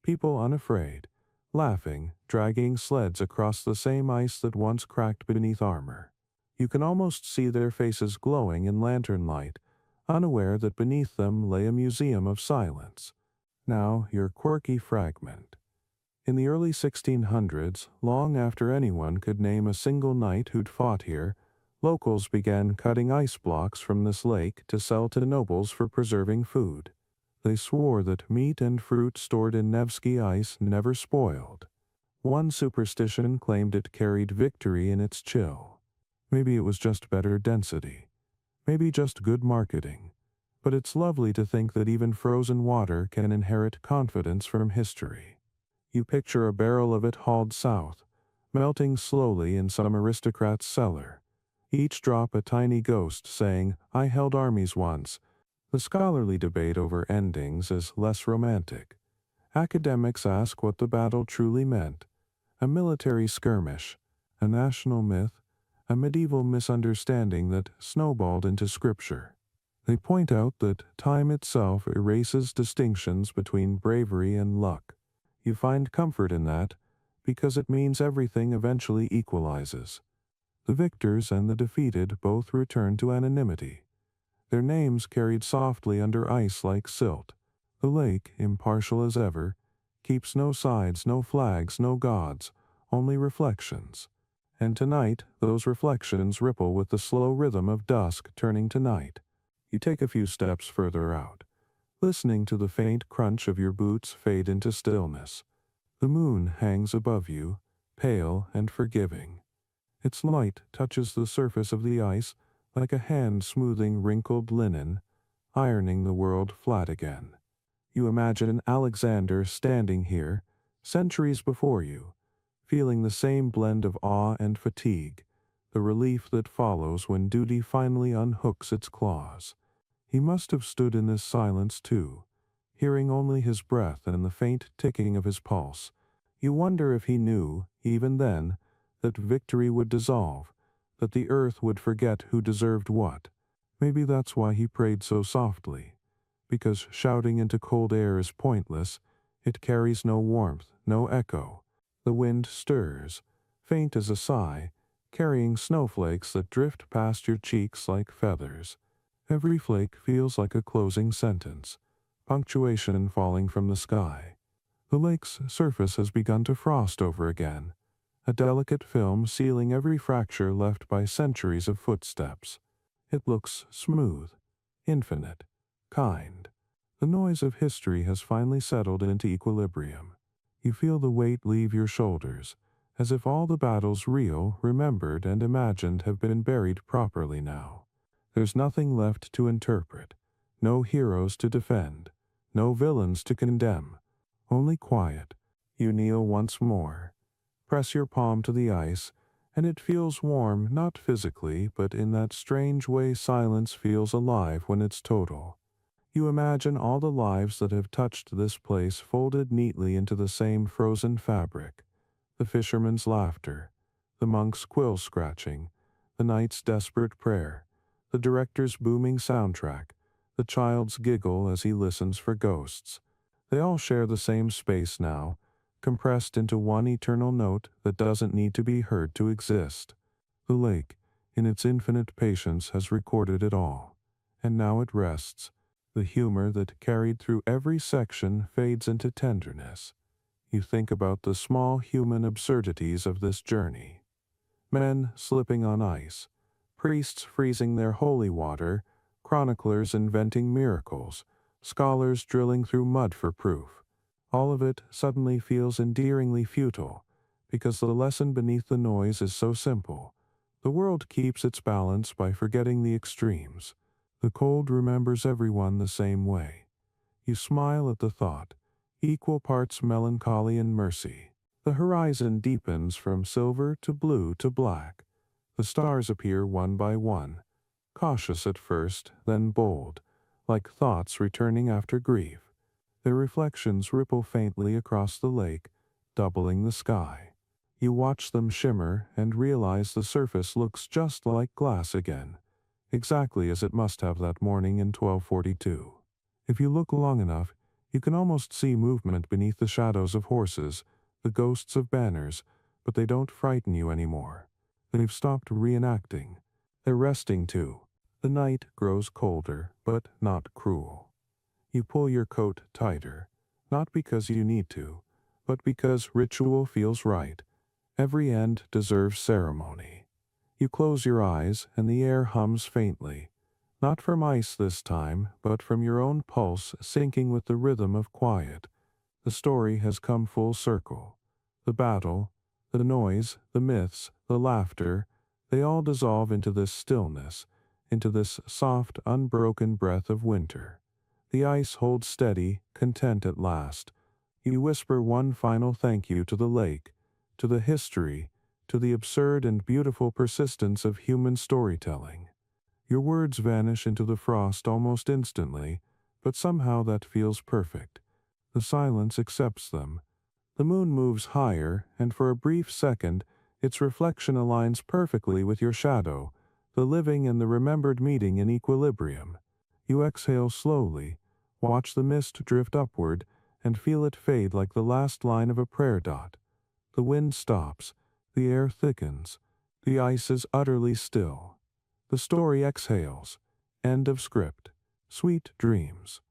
People unafraid, laughing, dragging sleds across the same ice that once cracked beneath armor. You can almost see their faces glowing in lantern light, unaware that beneath them lay a museum of silence. Now your quirky fragment. In the early 1600s, long after anyone could name a single knight who'd fought here, locals began cutting ice blocks from this lake to sell to nobles for preserving food. They swore that meat and fruit stored in Nevsky ice never spoiled. One superstition claimed it carried victory in its chill. Maybe it was just better density. Maybe just good marketing. But it's lovely to think that even frozen water can inherit confidence from history. You picture a barrel of it hauled south, melting slowly in some aristocrat's cellar. Each drop a tiny ghost saying, "I held armies once." The scholarly debate over endings is less romantic. Academics ask what the battle truly meant. A military skirmish, a national myth, a medieval misunderstanding that snowballed into scripture. They point out that time itself erases distinctions between bravery and luck. You find comfort in that because it means everything eventually equalizes. The victors and the defeated both return to anonymity. Their names carried softly under ice like silt. The lake, impartial as ever, keeps no sides, no flags, no gods, only reflections. And tonight, those reflections ripple with the slow rhythm of dusk turning to night. You take a few steps further out, listening to the faint crunch of your boots fade into stillness. The moon hangs above you, pale and forgiving. Its light touches the surface of the ice like a hand smoothing wrinkled linen, ironing the world flat again. You imagine Alexander standing here, centuries before you, feeling the same blend of awe and fatigue, the relief that follows when duty finally unhooks its claws. He must have stood in this silence too, hearing only his breath and the faint ticking of his pulse. You wonder if he knew, even then, that victory would dissolve, that the earth would forget who deserved what. Maybe that's why he prayed so softly, because shouting into cold air is pointless. It carries no warmth, no echo. The wind stirs, faint as a sigh, carrying snowflakes that drift past your cheeks like feathers. Every flake feels like a closing sentence, punctuation falling from the sky. The lake's surface has begun to frost over again, a delicate film sealing every fracture left by centuries of footsteps. It looks smooth, infinite, kind. The noise of history has finally settled into equilibrium. You feel the weight leave your shoulders, as if all the battles real, remembered, and imagined have been buried properly now. There's nothing left to interpret, no heroes to defend, no villains to condemn, only quiet. You kneel once more, press your palm to the ice, and it feels warm not physically, but in that strange way silence feels alive when it's total. You imagine all the lives that have touched this place folded neatly into the same frozen fabric. The fisherman's laughter, the monk's quill scratching, the knight's desperate prayer, the director's booming soundtrack, the child's giggle as he listens for ghosts. They all share the same space now, compressed into one eternal note that doesn't need to be heard to exist. The lake, in its infinite patience, has recorded it all, and now it rests. The humor that carried through every section fades into tenderness. You think about the small human absurdities of this journey. Men slipping on ice, priests freezing their holy water, chroniclers inventing miracles, scholars drilling through mud for proof. All of it suddenly feels endearingly futile, because the lesson beneath the noise is so simple. The world keeps its balance by forgetting the extremes. The cold remembers everyone the same way. You smile at the thought, equal parts melancholy and mercy. The horizon deepens from silver to blue to black. The stars appear one by one, cautious at first, then bold, like thoughts returning after grief. Their reflections ripple faintly across the lake, doubling the sky. You watch them shimmer and realize the surface looks just like glass again, exactly as it must have that morning in 1242. If you look long enough, you can almost see movement beneath the shadows of horses, the ghosts of banners, but they don't frighten you anymore. They've stopped reenacting. They're resting too. The night grows colder, but not cruel. You pull your coat tighter, not because you need to, but because ritual feels right. Every end deserves ceremony. You close your eyes, and the air hums faintly. Not from ice this time, but from your own pulse syncing with the rhythm of quiet. The story has come full circle. The battle, the noise, the myths, the laughter, they all dissolve into this stillness, into this soft, unbroken breath of winter. The ice holds steady, content at last. You whisper one final thank you to the lake, to the history, to the absurd and beautiful persistence of human storytelling. Your words vanish into the frost almost instantly, but somehow that feels perfect. The silence accepts them. The moon moves higher, and for a brief second, its reflection aligns perfectly with your shadow, the living and the remembered meeting in equilibrium. You exhale slowly, watch the mist drift upward, and feel it fade like the last line of a prayer dot. The wind stops, the air thickens, the ice is utterly still. The story exhales. End of script. Sweet dreams.